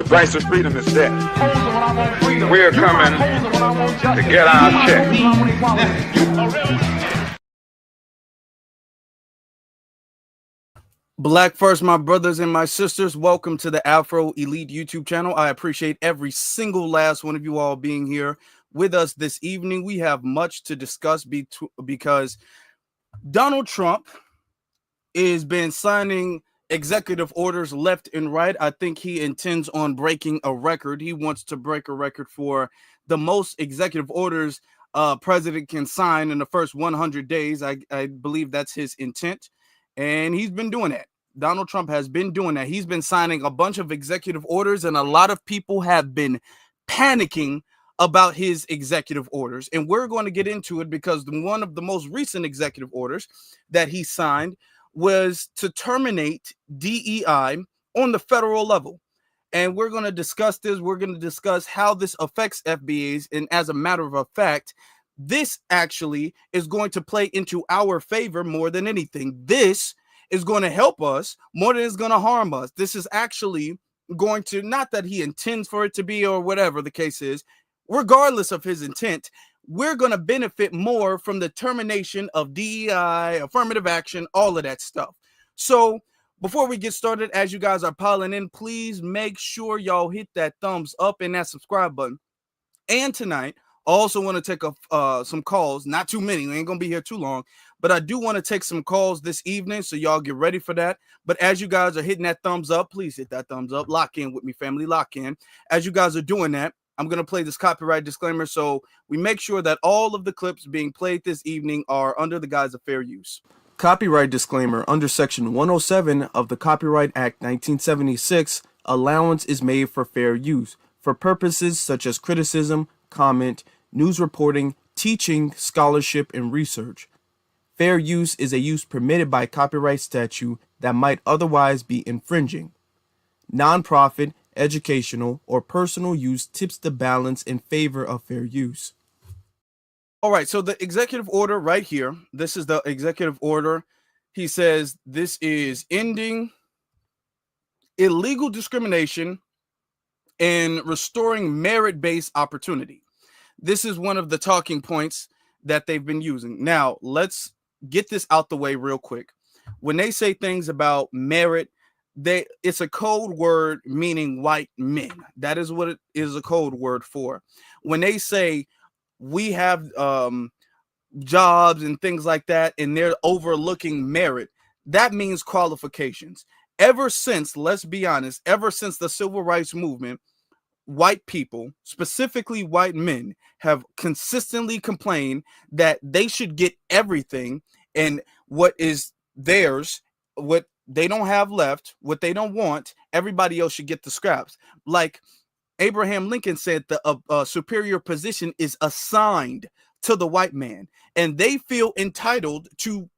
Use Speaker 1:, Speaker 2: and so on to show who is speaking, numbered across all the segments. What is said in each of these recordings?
Speaker 1: price of freedom is death. We are coming to get our check.
Speaker 2: Black first, my brothers and my sisters. Welcome to the Afro Elite YouTube channel. I appreciate every single last one of you all being here with us this evening. We have much to discuss because Donald Trump has been signing executive orders left and right. I think he intends on breaking a record. He wants to break a record for the most executive orders a president can sign in the first 100 days. I believe that's his intent. And he's been doing that. Donald Trump has been doing that. He's been signing a bunch of executive orders, and a lot of people have been panicking about his executive orders. And we're going to get into it because one of the most recent executive orders that he signed was to terminate DEI on the federal level. And we're going to discuss this. We're going to discuss how this affects FBAs. And as a matter of fact, this actually is going to play into our favor more than anything. This is going to help us more than it's going to harm us. This is actually going to, not that he intends for it to be or whatever the case is, regardless of his intent, we're going to benefit more from the termination of DEI, affirmative action, all of that stuff. So before we get started, as you guys are piling in, please make sure y'all hit that thumbs up and that subscribe button. And tonight, I also want to take some calls, not too many. We ain't going to be here too long, but I do want to take some calls this evening, so y'all get ready for that. But as you guys are hitting that thumbs up, please hit that thumbs up. Lock in with me, family. Lock in. As you guys are doing that, I'm going to play this copyright disclaimer, so we make sure that all of the clips being played this evening are under the guise of fair use. Copyright disclaimer. Under Section 107 of the Copyright Act 1976, allowance is made for fair use for purposes such as criticism, comment, news reporting, teaching, scholarship, and research. Fair use is a use permitted by copyright statute that might otherwise be infringing. Nonprofit, educational, or personal use tips the balance in favor of fair use. All right, so the executive order right here, this is the executive order. He says this is ending illegal discrimination and restoring merit-based opportunity. This is one of the talking points that they've been using. Now, let's get this out the way real quick. When they say things about merit, it's a code word meaning white men. That is what it is a code word for. When they say we have jobs and things like that, and they're overlooking merit, that means qualifications. Ever since, let's be honest, ever since the civil rights movement, white people, specifically white men, have consistently complained that they should get everything, and what is theirs, what they don't have left, what they don't want, everybody else should get the scraps. Like Abraham Lincoln said, the superior position is assigned to the white man, and they feel entitled to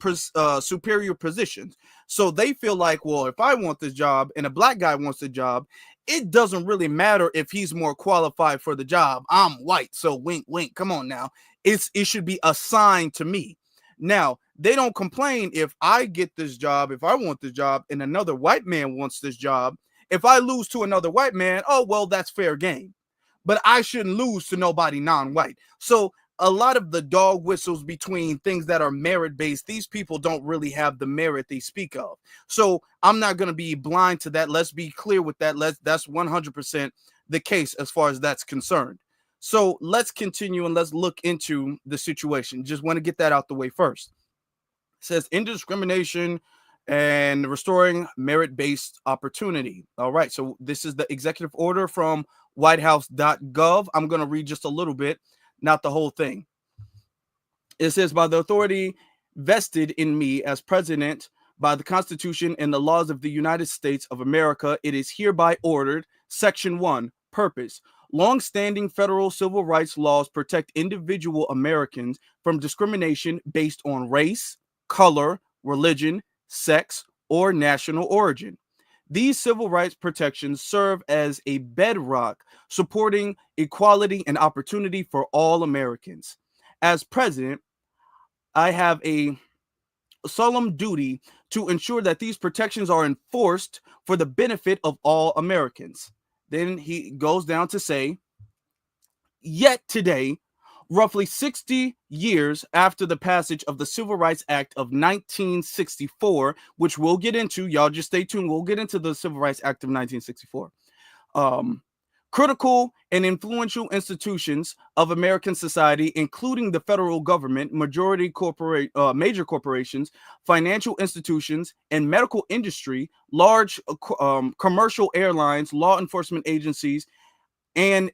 Speaker 2: superior positions. So they feel like, well, if I want this job and a black guy wants the job, it doesn't really matter if he's more qualified for the job. I'm white, so wink, wink. Come on now. It should be assigned to me. Now, they don't complain if I get this job, if I want this job, and another white man wants this job. If I lose to another white man, oh, well, that's fair game. But I shouldn't lose to nobody non-white. So a lot of the dog whistles between things that are merit-based, these people don't really have the merit they speak of. So I'm not going to be blind to that. Let's be clear with that. That's 100% the case as far as that's concerned. So let's continue and let's look into the situation. Just want to get that out the way first. It says indiscrimination and restoring merit-based opportunity. All right, so this is the executive order from whitehouse.gov. I'm going to read just a little bit, not the whole thing. It says, by the authority vested in me as president by the Constitution and the laws of the United States of America, it is hereby ordered, Section 1, purpose. Long-standing federal civil rights laws protect individual Americans from discrimination based on race, color, religion, sex, or national origin. These civil rights protections serve as a bedrock supporting equality and opportunity for all Americans. As president, I have a solemn duty to ensure that these protections are enforced for the benefit of all Americans. Then he goes down to say, yet today, roughly 60 years after the passage of the Civil Rights Act of 1964, which we'll get into, y'all just stay tuned. We'll get into the Civil Rights Act of 1964. Critical and influential institutions of American society, including the federal government, major corporations, financial institutions, and medical industry, large commercial airlines, law enforcement agencies, and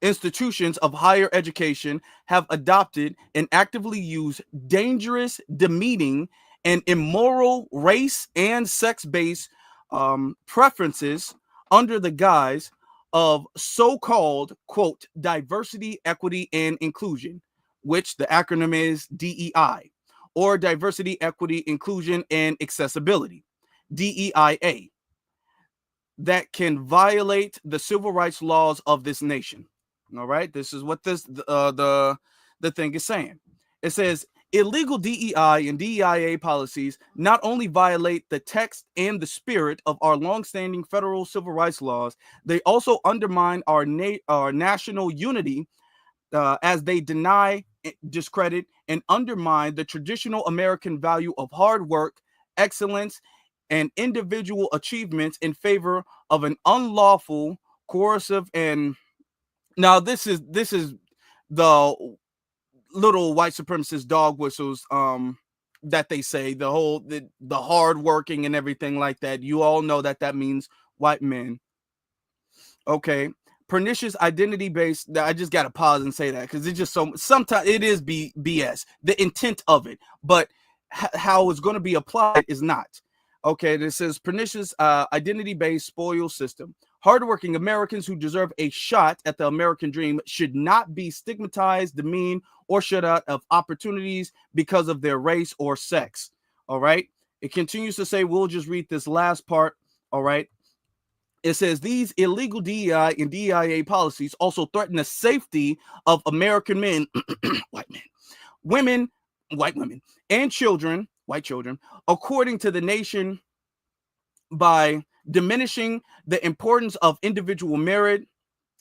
Speaker 2: institutions of higher education have adopted and actively use dangerous, demeaning, and immoral race and sex-based preferences under the guise of so-called, quote, diversity, equity, and inclusion, which the acronym is DEI, or diversity, equity, inclusion, and accessibility, DEIA, that can violate the civil rights laws of this nation. All right, this is what the thing is saying. It says illegal DEI and DEIA policies not only violate the text and the spirit of our longstanding federal civil rights laws, they also undermine our national unity as they deny, discredit, and undermine the traditional American value of hard work, excellence, and individual achievements in favor of an unlawful, coercive, and now this is the little white supremacist dog whistles that they say, the hard working and everything like that. You all know that means white men. Okay. Pernicious identity based. I just got to pause and say that because it's just sometimes it is BS, the intent of it, but how it's going to be applied is not. Okay, this says pernicious identity-based spoil system. Hardworking Americans who deserve a shot at the American dream should not be stigmatized, demeaned, or shut out of opportunities because of their race or sex. All right. It continues to say, we'll just read this last part. All right. It says these illegal DEI and DEIA policies also threaten the safety of American men, white men, women, white women, and children, white children, according to the nation, by diminishing the importance of individual merit,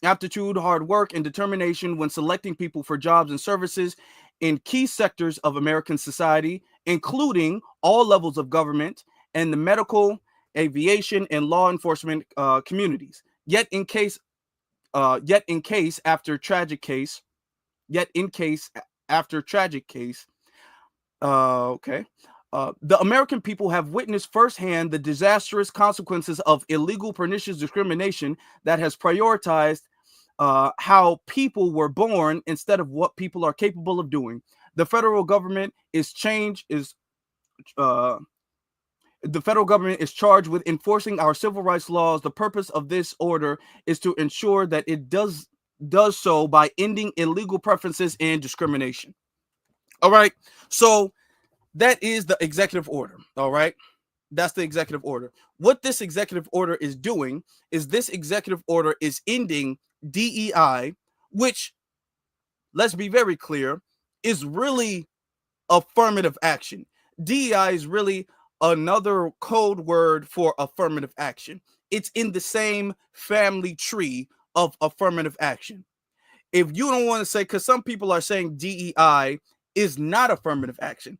Speaker 2: aptitude, hard work, and determination when selecting people for jobs and services in key sectors of American society, including all levels of government and the medical, aviation, and law enforcement communities. Yet in case after tragic case, the American people have witnessed firsthand the disastrous consequences of illegal, pernicious discrimination that has prioritized how people were born instead of what people are capable of doing. The federal government is charged with enforcing our civil rights laws. The purpose of this order is to ensure that it does so by ending illegal preferences and discrimination. All right. So that is the executive order. All right. That's the executive order. What this executive order is doing is this executive order is ending DEI, which, let's be very clear, is really affirmative action. DEI is really another code word for affirmative action. It's in the same family tree of affirmative action. If you don't want to say, because some people are saying DEI is not affirmative action,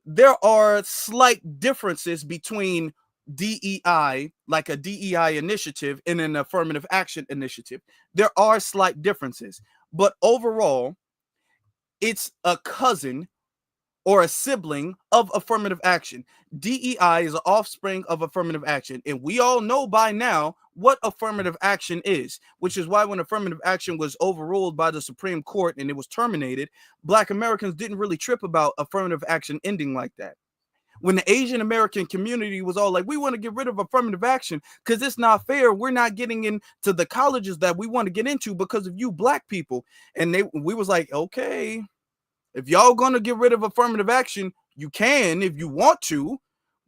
Speaker 2: there are slight differences between DEI, like a DEI initiative, and an affirmative action initiative. There are slight differences, but overall, it's a cousin or a sibling of affirmative action. DEI is an offspring of affirmative action. And we all know by now what affirmative action is, which is why when affirmative action was overruled by the Supreme Court and it was terminated, Black Americans didn't really trip about affirmative action ending like that. When the Asian American community was all like, we want to get rid of affirmative action because it's not fair. We're not getting into the colleges that we want to get into because of you Black people. And we was like, okay, if y'all gonna get rid of affirmative action, you can if you want to.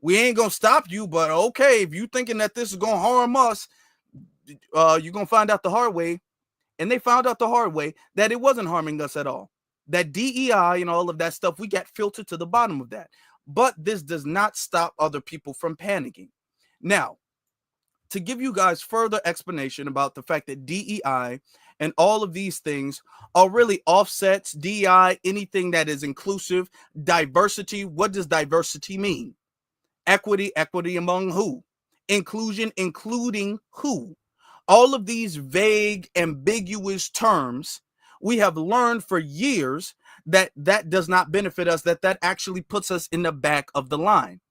Speaker 2: We ain't gonna stop you, but okay, if you thinking that this is gonna harm us, you're gonna find out the hard way. And they found out the hard way that it wasn't harming us at all. That DEI and all of that stuff, we got filtered to the bottom of that. But this does not stop other people from panicking. Now, to give you guys further explanation about the fact that DEI and all of these things are really offsets. DEI, anything that is inclusive. Diversity, what does diversity mean? Equity, equity among who? Inclusion, including who? All of these vague, ambiguous terms, we have learned for years that that does not benefit us, that actually puts us in the back of the line.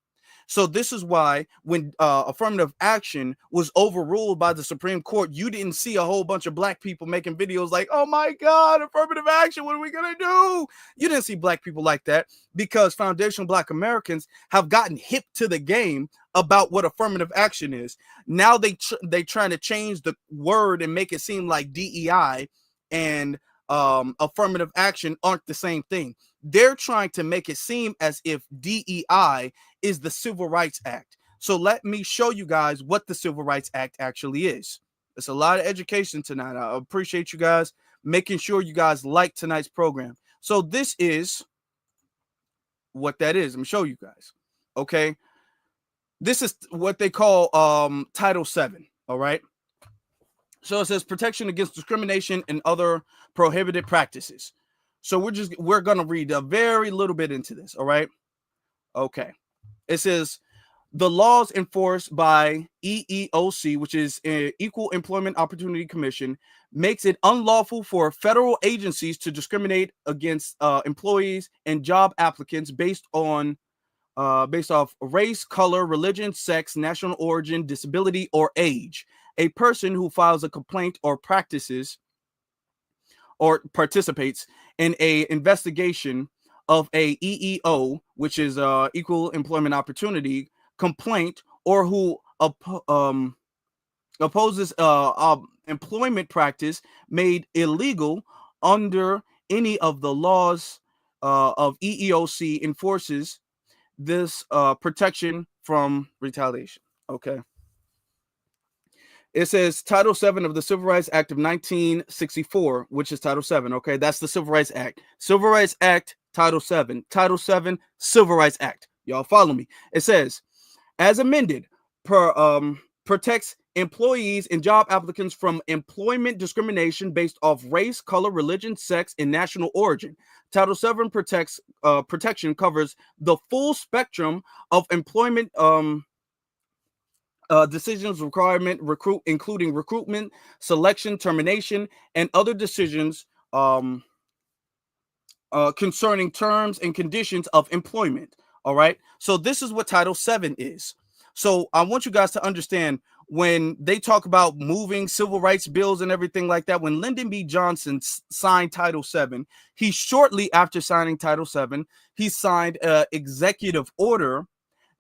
Speaker 2: So this is why when affirmative action was overruled by the Supreme Court, you didn't see a whole bunch of black people making videos like, oh my God, affirmative action, what are we going to do? You didn't see black people like that, because foundational Black Americans have gotten hip to the game about what affirmative action is. Now they trying to change the word and make it seem like DEI and affirmative action aren't the same thing. They're trying to make it seem as if DEI is the Civil Rights Act. So let me show you guys what the Civil Rights Act actually is. It's a lot of education tonight. I appreciate you guys making sure you guys like tonight's program. So this is what that is. I'm gonna show you guys. Okay. This is what they call Title VII. All right. So it says protection against discrimination and other prohibited practices. So we're going to read a very little bit into this. All right. Okay. It says the laws enforced by EEOC, which is Equal Employment Opportunity Commission, makes it unlawful for federal agencies to discriminate against employees and job applicants based off race, color, religion, sex, national origin, disability, or age. A person who files a complaint or practices or participates in a investigation of a EEO, which is Equal Employment Opportunity complaint, or who opposes employment practice made illegal under any of the laws of EEOC, enforces this protection from retaliation. Okay. It says Title VII of the Civil Rights Act of 1964, which is Title VII. Okay, that's the Civil Rights Act. Civil Rights Act, Title VII. Title VII, Civil Rights Act. Y'all follow me. It says, as amended, protects employees and job applicants from employment discrimination based off race, color, religion, sex, and national origin. Title VII protection covers the full spectrum of employment decisions, including recruitment, selection, termination, and other decisions concerning terms and conditions of employment. All right. So this is what Title VII is. So I want you guys to understand, when they talk about moving civil rights bills and everything like that, when Lyndon B. Johnson signed Title VII, he shortly after signing Title VII, he signed an executive order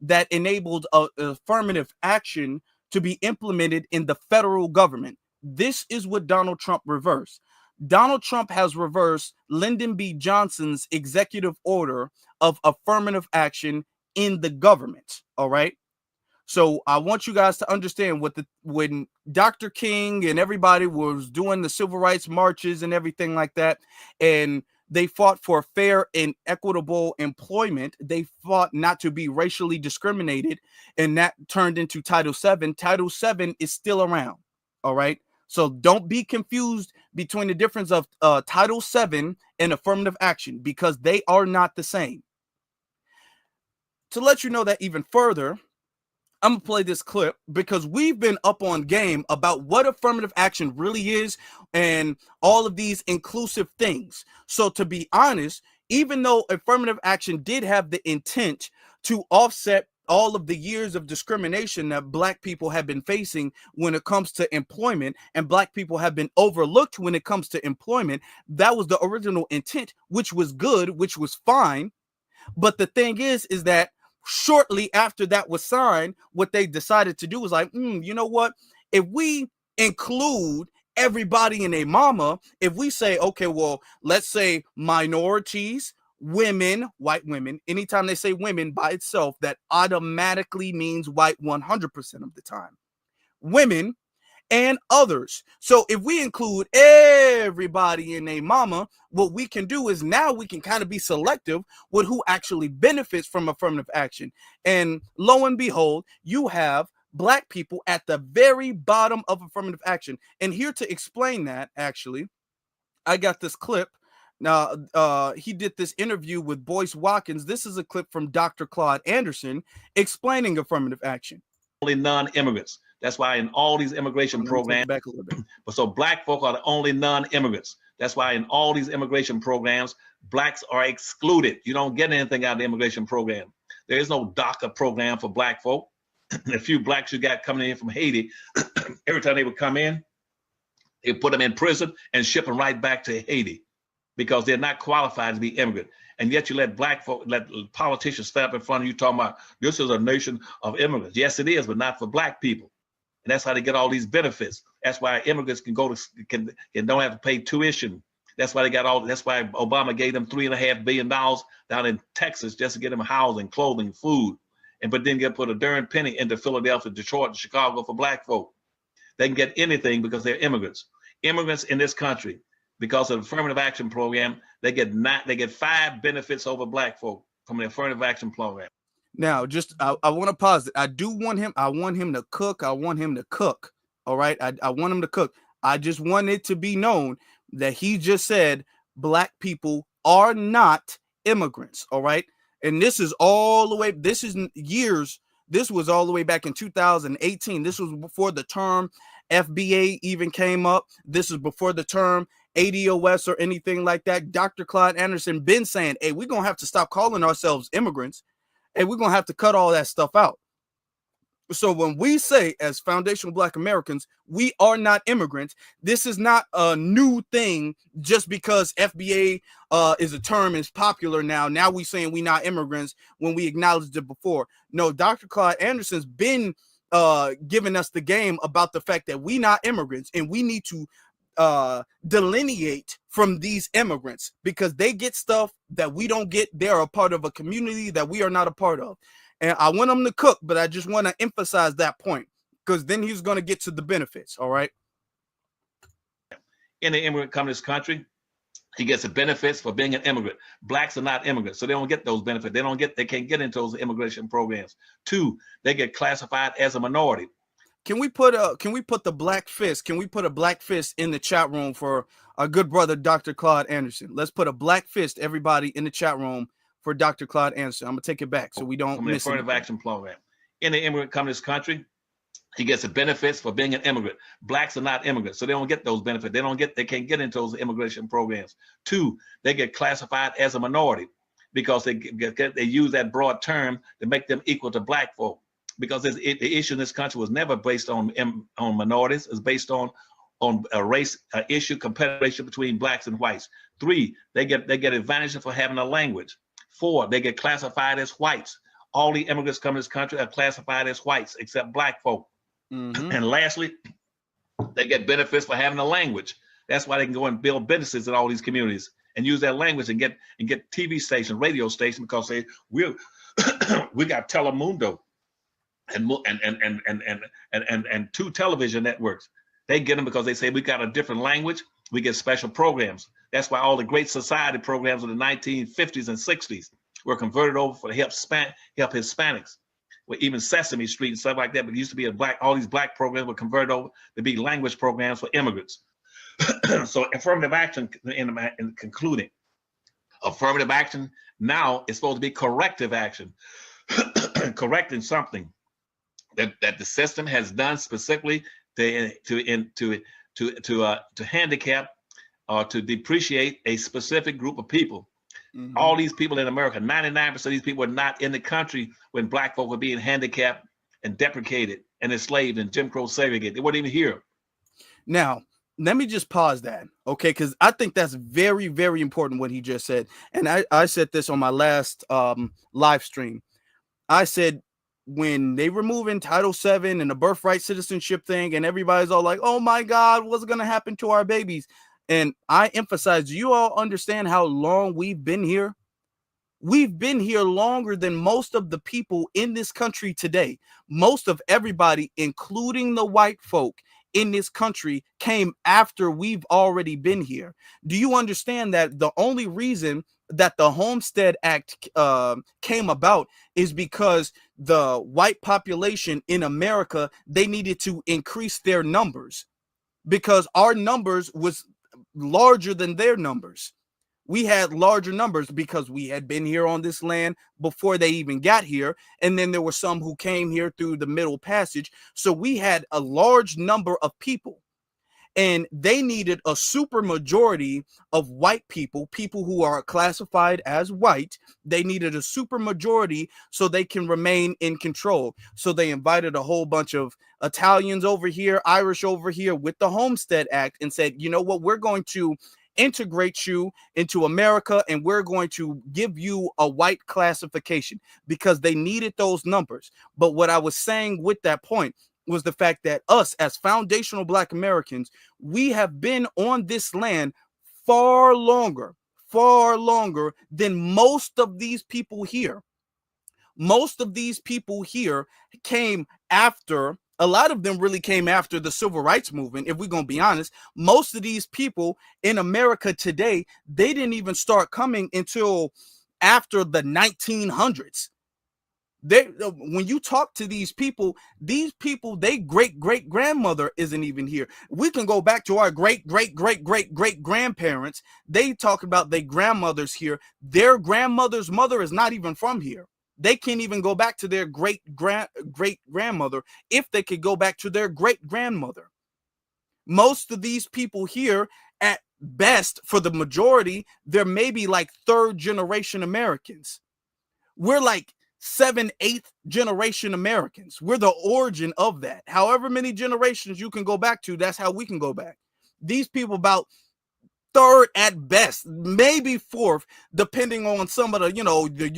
Speaker 2: that enabled affirmative action to be implemented in the federal government. This is what Donald Trump reversed. Donald Trump has reversed Lyndon B. Johnson's executive order of affirmative action in the government. All right. So I want you guys to understand when Dr. King and everybody was doing the civil rights marches and everything like that, and they fought for fair and equitable employment. They fought not to be racially discriminated, and that turned into Title VII. Title VII is still around. All right. So don't be confused between the difference of Title VII and affirmative action, because they are not the same. To let you know that even further, I'm going to play this clip, because we've been up on game about what affirmative action really is and all of these inclusive things. So to be honest, even though affirmative action did have the intent to offset all of the years of discrimination that Black people have been facing when it comes to employment, and Black people have been overlooked when it comes to employment, that was the original intent, which was good, which was fine. But the thing is that shortly after that was signed, what they decided to do was like, you know what? If we include everybody and their mama, if we say, okay, well, let's say minorities, women, white women, anytime they say women by itself, that automatically means white 100% of the time. Women and others. So if we include everybody in a mama, what we can do is now we can kind of be selective with who actually benefits from affirmative action. And lo and behold, you have black people at the very bottom of affirmative action. And here to explain that, actually, I got this clip. Now, he did this interview with Boyce Watkins. This is a clip from Dr. Claude Anderson explaining affirmative action.
Speaker 3: Only non-immigrants. That's why in all these immigration programs,
Speaker 2: back a little bit.
Speaker 3: But so black folk are the only non-immigrants. That's why in all these immigration programs, blacks are excluded. You don't get anything out of the immigration program. There is no DACA program for black folk. The few blacks you got coming in from Haiti, every time they would come in, they put them in prison and ship them right back to Haiti because they're not qualified to be immigrant. And yet you let black folk, let politicians stand up in front of you talking about this is a nation of immigrants. Yes, it is, but not for black people. And that's how they get all these benefits. That's why immigrants can go to can don't have to pay tuition. That's why they got all. That's why Obama gave them $3.5 billion down in Texas just to get them housing, clothing, food, and but then get put a darn penny into Philadelphia, Detroit, and Chicago for black folk. They can get anything because they're immigrants. Immigrants in this country, because of the affirmative action program, they get 5 benefits over black folk from the affirmative action program.
Speaker 2: Now, just I want to pause it. I want him to cook. I want him to cook. All right. I want him to cook. I just want it to be known that he just said black people are not immigrants. All right. And this is all the way. This is years. This was all the way back in 2018. This was before the term FBA even came up. This is before the term ADOS or anything like that. Dr. Claude Anderson been saying, hey, we're going to have to stop calling ourselves immigrants. And we're going to have to cut all that stuff out. So when we say as foundational Black Americans, we are not immigrants, this is not a new thing just because FBA is a term is popular now. Now we saying we not immigrants when we acknowledged it before. No, Dr. Claude Anderson's been giving us the game about the fact that we not immigrants and we need to delineate from these immigrants because they get stuff that we don't get. They're a part of a community that we are not a part of. And I want him to cook, but I just want to emphasize that point because then he's going to get to the benefits. All right.
Speaker 3: Any immigrant come to this country, he gets the benefits for being an immigrant. Blacks are not immigrants, so they don't get those benefits. They can't get into those immigration programs. 2, they get classified as a minority.
Speaker 2: Can we put the black fist? Can we put a black fist in the chat room for our good brother, Dr. Claude Anderson? Let's put a black fist, everybody, in the chat room for Dr. Claude Anderson. I'm gonna take it back so we don't miss it.
Speaker 3: Affirmative action program. Any immigrant come to this country, he gets the benefits for being an immigrant. Blacks are not immigrants, so they don't get those benefits. They can't get into those immigration programs. 2, they get classified as a minority because they use that broad term to make them equal to black folk. Because the issue in this country was never based on minorities. It's based on a race issue, competition between blacks and whites. 3, they get advantages for having a language. 4, they get classified as whites. All the immigrants come to this country are classified as whites, except black folk. Mm-hmm. And lastly, they get benefits for having a language. That's why they can go and build businesses in all these communities and use that language and get TV stations, radio stations, because we got Telemundo. And 2 television networks. They get them because they say we got a different language. We get special programs. That's why all the Great Society programs of the 1950s and 60s were converted over for help Hispanics. Well, even Sesame Street and stuff like that. But it used to be all these black programs were converted over to be language programs for immigrants. So affirmative action, in concluding, affirmative action now is supposed to be corrective action, correcting something that the system has done specifically to handicap or to depreciate a specific group of people. Mm-hmm. All these people in America, 99% of these people were not in the country when black folk were being handicapped and deprecated and enslaved and Jim Crow segregated. They weren't even here.
Speaker 2: Now, let me just pause that, okay? Because I think that's very, very important what he just said. And I said this on my last live stream. I said, when they removing Title VII and the birthright citizenship thing and everybody's all like, oh my God, what's going to happen to our babies? And I emphasize, do you all understand how long we've been here? We've been here longer than most of the people in this country today. Most of everybody, including the white folk in this country, came after we've already been here. Do you understand that the only reason that the Homestead Act came about is because the white population in America, they needed to increase their numbers because our numbers was larger than their numbers. We had larger numbers because we had been here on this land before they even got here. And then there were some who came here through the Middle Passage. So we had a large number of people. And they needed a super majority of white people, people who are classified as white. They needed a super majority so they can remain in control. So they invited a whole bunch of Italians over here, Irish over here with the Homestead Act and said, you know what, we're going to integrate you into America and we're going to give you a white classification because they needed those numbers. But what I was saying with that point was the fact that us as foundational Black Americans, we have been on this land far longer than most of these people here. Most of these people here came after, a lot of them really came after the civil rights movement. If we're going to be honest, most of these people in America today, they didn't even start coming until after the 1900s. When you talk to these people, they great grandmother isn't even here. We can go back to our great grandparents. They talk about their grandmothers here. Their grandmother's mother is not even from here. They can't even go back to their great grandmother if they could go back to their great grandmother. Most of these people here, at best, for the majority, they're maybe like third generation Americans. We're like 7th, 8th generation Americans. We're the origin of that. However many generations you can go back to, that's how we can go back. These people about third at best, maybe fourth, depending on some of the, the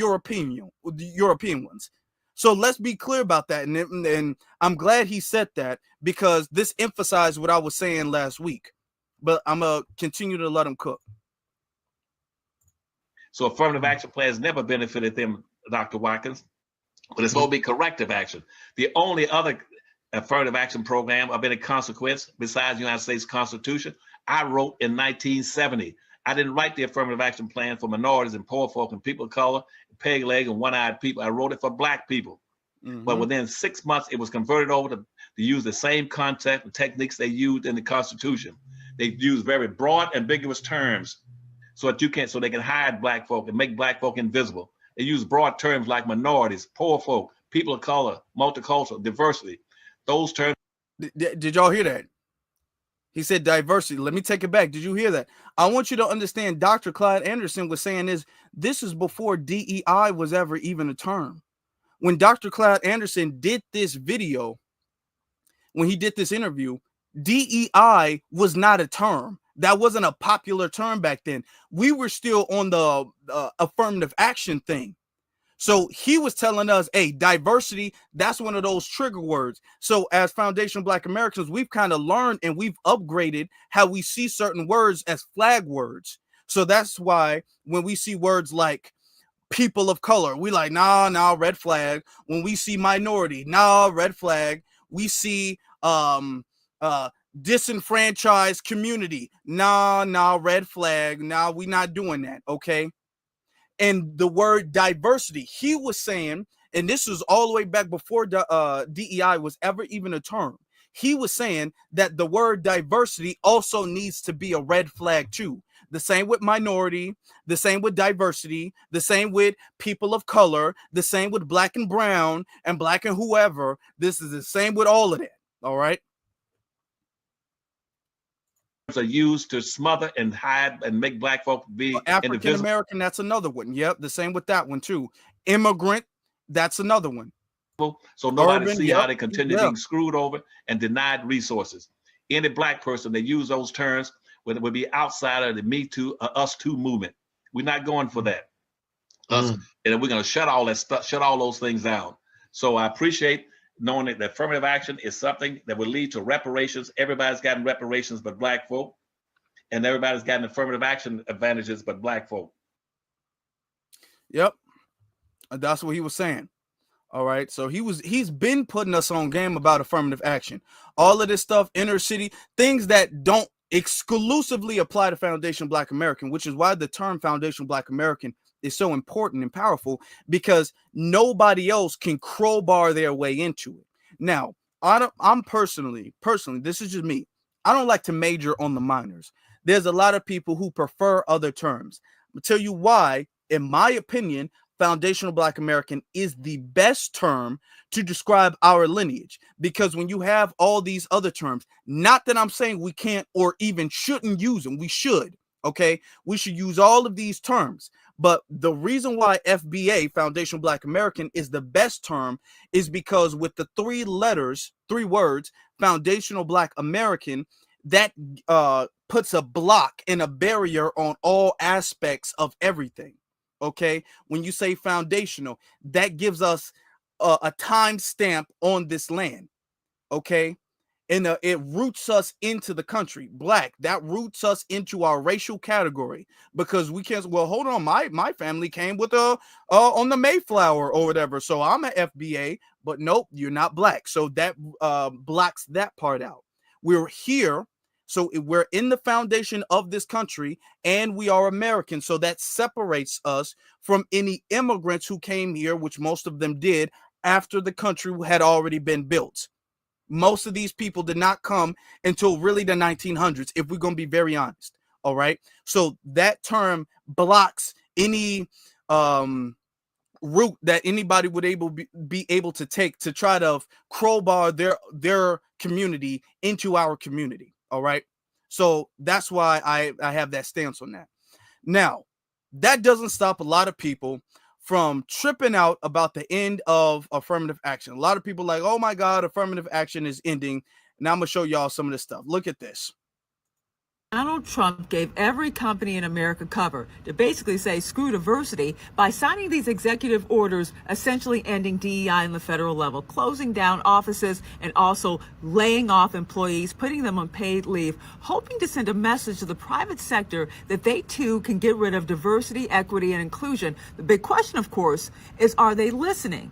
Speaker 2: European ones. So let's be clear about that. And I'm glad he said that because this emphasized what I was saying last week. But I'm going to continue to let him cook.
Speaker 3: So affirmative action plans never benefited them, Dr. Watkins, but it's supposed to be corrective action. The only other affirmative action program of any consequence besides the United States Constitution, I wrote in 1970. I didn't write the affirmative action plan for minorities and poor folk and people of color, peg leg and one-eyed people. I wrote it for Black people. But within 6 months, it was converted over to use the same concept and techniques they used in the Constitution. They used very broad, ambiguous terms so that so they can hide Black folk and make Black folk invisible. They use broad terms like minorities, poor folk, people of color, multicultural, diversity. Those terms.
Speaker 2: Did y'all hear that? He said diversity. Let me take it back. Did you hear that? I want you to understand Dr. Clyde Anderson was saying this is before DEI was ever even a term. When Dr. Clyde Anderson did this video, when he did this interview, DEI was not a term. That wasn't a popular term back then. We were still on the affirmative action thing. So he was telling us, hey, diversity, that's one of those trigger words. So as foundational Black Americans, we've kind of learned and we've upgraded how we see certain words as flag words. So that's why when we see words like people of color, we like, nah, red flag. When we see minority, red flag. We see disenfranchised community, red flag. We not doing that, okay? And the word diversity, he was saying, and this was all the way back before DEI was ever even a term. He was saying that the word diversity also needs to be a red flag too. The same with minority, the same with diversity, the same with people of color, the same with Black and brown and Black and whoever. This is the same with all of that. All right.
Speaker 3: Are used to smother and hide and make Black folk be
Speaker 2: African American. That's another one. Yep, the same with that one too. Immigrant. That's another one.
Speaker 3: So nobody see how they continue being screwed over and denied resources. Any Black person that use those terms would be outside of the Me Too, Us Too movement. We're not going for that. And we're going to shut all that stuff, shut all those things down. So I appreciate knowing that affirmative action is something that will lead to reparations. Everybody's gotten reparations but Black folk, and everybody's gotten affirmative action advantages but Black folk.
Speaker 2: Yep. That's what he was saying. All right. So he's been putting us on game about affirmative action. All of this stuff, inner city, things that don't exclusively apply to Foundation Black American, which is why the term Foundation Black American is so important and powerful, because nobody else can crowbar their way into it. Now, I'm personally, this is just me. I don't like to major on the minors. There's a lot of people who prefer other terms. I'll tell you why, in my opinion, Foundational Black American is the best term to describe our lineage, because when you have all these other terms, not that I'm saying we can't or even shouldn't use them, we should, okay? We should use all of these terms, but the reason why FBA, Foundational Black American, is the best term is because with the three words, Foundational Black American, that puts a block and a barrier on all aspects of everything. Okay, when you say foundational, that gives us a time stamp on this land. Okay, and it roots us into the country. Black, that roots us into our racial category, because we can't. Well, hold on, my family came with on the Mayflower or whatever, so I'm an FBA. But nope, you're not black, so that blocks that part out. We're here. So we're in the foundation of this country, and we are American. So that separates us from any immigrants who came here, which most of them did after the country had already been built. Most of these people did not come until really the 1900s, if we're going to be very honest. All right. So that term blocks any route that anybody would be able to take to try to crowbar their community into our community. All right. So that's why I have that stance on that. Now, that doesn't stop a lot of people from tripping out about the end of affirmative action. A lot of people like, oh my God, affirmative action is ending. Now I'm going to show y'all some of this stuff. Look at this.
Speaker 4: Donald Trump gave every company in America cover to basically say screw diversity by signing these executive orders, essentially ending DEI on the federal level, closing down offices, and also laying off employees, putting them on paid leave, hoping to send a message to the private sector that they too can get rid of diversity, equity, and inclusion. The big question, of course, is are they listening?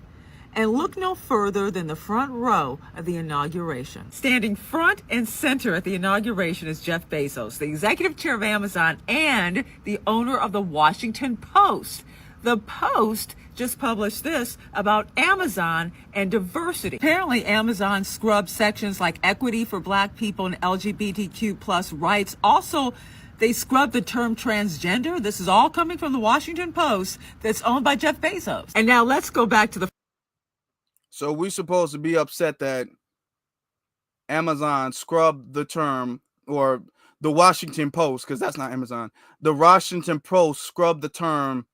Speaker 4: And look no further than the front row of the inauguration. Standing front and center at the inauguration is Jeff Bezos, the executive chair of Amazon and the owner of the Washington Post. The Post just published this about Amazon and diversity. Apparently, Amazon scrubbed sections like equity for Black people and LGBTQ plus rights. Also, they scrubbed the term transgender. This is all coming from the Washington Post that's owned by Jeff Bezos. And now let's go back to the.
Speaker 2: So we're supposed to be upset that Amazon scrubbed the term, or the Washington Post, because that's not Amazon. The Washington Post scrubbed the term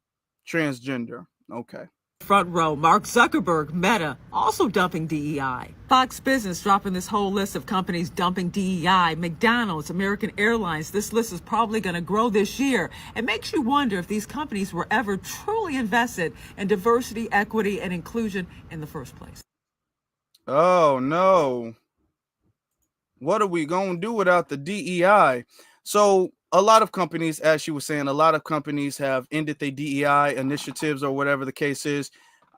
Speaker 2: transgender. Okay.
Speaker 4: Front row, Mark Zuckerberg, Meta, also dumping DEI. Fox Business dropping this whole list of companies dumping DEI. McDonald's, American Airlines, this list is probably going to grow this year. It makes you wonder if these companies were ever truly invested in diversity, equity, and inclusion in the first place.
Speaker 2: Oh, no. What are we going to do without the DEI? So a lot of companies, as she was saying, a lot of companies have ended their DEI initiatives or whatever the case is.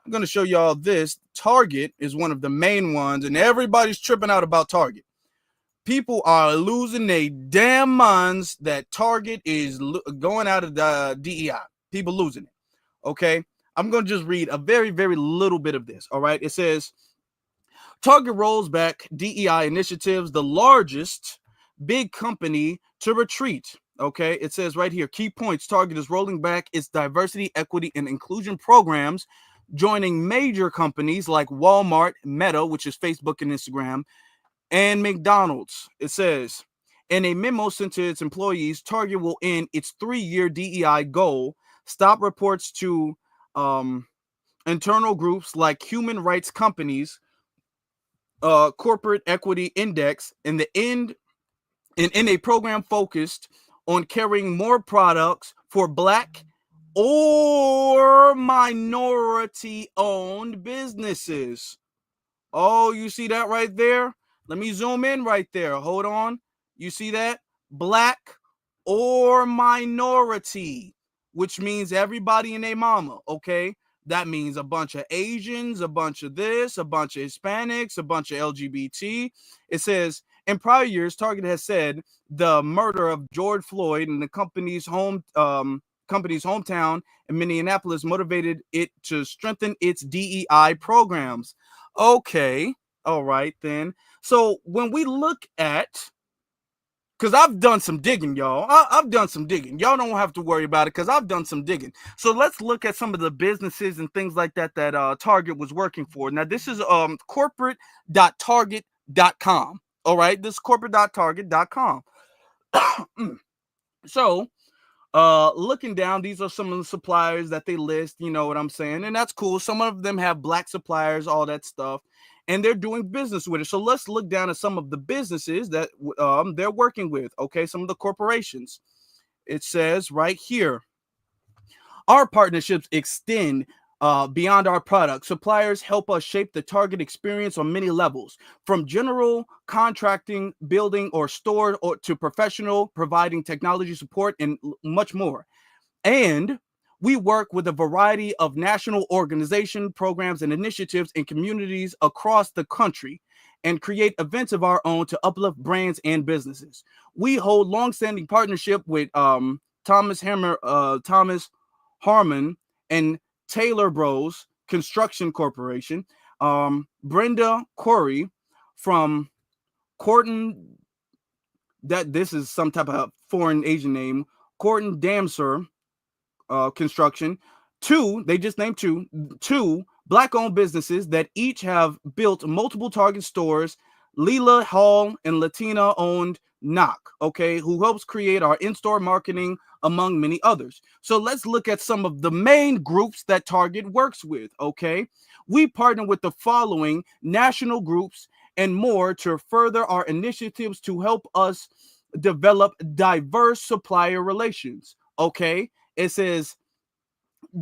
Speaker 2: I'm going to show y'all this. Target is one of the main ones, and everybody's tripping out about Target. People are losing their damn minds that Target is going out of the DEI. People losing it. Okay. I'm going to just read a very, very little bit of this. All right. It says, Target rolls back DEI initiatives, the largest big company to retreat. Okay, it says right here, key points. Target is rolling back its diversity, equity, and inclusion programs, joining major companies like Walmart, Meta, which is Facebook and Instagram, and McDonald's. It says, in a memo sent to its employees, Target will end its 3-year DEI goal, stop reports to internal groups like human rights companies, corporate equity index, in the end, in a program focused on carrying more products for Black or minority-owned businesses. Oh, you see that right there? Let me zoom in right there. Hold on. You see that? Black or minority, which means everybody and their mama, okay? That means a bunch of Asians, a bunch of this, a bunch of Hispanics, a bunch of LGBT. It says, In prior years, Target has said the murder of George Floyd in the company's hometown in Minneapolis motivated it to strengthen its DEI programs. Okay, all right then. So when we look at, because I've done some digging, y'all. I've done some digging. Y'all don't have to worry about it because I've done some digging. So let's look at some of the businesses and things like that that Target was working for. Now, this is corporate.target.com. All right, this is corporate.target.com. So looking down, these are some of the suppliers that they list, you know what I'm saying? And that's cool. Some of them have black suppliers, all that stuff, and they're doing business with it. So let's look down at some of the businesses that they're working with. Okay, some of the corporations. It says right here, our partnerships extend beyond our product. Suppliers help us shape the Target experience on many levels, from general contracting, building, or store, or to professional, providing technology support and much more. And we work with a variety of national organization programs and initiatives in communities across the country and create events of our own to uplift brands and businesses. We hold long-standing partnership with Thomas Harmon and Taylor Bros Construction Corporation, Brenda Corey from Corton, that this is some type of foreign Asian name, Corton Damser Construction. They just named two black-owned businesses that each have built multiple Target stores, Leela Hall and Latina-owned Knock, okay, who helps create our in-store marketing, among many others. So let's look at some of the main groups that Target works with, okay? We partner with the following national groups and more to further our initiatives to help us develop diverse supplier relations, okay? It says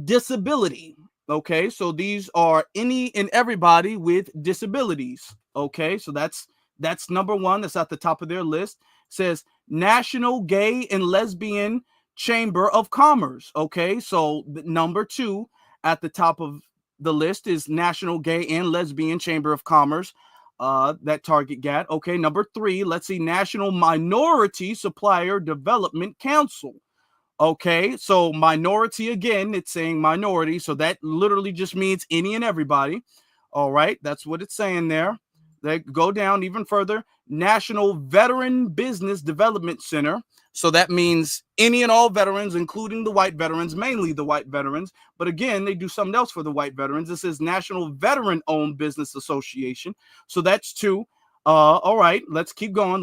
Speaker 2: disability, okay? So these are any and everybody with disabilities, okay? So that's number one. That's at the top of their list. It says National Gay and Lesbian Chamber of Commerce, okay? So number two at the top of the list is National Gay and Lesbian Chamber of Commerce that Target got. Okay, number three, let's see, National Minority Supplier Development Council. Okay, so minority, again, it's saying minority, so that literally just means any and everybody. All right, that's what it's saying there. They go down even further. National Veteran Business Development Center. So that means any and all veterans, including the white veterans, mainly the white veterans. But again, they do something else for the white veterans. This is National Veteran-Owned Business Association. So that's two. All right, let's keep going.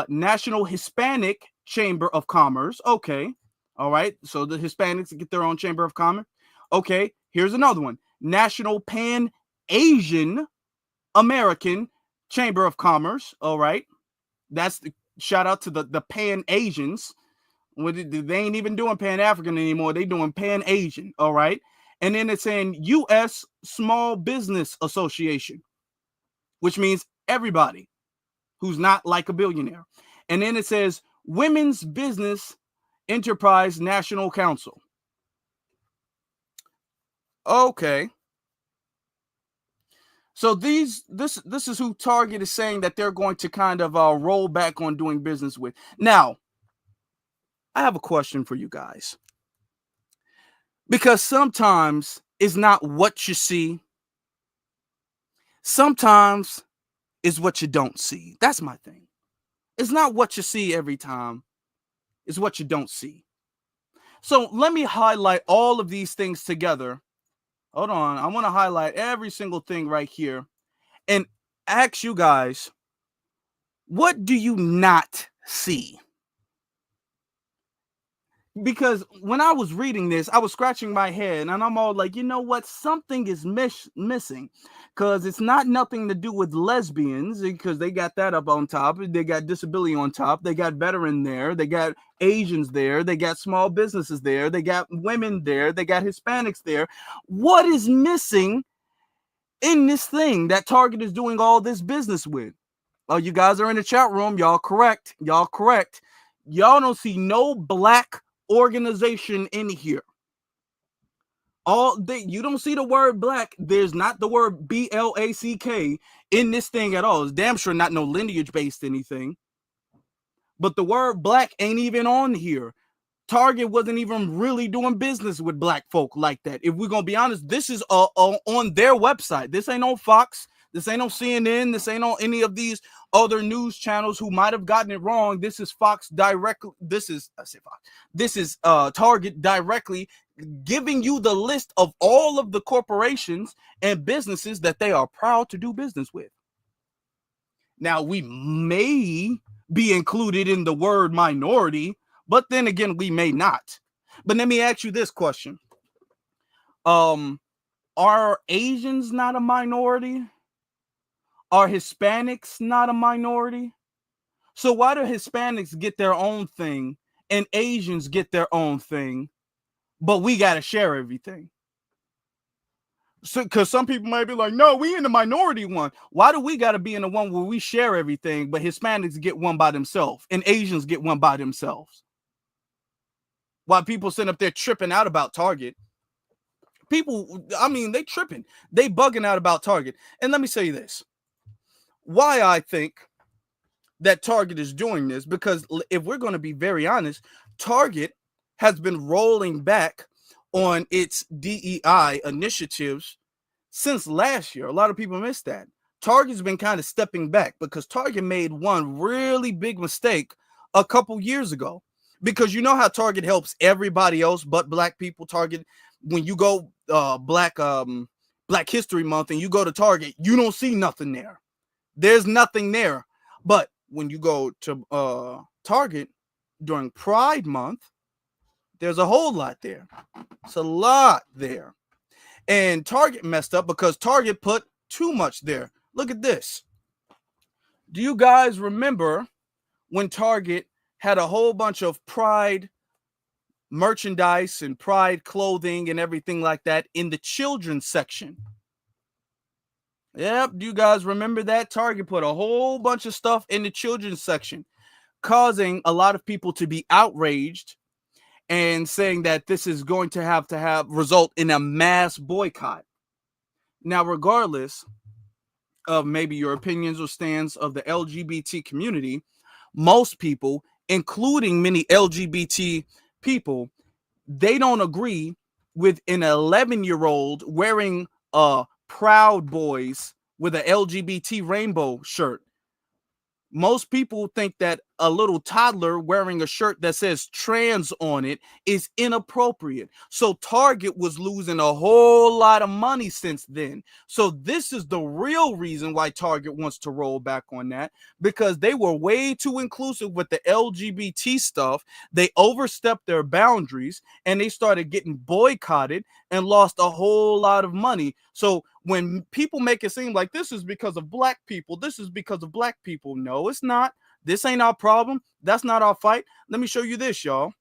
Speaker 2: National Hispanic Chamber of Commerce. Okay. All right. So the Hispanics get their own Chamber of Commerce. Okay. Here's another one. National Pan-Asian American Chamber of Commerce. All right. That's the shout out to the Pan-Asians. They ain't even doing Pan-African anymore. They doing Pan-Asian. All right. And then it's saying U.S. Small Business Association, which means everybody who's not like a billionaire. And then it says Women's Business Enterprise National Council. Okay. So this is who Target is saying that they're going to kind of roll back on doing business with. Now, I have a question for you guys. Because sometimes it's not what you see. Sometimes it's what you don't see. That's my thing. It's not what you see every time. It's what you don't see. So let me highlight all of these things together. Hold on. I want to highlight every single thing right here and ask you guys, what do you not see? Because when I was reading this, I was scratching my head and I'm all like, you know what? Something is missing, because it's not nothing to do with lesbians, because they got that up on top. They got disability on top. They got veteran there. They got Asians there. They got small businesses there. They got women there. They got Hispanics there. What is missing in this thing that Target is doing all this business with? Oh, you guys are in the chat room. Y'all correct. Y'all don't see no black organization in here. You don't see the word black. There's not the word BLACK in this thing at all. It's damn sure not no lineage based anything. But the word black ain't even on here. Target wasn't even really doing business with black folk like that. If we're gonna be honest, this is on their website. This ain't on Fox. This ain't on CNN. This ain't on any of these other news channels who might have gotten it wrong. This is Fox directly. This is Fox. This is Target directly giving you the list of all of the corporations and businesses that they are proud to do business with. Now, we may be included in the word minority, but then again, we may not. But let me ask you this question. Are Asians not a minority? Are Hispanics not a minority? So why do Hispanics get their own thing and Asians get their own thing, but we got to share everything? So, because some people might be like, no, we in the minority one. Why do we got to be in the one where we share everything, but Hispanics get one by themselves and Asians get one by themselves? While people sitting up there tripping out about Target. People, I mean, they tripping. They bugging out about Target. And let me say this. Why I think that Target is doing this, because if we're going to be very honest, Target has been rolling back on its DEI initiatives since last year. A lot of people miss that. Target's been kind of stepping back because Target made one really big mistake a couple years ago. Because you know how Target helps everybody else but black people. Target, when you go Black History Month and you go to Target, you don't see nothing there. There's nothing there. But when you go to Target during Pride Month, there's a whole lot there. It's a lot there. And Target messed up because Target put too much there. Look at this. Do you guys remember when Target had a whole bunch of Pride merchandise and Pride clothing and everything like that in the children's section? Yep, do you guys remember that? Target put a whole bunch of stuff in the children's section, causing a lot of people to be outraged and saying that this is going to have result in a mass boycott. Now, regardless of maybe your opinions or stands of the LGBT community, most people, including many LGBT people, they don't agree with an 11-year-old wearing Proud Boys with an LGBT rainbow shirt. Most people think that a little toddler wearing a shirt that says trans on it is inappropriate. So Target was losing a whole lot of money since then. So this is the real reason why Target wants to roll back on that, because they were way too inclusive with the LGBT stuff. They overstepped their boundaries and they started getting boycotted and lost a whole lot of money. So when people make it seem like this is because of black people, this is because of black people. No, it's not. This ain't our problem. That's not our fight. Let me show you this, y'all.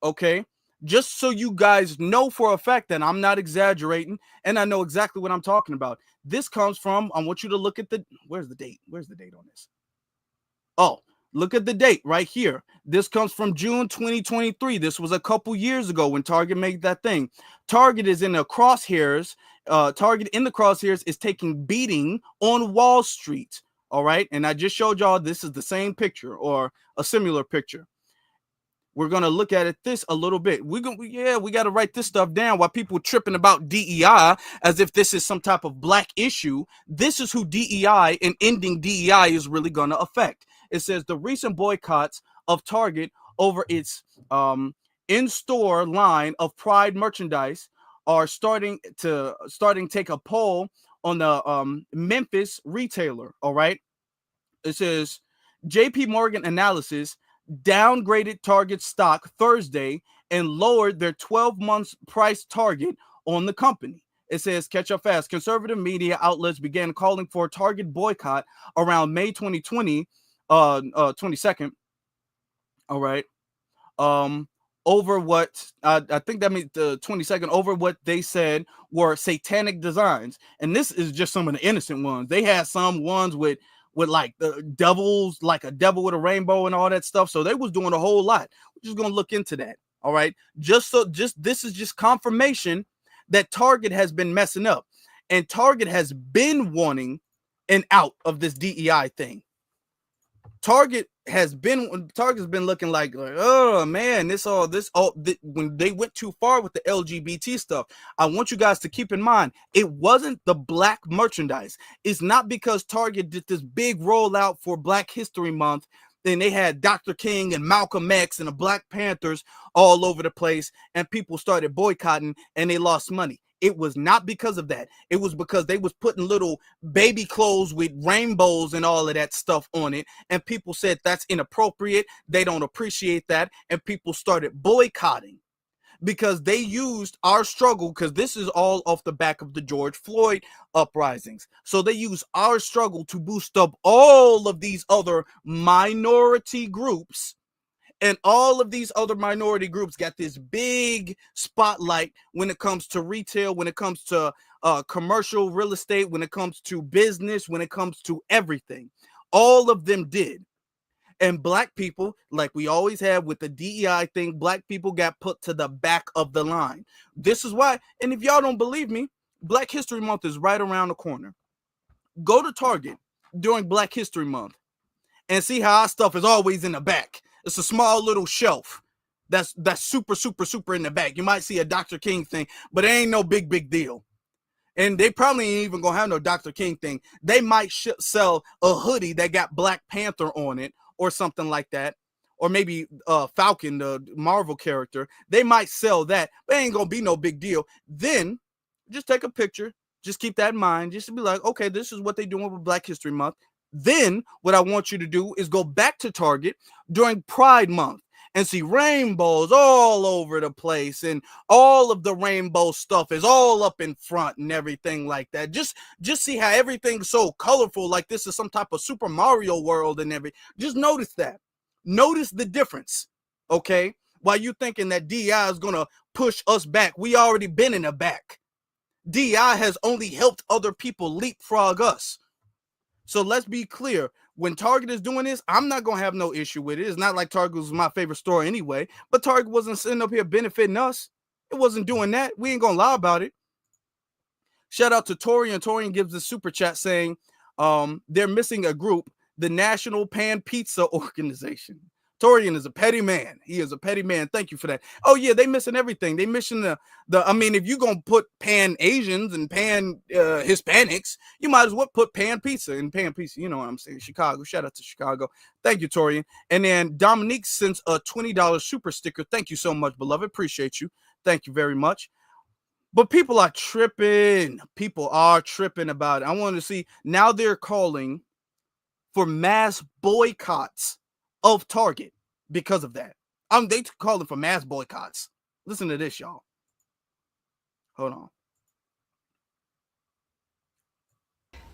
Speaker 2: Okay. Just so you guys know for a fact that I'm not exaggerating and I know exactly what I'm talking about. This comes from, I want you to look at where's the date? Where's the date on this? Oh, look at the date right here. This comes from June 2023. This was a couple years ago when Target made that thing. Target is in the crosshairs. Target in the crosshairs is taking beating on Wall Street. All right. And I just showed y'all this is the same picture or a similar picture. We're going to look at this a little bit. We got to write this stuff down while people tripping about DEI as if this is some type of black issue. This is who DEI and ending DEI is really going to affect. It says the recent boycotts of Target over its in-store line of Pride merchandise are starting to take a poll on the Memphis retailer. All right. It says JP Morgan Analysis downgraded Target stock Thursday and lowered their 12 months price target on the company. It says, catch up fast. Conservative media outlets began calling for a Target boycott around May 2020, 22nd. All right. Over what I think that means the 22nd, over what they said were satanic designs. And this is just some of the innocent ones. They had some ones with like the devils, like a devil with a rainbow and all that stuff. So they was doing a whole lot. We're just going to look into that. All right. Just this is just confirmation that Target has been messing up, and Target has been wanting an out of this DEI thing. Target's been looking like, oh man, when they went too far with the LGBT stuff. I want you guys to keep in mind, it wasn't the black merchandise. It's not because Target did this big rollout for Black History Month. Then they had Dr. King and Malcolm X and the Black Panthers all over the place, and people started boycotting and they lost money. It was not because of that. It was because they was putting little baby clothes with rainbows and all of that stuff on it. And people said that's inappropriate. They don't appreciate that. And people started boycotting because they used our struggle, because this is all off the back of the George Floyd uprisings. So they use our struggle to boost up all of these other minority groups. And all of these other minority groups got this big spotlight when it comes to retail, when it comes to commercial real estate, when it comes to business, when it comes to everything. All of them did. And black people, like we always have with the DEI thing, black people got put to the back of the line. This is why, and if y'all don't believe me, Black History Month is right around the corner. Go to Target during Black History Month and see how our stuff is always in the back. It's a small little shelf that's super, super, super in the back. You might see a Dr. King thing, but it ain't no big deal. And they probably ain't even gonna have no Dr. King thing. They might sell a hoodie that got Black Panther on it or something like that. Or maybe Falcon, the Marvel character. They might sell that, but it ain't gonna be no big deal. Then just take a picture. Just keep that in mind. Just to be like, okay, this is what they're doing with Black History Month. Then what I want you to do is go back to Target during Pride Month and see rainbows all over the place, and all of the rainbow stuff is all up in front and everything like that. Just see how everything's so colorful, like this is some type of Super Mario world and everything. Just notice that. Notice the difference, okay? While you thinking that DEI is gonna push us back, we already been in the back. DEI has only helped other people leapfrog us. So let's be clear. When Target is doing this, I'm not going to have no issue with it. It's not like Target was my favorite store anyway, but Target wasn't sitting up here benefiting us. It wasn't doing that. We ain't going to lie about it. Shout out to Torian. Torian gives a super chat saying they're missing a group, the National Pan Pizza Organization. Torian is a petty man. He is a petty man. Thank you for that. Oh yeah, they missing everything. They missing the. I mean, if you're gonna put Pan Asians and Pan Hispanics, you might as well put Pan Pizza and Pan Pizza. You know what I'm saying? Chicago. Shout out to Chicago. Thank you, Torian. And then Dominique sends a $20 super sticker. Thank you so much, beloved. Appreciate you. Thank you very much. But people are tripping. People are tripping about it. I want to see now they're calling for mass boycotts of Target because of that. They calling for mass boycotts. Listen to this, y'all. Hold on.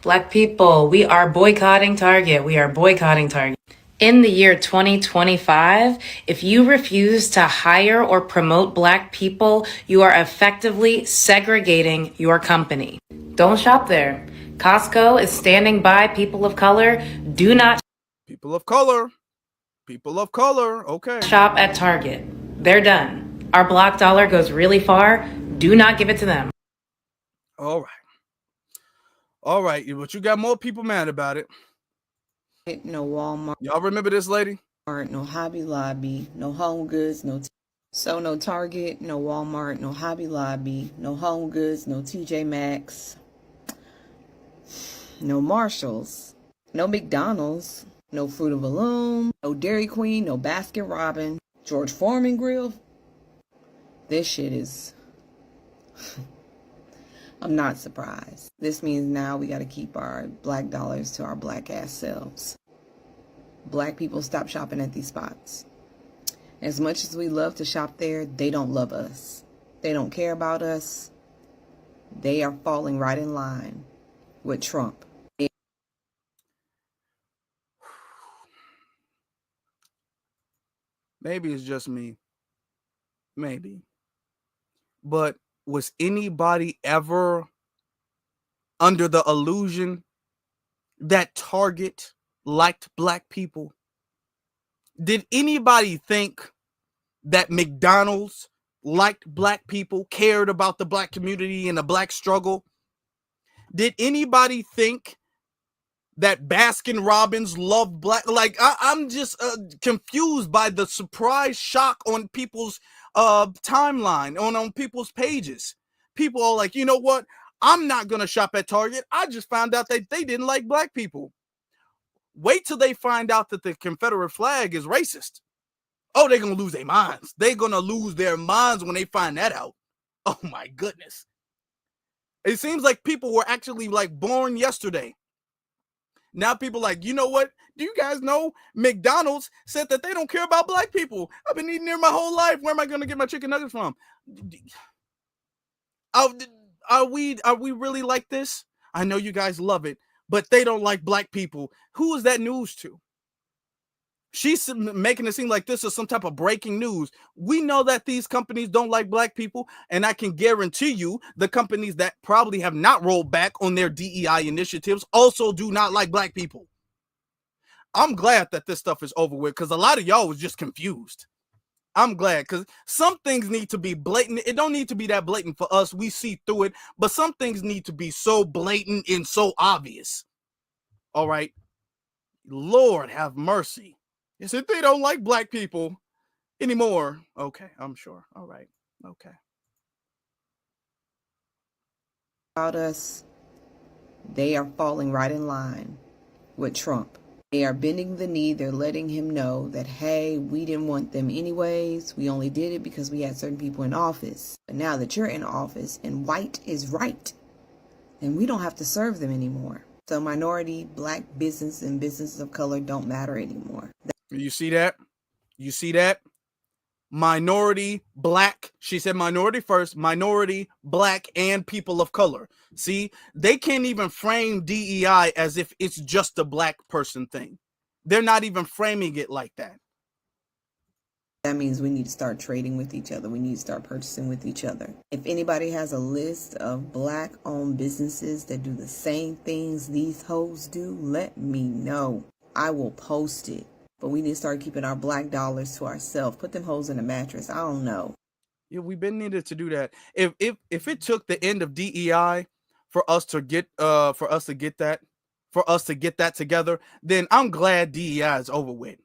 Speaker 5: Black people, we are boycotting Target. We are boycotting Target. In the year 2025, if you refuse to hire or promote Black people, you are effectively segregating your company. Don't shop there. Costco is standing by people of color. Do not
Speaker 2: People of color. People of color. Okay.
Speaker 5: shop at Target. They're done. Our block dollar goes really far. Do not give it to them.
Speaker 2: All right. All right. But you got more people mad about it.
Speaker 6: No Walmart,
Speaker 2: Y'all remember this lady?
Speaker 6: no Hobby Lobby, no Home Goods, no Target, no Walmart, no Hobby Lobby, no Home Goods, no TJ Maxx, no Marshalls, no McDonald's, no Fruit of the Loom, no Dairy Queen, no Baskin Robbins, George Foreman Grill. This shit is I'm not surprised. This means now we got to keep our Black dollars to our Black ass selves. Black people stop shopping at these spots. As much as we love to shop there, they don't love us. They don't care about us. They are falling right in line with Trump.
Speaker 2: Maybe it's just me. Maybe. But was anybody ever under the illusion that Target liked Black people? Did anybody think that McDonald's liked black people, cared about the black community and the black struggle? Did anybody think that Baskin Robbins loved black? Like, I'm just confused by the surprise shock on people's timeline, on people's pages. People are like, you know what? I'm not going to shop at Target. I just found out that they didn't like black people. Wait till they find out that the Confederate flag is racist. Oh, they're going to lose their minds. They're going to lose their minds when they find that out. Oh my goodness. It seems like people were actually like born yesterday. Now people like, you know what? Do you guys know McDonald's said that they don't care about black people? I've been eating there my whole life. Where am I going to get my chicken nuggets from? Are we really like this? I know you guys love it, but they don't like black people. Who is that news to? She's making it seem like this is some type of breaking news. We know that these companies don't like black people, and I can guarantee you the companies that probably have not rolled back on their DEI initiatives also do not like black people. I'm glad that this stuff is over with, because a lot of y'all was just confused. I'm glad, because some things need to be blatant. It don't need to be that blatant for us. We see through it, but some things need to be so blatant and so obvious. All right. Lord have mercy. He said they don't like black people anymore. Okay, I'm sure. All right. Okay.
Speaker 6: About us, they are falling right in line with Trump. They are bending the knee. They're letting him know that, hey, we didn't want them anyways. We only did it because we had certain people in office. But now that you're in office and white is right, then we don't have to serve them anymore. So minority, black business and businesses of color don't matter anymore.
Speaker 2: You see that? You see that? Minority, black. She said minority first, minority, black, and people of color. See, they can't even frame DEI as if it's just a black person thing. They're not even framing it like that.
Speaker 6: That means we need to start trading with each other. We need to start purchasing with each other. If anybody has a list of black-owned businesses that do the same things these hoes do, let me know. I will post it. But we need to start keeping our black dollars to ourselves. Put them hoes in a mattress. I don't know.
Speaker 2: Yeah, we've been needed to do that. If it took the end of DEI for us to get that together, then I'm glad DEI is over with.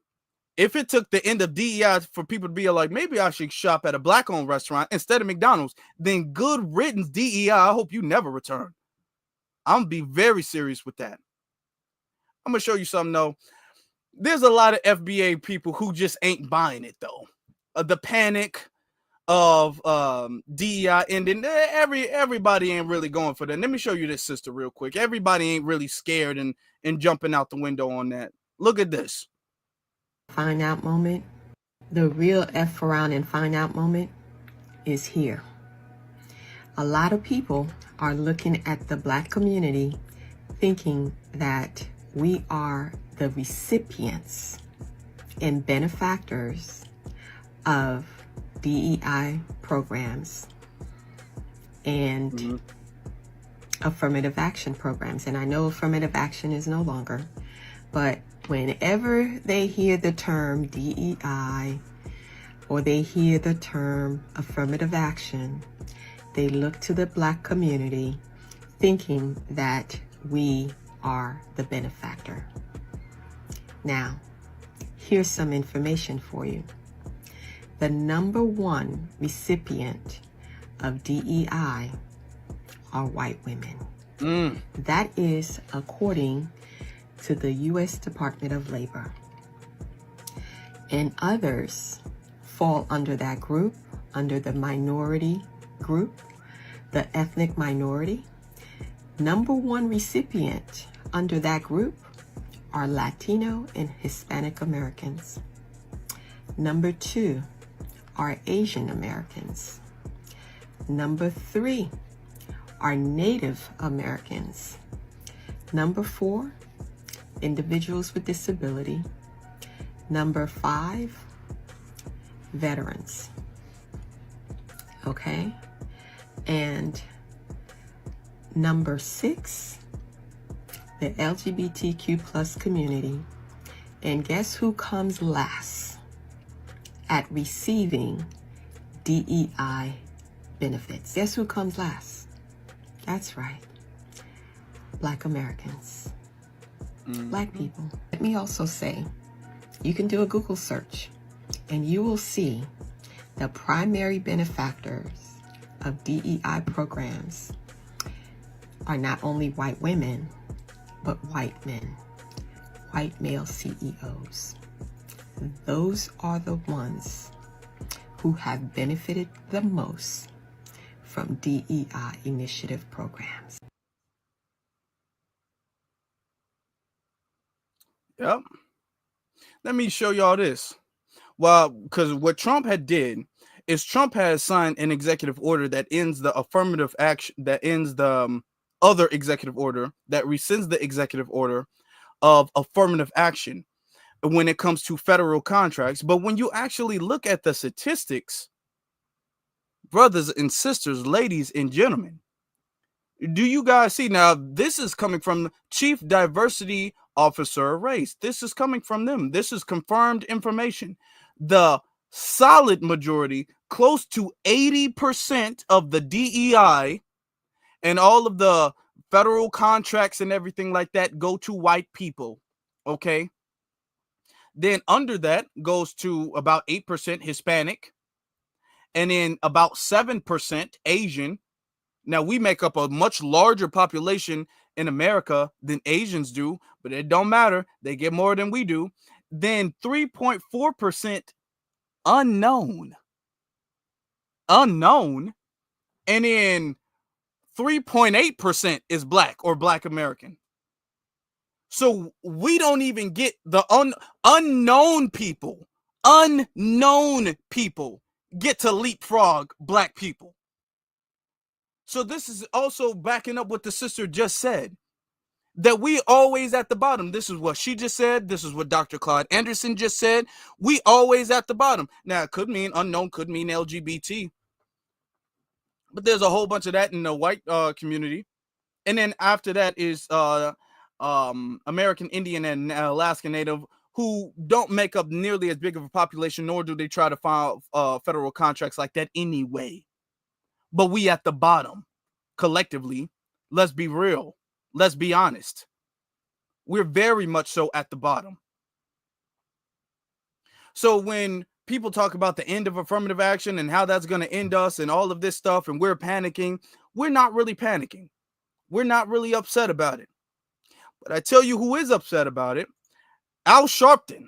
Speaker 2: If it took the end of DEI for people to be like, maybe I should shop at a black-owned restaurant instead of McDonald's, then good riddance, DEI. I hope you never return. I'm gonna be very serious with that. I'm gonna show you something though. There's a lot of FBA people who just ain't buying it though. The panic of DEI ending, everybody ain't really going for that. Let me show you this, sister, real quick. Everybody ain't really scared and jumping out the window on that. Look at this.
Speaker 7: Find out moment. The real F around and find out moment is here. A lot of people are looking at the black community thinking that we are the recipients and benefactors of DEI programs and affirmative action programs. And I know affirmative action is no longer, but whenever they hear the term DEI or they hear the term affirmative action, they look to the black community thinking that we are the benefactor. Now, here's some information for you. The number one recipient of DEI are white women. That is according to the U.S. Department of Labor. And others fall under that group, under the minority group, the ethnic minority. Number one recipient under that group are Latino and Hispanic Americans. Number two are Asian Americans. Number three are Native Americans. Number four, individuals with disability. Number five, veterans. Okay? And number six, the LGBTQ plus community. And guess who comes last? at receiving DEI benefits. Guess who comes last? That's right. Black Americans. Black people. Let me also say, you can do a Google search and you will see the primary benefactors of DEI programs are not only white women, but white men, white male CEOs. Those are the ones who have benefited the most from DEI initiative programs.
Speaker 2: Yep. Let me show y'all this. Well, because what Trump had did is Trump has signed an executive order that ends the affirmative action, that ends the other executive order, that rescinds the executive order of affirmative action when it comes to federal contracts. But when you actually look at the statistics, brothers and sisters, ladies and gentlemen, do you guys see? Now, this is coming from Chief Diversity Officer Race. This is coming from them. This is confirmed information. The solid majority, close to 80% of the DEI and all of the federal contracts and everything like that go to white people. Okay. Then under that goes to about 8% Hispanic, and then about 7% Asian. Now, we make up a much larger population in America than Asians do, but it don't matter. They get more than we do. Then 3.4% unknown. And then 3.8% is black or black American. So we don't even get the unknown people. Unknown people get to leapfrog black people. So this is also backing up what the sister just said, that we always at the bottom. This is what she just said. This is what Dr. Claude Anderson just said. We always at the bottom. Now, it could mean unknown, could mean LGBT. But there's a whole bunch of that in the white community. And then after that is American Indian and Alaska Native, who don't make up nearly as big of a population, nor do they try to file federal contracts like that anyway. But we at the bottom, collectively, let's be real. Let's be honest. We're very much so at the bottom. So when people talk about the end of affirmative action and how that's going to end us and all of this stuff, and we're panicking, we're not really panicking. We're not really upset about it. But I tell you who is upset about it. Al Sharpton.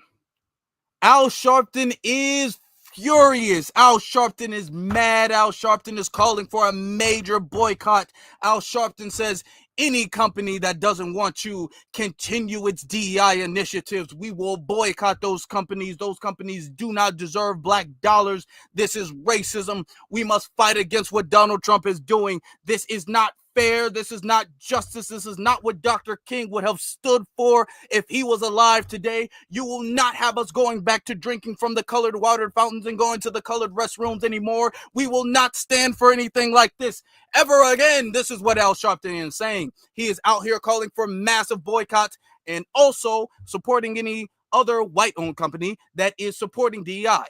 Speaker 2: Al Sharpton is furious. Al Sharpton is mad. Al Sharpton is calling for a major boycott. Al Sharpton says any company that doesn't want to continue its DEI initiatives, we will boycott those companies. Those companies do not deserve black dollars. This is racism. We must fight against what Donald Trump is doing. This is not fair. This is not justice. This is not what Dr. King would have stood for if he was alive today. You will not have us going back to drinking from the colored water fountains and going to the colored restrooms anymore. We will not stand for anything like this ever again. This is what Al Sharpton is saying. He is out here calling for massive boycotts and also supporting any other white-owned company that is supporting DEI.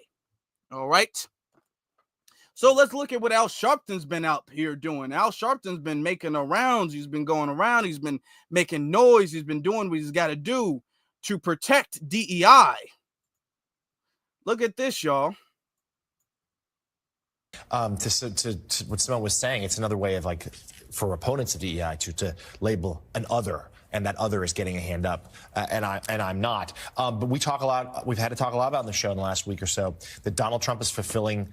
Speaker 2: All right. So let's look at what Al Sharpton's been out here doing. Al Sharpton's been making the rounds. He's been going around. He's been making noise. He's been doing what he's got to do to protect DEI. Look at this, y'all.
Speaker 8: To what Simone was saying, it's another way of, like, for opponents of DEI to label an other, and that other is getting a hand up, and I'm not. But we talk a lot. We've had to talk a lot about in the show in the last week or so that Donald Trump is fulfilling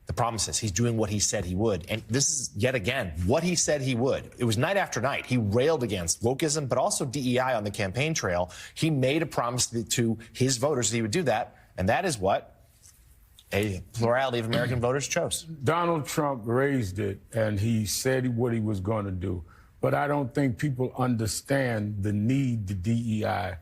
Speaker 8: the promises. He's doing what he said he would. And this is, yet again, what he said he would. It was night after night. He railed against wokeism, but also DEI on the campaign trail. He made a promise to his voters that he would do that. And that is what a plurality of American voters chose.
Speaker 9: Donald Trump raised it, and he said what he was going to do. But I don't think people understand the need the DEI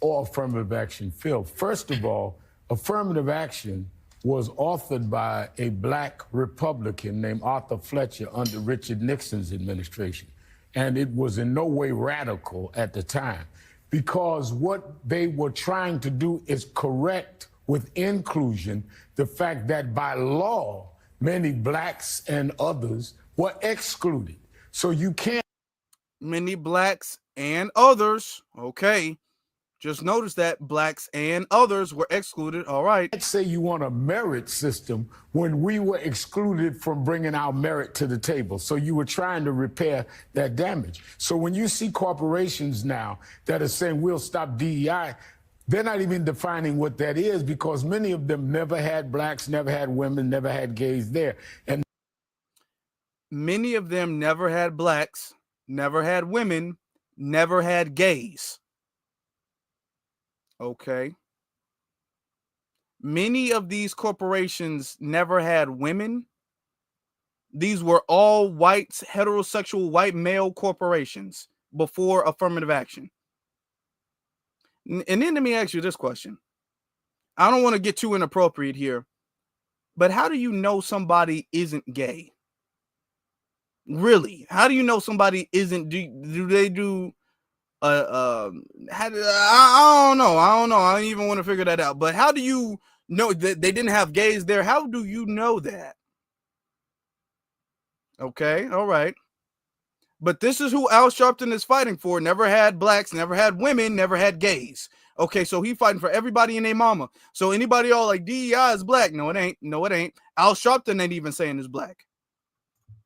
Speaker 9: or affirmative action feel. First of all, affirmative action was authored by a black Republican named Arthur Fletcher under Richard Nixon's administration. And it was in no way radical at the time, because what they were trying to do is correct with inclusion, the fact that by law, many blacks and others were excluded. So you can't.
Speaker 2: Many blacks and others. Okay. Just notice that blacks and others were excluded. All right.
Speaker 9: Let's say you want a merit system when we were excluded from bringing our merit to the table. So you were trying to repair that damage. So when you see corporations now that are saying we'll stop DEI, they're not even defining what that is, because many of them never had blacks, never had women, never had gays there. And
Speaker 2: many of them never had blacks, never had women, never had gays. Okay. Many of these corporations never had women. These were all white, heterosexual, white male corporations before affirmative action. And then let me ask you this question. I don't want to get too inappropriate here, but how do you know somebody isn't gay? Really? How do you know somebody isn't? Do they do? I don't know. I don't even want to figure that out. But how do you know that they didn't have gays there? How do you know that? Okay, all right. But this is who Al Sharpton is fighting for. Never had blacks, never had women, never had gays. Okay, so he fighting for everybody and their mama. So anybody all like DEI is black? No, it ain't. No, it ain't. Al Sharpton ain't even saying is black.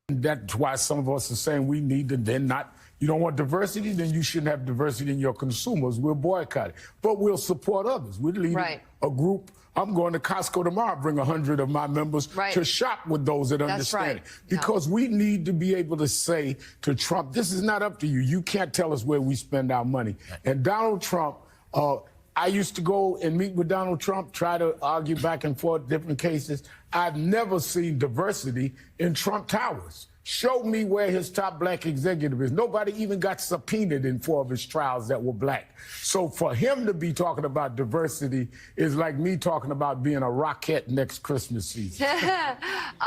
Speaker 9: That's why some of us are saying we need to then not. You don't want diversity, then you shouldn't have diversity in your consumers. We'll boycott it. But we'll support others. We're leading a group. I'm going to Costco tomorrow, bring 100 of my members to shop with those that understand it. Because we need to be able to say to Trump, this is not up to you. You can't tell us where we spend our money. And Donald Trump, I used to go and meet with Donald Trump, try to argue back and forth different cases. I've never seen diversity in Trump Towers. Show me where his top black executive is. Nobody even got subpoenaed in 4 of his trials that were black. So for him to be talking about diversity is like me talking about being a Rockette next Christmas season.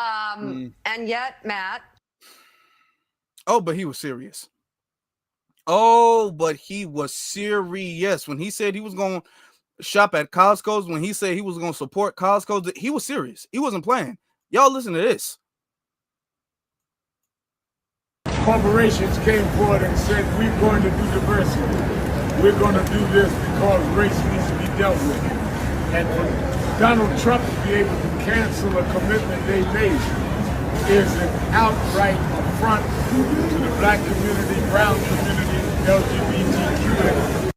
Speaker 10: And yet, Matt.
Speaker 2: Oh, but he was serious. Oh, but he was serious. When he said he was going to shop at Costco's, when he said he was going to support Costco's, he was serious. He wasn't playing. Y'all listen to this.
Speaker 9: Corporations came forward and said, we're going to do diversity. We're going to do this because race needs to be dealt with. And for Donald Trump to be able to cancel a commitment they made is an outright affront to the black community, brown community, LGBTQ.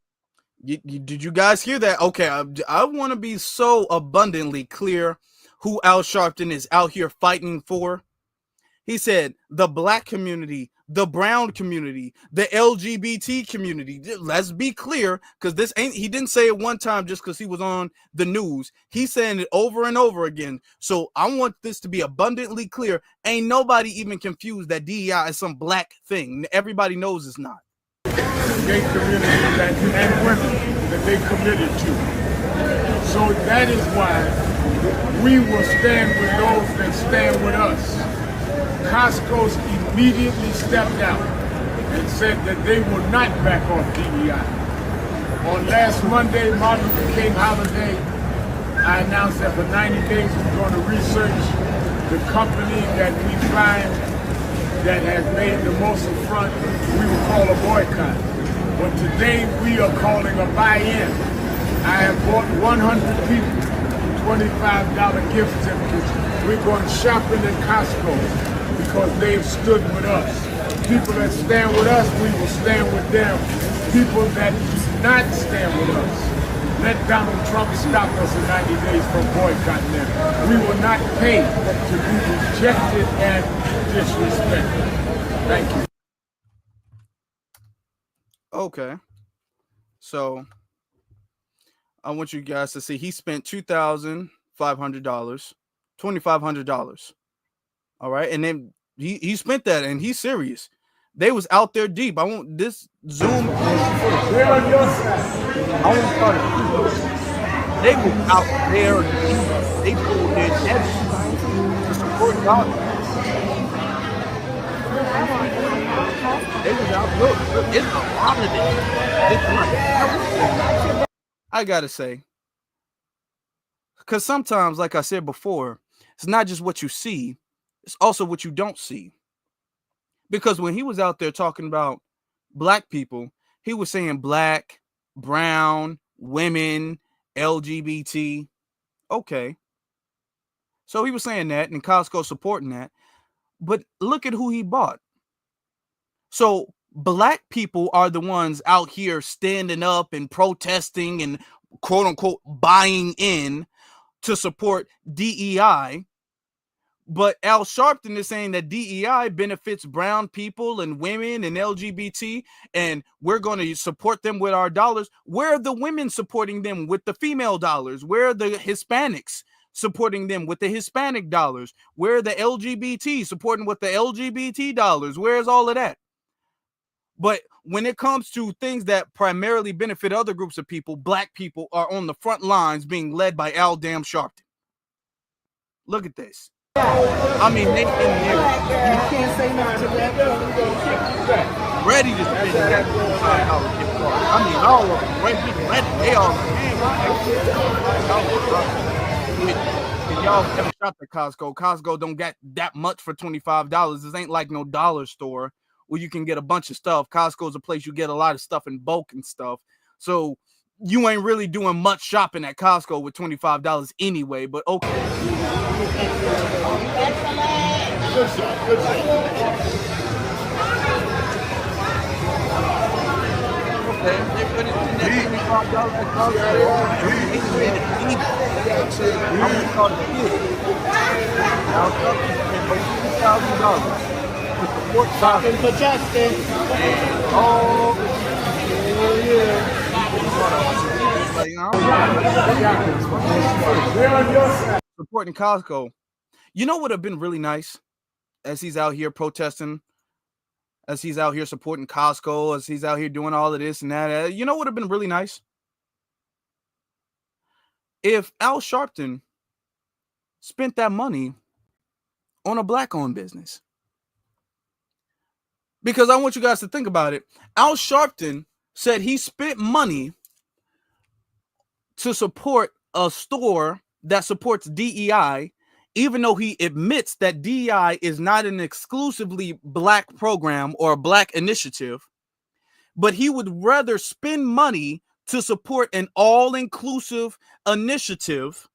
Speaker 2: Did you guys hear that? Okay, I want to be so abundantly clear who Al Sharpton is out here fighting for. He said the black community, the brown community, the LGBT community. Let's be clear, because he didn't say it one time just because he was on the news. He's saying it over and over again. So I want this to be abundantly clear. Ain't nobody even confused that DEI is some black thing. Everybody knows it's not.
Speaker 9: Gay community and women that they committed to. So that is why we will stand with those that stand with us. Costco's immediately stepped out and said that they will not back off DEI. On last Monday, Martin Luther King holiday, I announced that for 90 days we're going to research the company that we find that has made the most affront. We will call a boycott. But today we are calling a buy-in. I have bought 100 people $25 gift certificates. We're going shopping at Costco because they've stood with us. People that stand with us, we will stand with them. People that do not stand with us, let Donald Trump stop us in 90 days from boycotting them. We will not pay to be rejected and disrespected. Thank you.
Speaker 2: Okay. So I want you guys to see he spent $2,500, $2,500. All right. And then he spent that and he's serious. They was out there deep. I want this Zoom. I want to start it. They were out there deep. They pulled in everything to support God. They was out. Look, it's a lot of this. I gotta say, Because sometimes, like I said before, it's not just what you see, it's also what you don't see. Because when he was out there talking about black people, he was saying black, brown, women, LGBT. Okay. So he was saying that, and Costco supporting that. But look at who he bought. So black people are the ones out here standing up and protesting and quote unquote buying in to support DEI. But Al Sharpton is saying that DEI benefits brown people and women and LGBT, and we're going to support them with our dollars. Where are the women supporting them with the female dollars? Where are the Hispanics supporting them with the Hispanic dollars? Where are the LGBT supporting with the LGBT dollars? Where's all of that? But when it comes to things that primarily benefit other groups of people, black people are on the front lines being led by Al damn Sharpton. Look at this. I mean, they in there. You can't say nothing to that. Ready to spend that $5 gift card. I mean, all of them. Ready. They all if y'all ever shop at Costco, Costco don't get that much for $25. This ain't like no dollar store where you can get a bunch of stuff. Costco's a place you get a lot of stuff in bulk and stuff. So you ain't really doing much shopping at Costco with $25 anyway, but okay. Good shot. Okay, they put it in that $25 at Costco. I'm gonna call it I'll $2,000 to support Costco. For Justin. Oh, yeah. Supporting Costco. You know what would have been really nice as he's out here protesting, as he's out here supporting Costco, as he's out here doing all of this and that. You know what would have been really nice? If Al Sharpton spent that money on a black-owned business. Because I want you guys to think about it. Al Sharpton said he spent money to support a store that supports DEI, even though he admits that DEI is not an exclusively black program or a black initiative, but he would rather spend money to support an all-inclusive initiative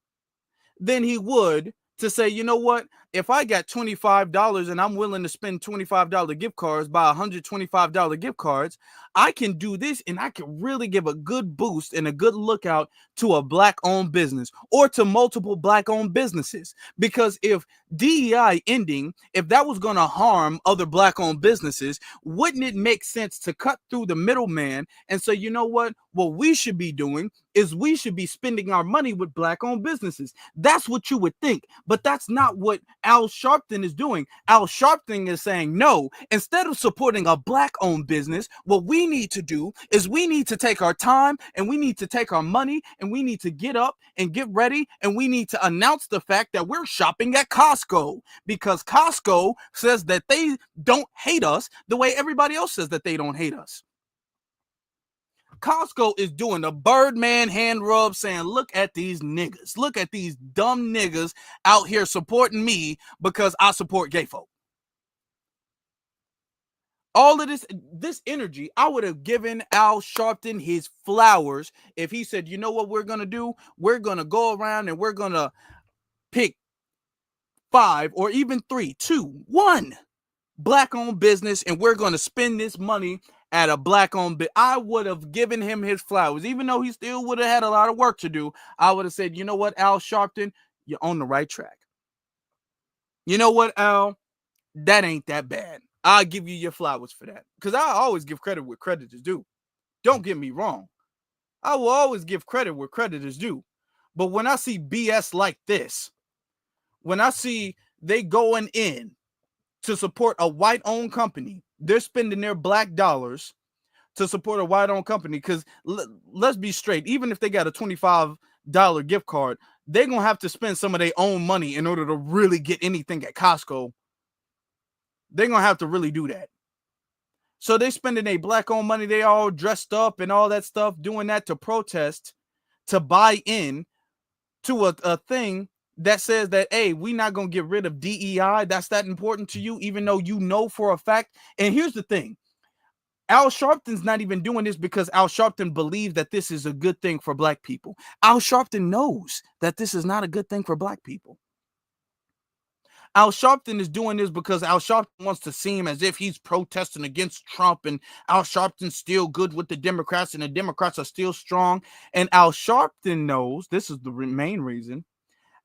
Speaker 2: than he would to say, you know what, if I got $25 and I'm willing to spend $25 gift cards, buy $125 gift cards, I can do this and I can really give a good boost and a good lookout to a black-owned business or to multiple black-owned businesses. Because if DEI ending, if that was going to harm other black-owned businesses, wouldn't it make sense to cut through the middleman and say, you know what we should be doing is we should be spending our money with black-owned businesses. That's what you would think, but that's not what Al Sharpton is doing. Al Sharpton is saying, no, instead of supporting a black-owned business, what we need to do is we need to take our time and we need to take our money and we need to get up and get ready and we need to announce the fact that we're shopping at Costco because Costco says that they don't hate us the way everybody else says that they don't hate us. Costco is doing the Birdman hand rub saying, look at these niggas. Look at these dumb niggas out here supporting me because I support gay folk. All of this energy, I would have given Al Sharpton his flowers if he said, you know what we're going to do? We're going to go around and we're going to pick 5 or even 3, 2, 1 black-owned business and we're going to spend this money at a black-owned bit. I would have given him his flowers, even though he still would have had a lot of work to do. I would have said, you know what, Al Sharpton, you're on the right track. You know what, Al, that ain't that bad. I'll give you your flowers for that. Because I always give credit where credit is due. Don't get me wrong. I will always give credit where credit is due. But when I see BS like this, when I see they going in to support a white-owned company, they're spending their black dollars to support a white-owned company. Because let's be straight, even if they got a $25 gift card, they're going to have to spend some of their own money in order to really get anything at Costco. They're going to have to really do that. So they're spending their black-owned money. They all dressed up and all that stuff, doing that to protest, to buy in to a thing that says that, hey, we're not going to get rid of DEI. That's that important to you, even though you know for a fact. And here's the thing. Al Sharpton's not even doing this because Al Sharpton believes that this is a good thing for black people. Al Sharpton knows that this is not a good thing for black people. Al Sharpton is doing this because Al Sharpton wants to seem as if he's protesting against Trump, and Al Sharpton's still good with the Democrats and the Democrats are still strong. And Al Sharpton knows, this is the main reason,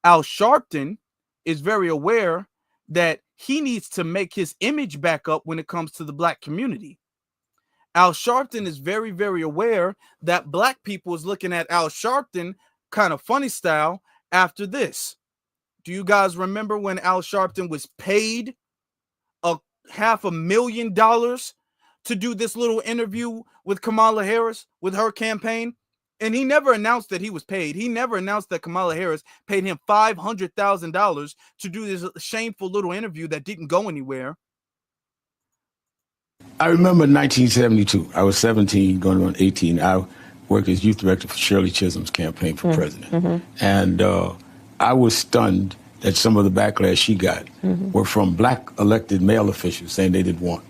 Speaker 2: Al Sharpton is very aware that he needs to make his image back up when it comes to the black community. Al Sharpton is very, very aware that black people is looking at Al Sharpton kind of funny style after this. Do you guys remember when Al Sharpton was paid $500,000 to do this little interview with Kamala Harris with her campaign? And he never announced that he was paid. He never announced that Kamala Harris paid him $500,000 to do this shameful little interview that didn't go anywhere.
Speaker 9: I remember in 1972, I was 17, going on 18. I worked as youth director for Shirley Chisholm's campaign for president. And I was stunned that some of the backlash she got were from black elected male officials saying they didn't want,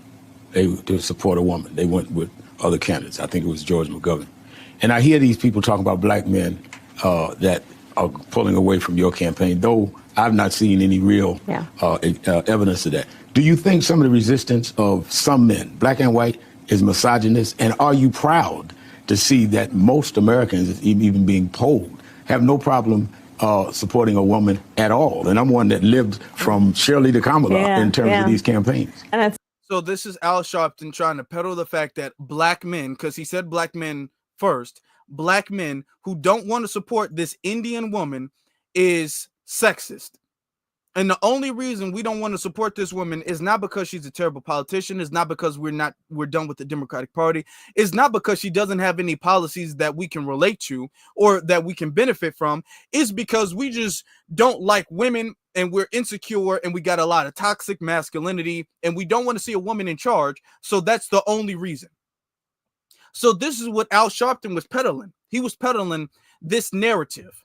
Speaker 9: to support a woman. They went with other candidates. I think it was George McGovern. And I hear these people talk about black men that are pulling away from your campaign, though I've not seen any real evidence of that. Do you think some of the resistance of some men, black and white, is misogynist? And are you proud to see that most Americans, even being polled, have no problem supporting a woman at all? And I'm one that lived from Shirley to Kamala in terms of these campaigns.
Speaker 2: So this is Al Sharpton trying to peddle the fact that black men, because he said black men first, black men who don't want to support this Indian woman is sexist. And the only reason we don't want to support this woman is not because she's a terrible politician. It's not because we're done with the Democratic Party. It's not because she doesn't have any policies that we can relate to or that we can benefit from. It's because we just don't like women and we're insecure and we got a lot of toxic masculinity and we don't want to see a woman in charge. So that's the only reason. So this is what Al Sharpton was peddling. He was peddling this narrative.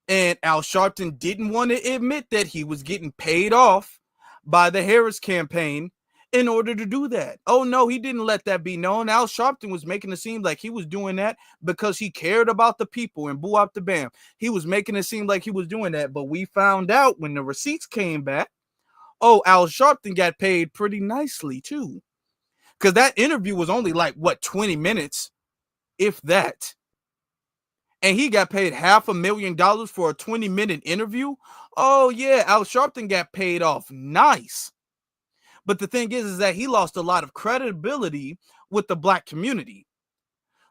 Speaker 2: And Al Sharpton didn't want to admit that he was getting paid off by the Harris campaign in order to do that. Oh, no, he didn't let that be known. Al Sharpton was making it seem like he was doing that because he cared about the people and boo out the bam. He was making it seem like he was doing that. But we found out when the receipts came back, oh, Al Sharpton got paid pretty nicely, too. Because that interview was only like, 20 minutes, if that. And he got paid $500,000 for a 20-minute interview. Oh, yeah, Al Sharpton got paid off nice. But the thing is that he lost a lot of credibility with the black community.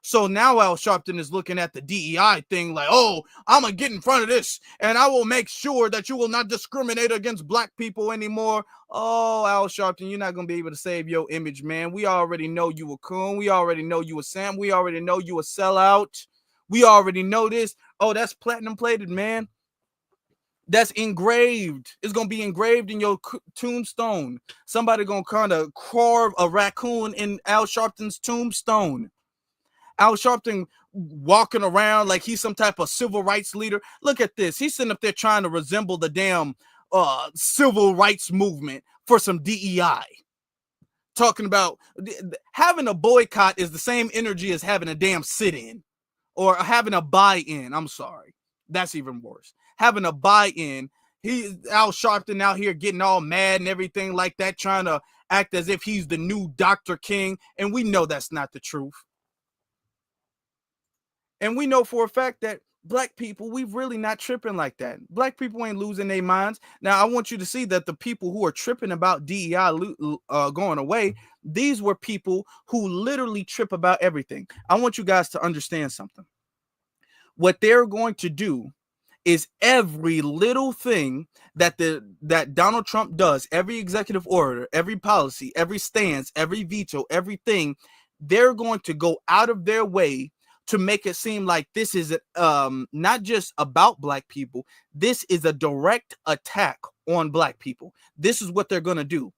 Speaker 2: So now Al Sharpton is looking at the DEI thing like, oh, I'm going to get in front of this and I will make sure that you will not discriminate against black people anymore. Oh, Al Sharpton, you're not going to be able to save your image, man. We already know you a coon. We already know you a Sam. We already know you a sellout. We already know this. Oh, that's platinum plated, man. That's engraved. It's going to be engraved in your tombstone. Somebody going to kind of carve a raccoon in Al Sharpton's tombstone. Al Sharpton walking around like he's some type of civil rights leader. Look at this. He's sitting up there trying to resemble the damn civil rights movement for some DEI. Talking about having a boycott is the same energy as having a damn sit-in. Or having a buy-in. I'm sorry. That's even worse. Having a buy-in. Al Sharpton out here getting all mad and everything like that, trying to act as if he's the new Dr. King. And we know that's not the truth. And we know for a fact that black people, we've really not tripping like that. Black people ain't losing their minds. Now, I want you to see that the people who are tripping about DEI going away, these were people who literally trip about everything. I want you guys to understand something. What they're going to do is every little thing that Donald Trump does, every executive order, every policy, every stance, every veto, everything, they're going to go out of their way to make it seem like this is not just about black people. This is a direct attack on black people. This is what they're going to do.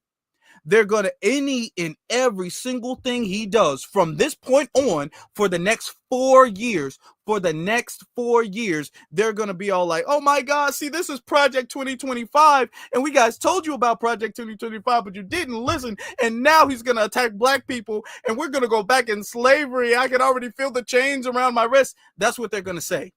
Speaker 2: they're going to, any and every single thing he does from this point on for the next 4 years, they're going to be all like, oh my God, see, this is Project 2025. And we guys told you about Project 2025, but you didn't listen. And now he's going to attack black people and we're going to go back in slavery. I can already feel the chains around my wrist. That's what they're going to say.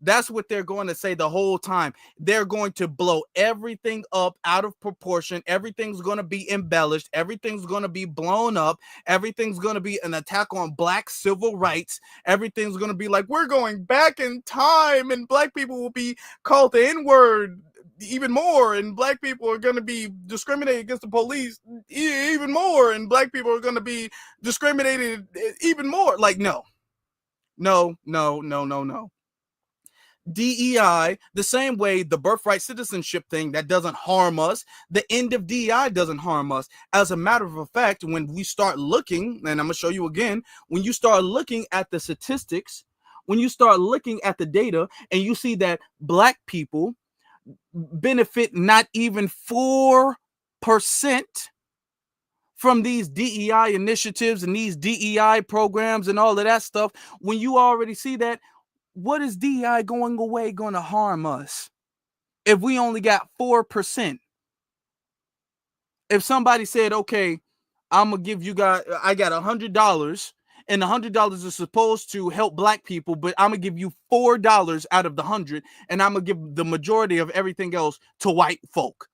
Speaker 2: That's what they're going to say the whole time. They're going to blow everything up out of proportion. Everything's going to be embellished. Everything's going to be blown up. Everything's going to be an attack on black civil rights. Everything's going to be like, we're going back in time and black people will be called the N-word even more, and black people are going to be discriminated against the police even more, and black people are going to be discriminated even more. Like, no. DEI, the same way the birthright citizenship thing, that doesn't harm us. The end of DEI doesn't harm us. As a matter of fact, when we start looking, and I'm going to show you again, when you start looking at the statistics, when you start looking at the data and you see that black people benefit not even 4% from these DEI initiatives and these DEI programs and all of that stuff, when you already see that, what is DEI going away going to harm us if we only got 4%? If somebody said, okay, I'm going to give you guys, I got $100 and $100 is supposed to help black people, but I'm going to give you $4 out of the 100 and I'm going to give the majority of everything else to white folk,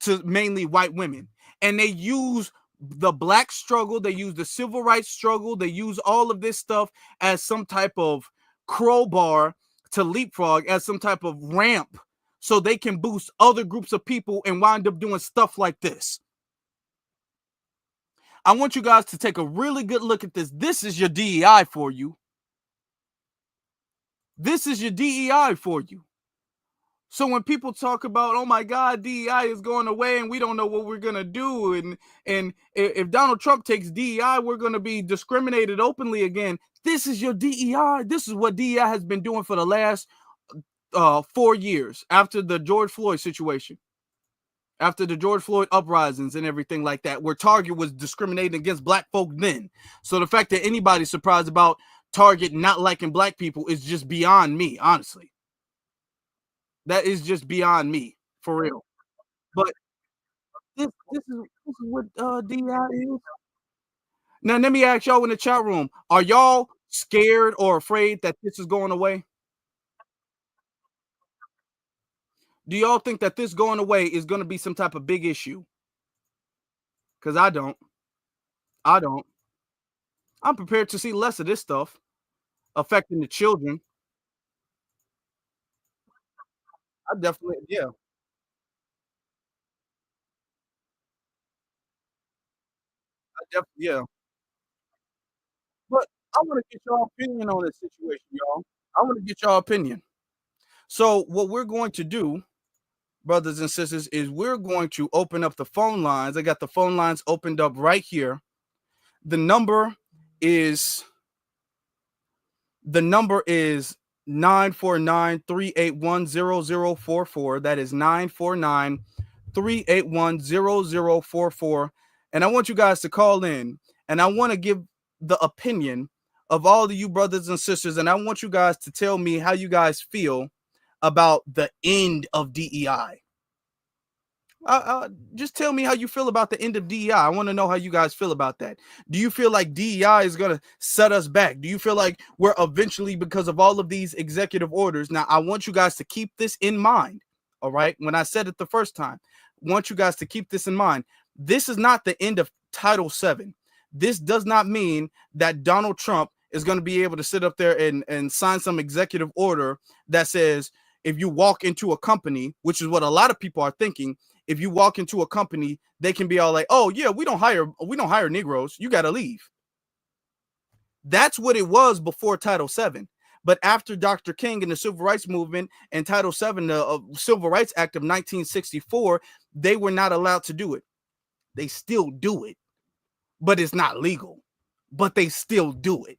Speaker 2: to mainly white women. And they use the black struggle, they use the civil rights struggle, they use all of this stuff as some type of crowbar to leapfrog, as some type of ramp, so they can boost other groups of people and wind up doing stuff like this. I want you guys to take a really good look at this. This is your DEI for you. This is your DEI for you. So when people talk about, oh my God, DEI is going away and we don't know what we're going to do, and if Donald Trump takes DEI, we're going to be discriminated openly again. This is your DEI. This is what DEI has been doing for the last 4 years after the George Floyd situation, after the George Floyd uprisings and everything like that, where Target was discriminating against black folk then. So the fact that anybody's surprised about Target not liking black people is just beyond me, honestly. That is just beyond me, for real. But this is what DEI is. Now, let me ask y'all in the chat room, are y'all scared or afraid that this is going away? Do y'all think that this going away is going to be some type of big issue? Because I don't. I'm prepared to see less of this stuff affecting the children. I definitely, yeah. But I want to get y'all opinion on this situation, y'all. I want to get y'all opinion. So what we're going to do, brothers and sisters, is we're going to open up the phone lines. I got the phone lines opened up right here. The number is 949-381-0044. That is 949-381-0044. And I want you guys to call in, and I want to give the opinion of all of you brothers and sisters, and I want you guys to tell me how you guys feel about the end of DEI. Just tell me how you feel about the end of DEI. I want to know how you guys feel about that. Do you feel like DEI is going to set us back? Do you feel like we're eventually, because of all of these executive orders? Now, I want you guys to keep this in mind. All right. When I said it the first time, I want you guys to keep this in mind. This is not the end of Title VII. This does not mean that Donald Trump is going to be able to sit up there and sign some executive order that says, if you walk into a company, which is what a lot of people are thinking, if you walk into a company, they can be all like, oh yeah, we don't hire Negroes. You got to leave. That's what it was before Title VII. But after Dr. King and the Civil Rights Movement and Title VII, the Civil Rights Act of 1964, they were not allowed to do it. They still do it, but it's not legal, but they still do it.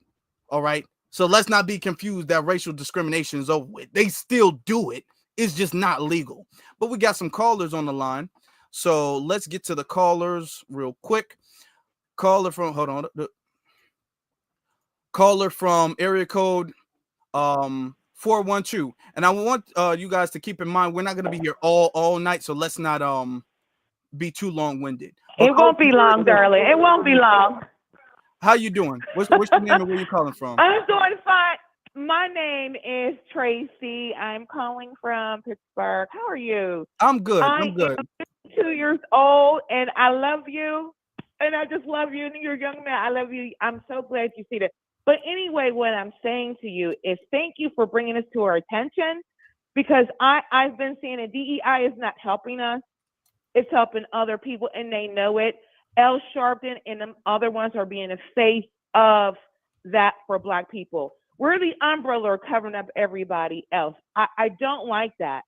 Speaker 2: All right. So let's not be confused that racial discrimination is over with. They still do it. It's just not legal. But we got some callers on the line. So let's get to the callers real quick. Caller from caller from area code 412. And I want you guys to keep in mind we're not going to be here all night, so let's not be too long-winded.
Speaker 10: It won't be long, darling. It won't be long.
Speaker 2: How you doing? What's your name and where you calling from?
Speaker 10: I'm doing fine. My name is Tracy. I'm calling from Pittsburgh. How are you?
Speaker 2: I'm good. I'm good.
Speaker 10: I'm 2 years old, and I love you. And I just love you. And you're a young man. I love you. I'm so glad you see that. But anyway, what I'm saying to you is thank you for bringing this to our attention, because I've been seeing that DEI is not helping us. It's helping other people, and they know it. L. Sharpton and the other ones are being the face of that for Black people. We're the umbrella covering up everybody else. I don't like that.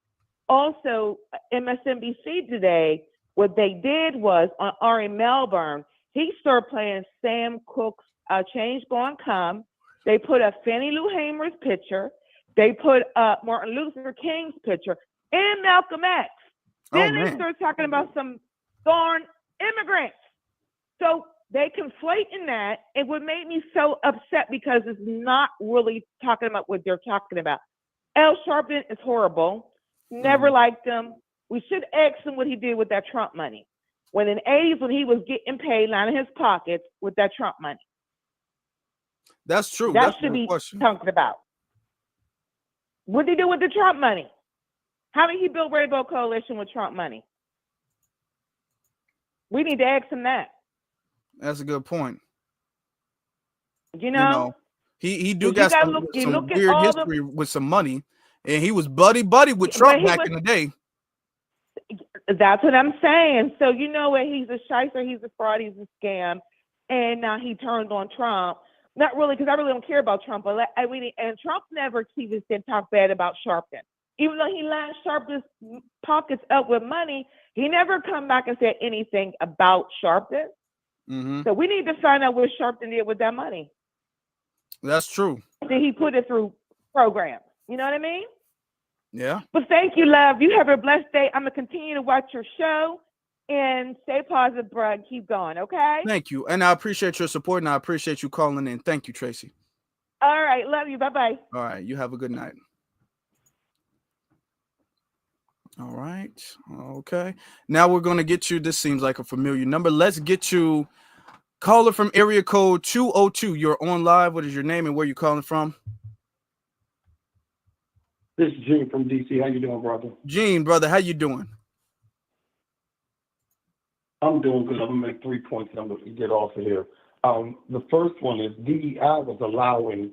Speaker 10: Also, MSNBC today, what they did was on Ari Melbourne, he started playing Sam Cooke's Change Gonna Come. They put up Fannie Lou Hamer's picture. They put up Martin Luther King's picture and Malcolm X. Then they start talking about some darn immigrants. So they conflate in that. It would make me so upset because it's not really talking about what they're talking about. L. Sharpton is horrible. Never liked him. We should ask him what he did with that Trump money. When in the 80s, when he was getting paid out of his pockets with that Trump money.
Speaker 2: That's true.
Speaker 10: That should be talked about. What did he do with the Trump money? How did he build Rainbow Coalition with Trump money? We need to ask him that.
Speaker 2: That's a good point.
Speaker 10: You know
Speaker 2: he do got some weird history with some money, and he was buddy with Trump back in the day.
Speaker 10: That's what I'm saying. So you know what? He's a shyster, he's a fraud, he's a scam, and now he turned on Trump. Not really, because I really don't care about Trump. But and Trump never even said talk bad about Sharpton. Even though he lined Sharpton's pockets up with money, he never come back and said anything about Sharpton.
Speaker 2: Mm-hmm.
Speaker 10: So we need to find out what Sharpton did with that money.
Speaker 2: That's true.
Speaker 10: Did he put it through programs? You know what I mean?
Speaker 2: Yeah.
Speaker 10: But thank you, love. You have a blessed day. I'm going to continue to watch your show and stay positive, bro. Keep going, okay?
Speaker 2: Thank you. And I appreciate your support, and I appreciate you calling in. Thank you, Tracy.
Speaker 10: All right. Love you. Bye-bye.
Speaker 2: All right. You have a good night. All right. Okay. Now we're going to get you. This seems like a familiar number. Let's get you. Caller from area code 202. You're on live. What is your name and where you calling from?
Speaker 11: This is Gene from DC. How you doing, brother?
Speaker 2: Gene, brother, how you doing?
Speaker 11: I'm doing good. I'm gonna make 3 points. I'm gonna get off of here. The first one is DEI was allowing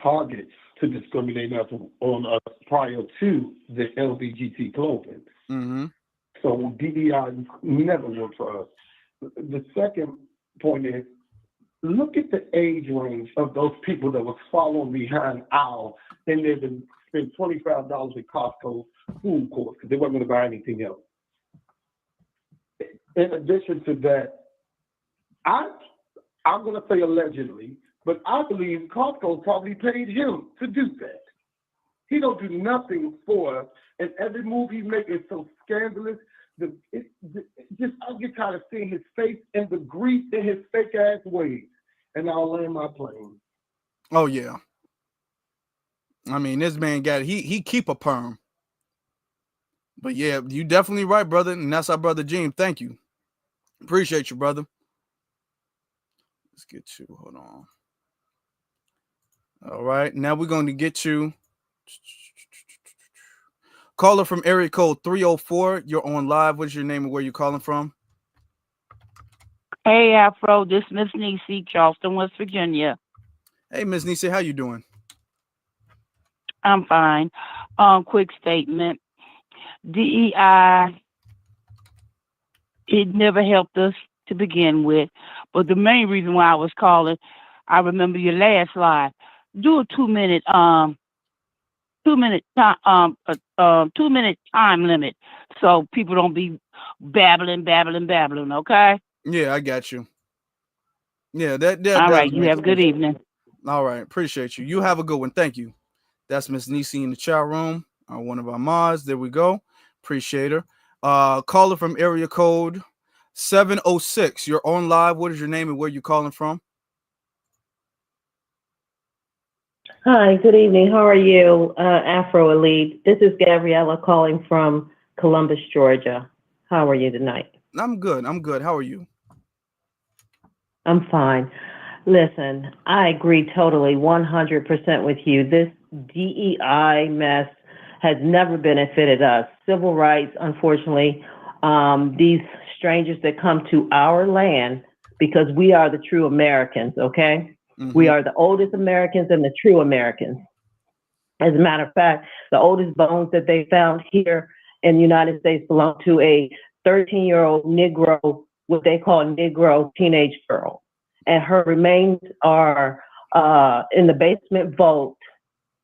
Speaker 11: Target to discriminate on us prior to the LGBT clothing.
Speaker 2: Mm-hmm.
Speaker 11: So DEI never worked for us. The second point is, look at the age range of those people that was following behind Al, and they've been spend $25 at Costco food court because they weren't going to buy anything else. In addition to that, I'm going to say allegedly, but I believe Costco probably paid him to do that. He don't do nothing for us, and every move he makes is so scandalous. I get tired of seeing his face and the grease in his fake ass ways. And I'll land my plane.
Speaker 2: Oh yeah. I mean, this man got he keep a perm. But yeah, you definitely right, brother. And that's our brother Gene. Thank you. Appreciate you, brother. Let's get you. Hold on. All right. Now we're going to get you. Caller from area code 304. You're on live. What's your name and where you calling from?
Speaker 12: Hey, Afro. This is Miss Nisi, Charleston, West Virginia.
Speaker 2: Hey, Miss Nisi. How you doing?
Speaker 12: I'm fine. Quick statement. DEI, it never helped us to begin with. But the main reason why I was calling, I remember your last slide. Do a 2 minute 2 minute time 2 minute time limit so people don't be babbling, okay?
Speaker 2: Yeah, I got you. Yeah,
Speaker 12: all right, you have a good evening.
Speaker 2: All right, appreciate you. You have a good one. Thank you. That's Miss Nisi in the chat room, one of our mods. There we go. Appreciate her. Caller from area code 706. You're on live. What is your name and where you calling from?
Speaker 13: Hi, good evening. How are you, Afro Elite? This is Gabriella calling from Columbus, Georgia. How are you tonight?
Speaker 2: I'm good. I'm good. How are you?
Speaker 13: I'm fine. Listen, I agree totally, 100% with you. This DEI mess has never benefited us. Civil rights, unfortunately, these strangers that come to our land, because we are the true Americans, okay? We are the oldest Americans and the true Americans. As a matter of fact, the oldest bones that they found here in the United States belong to a 13-year-old Negro, what they call Negro teenage girl. And her remains are in the basement vault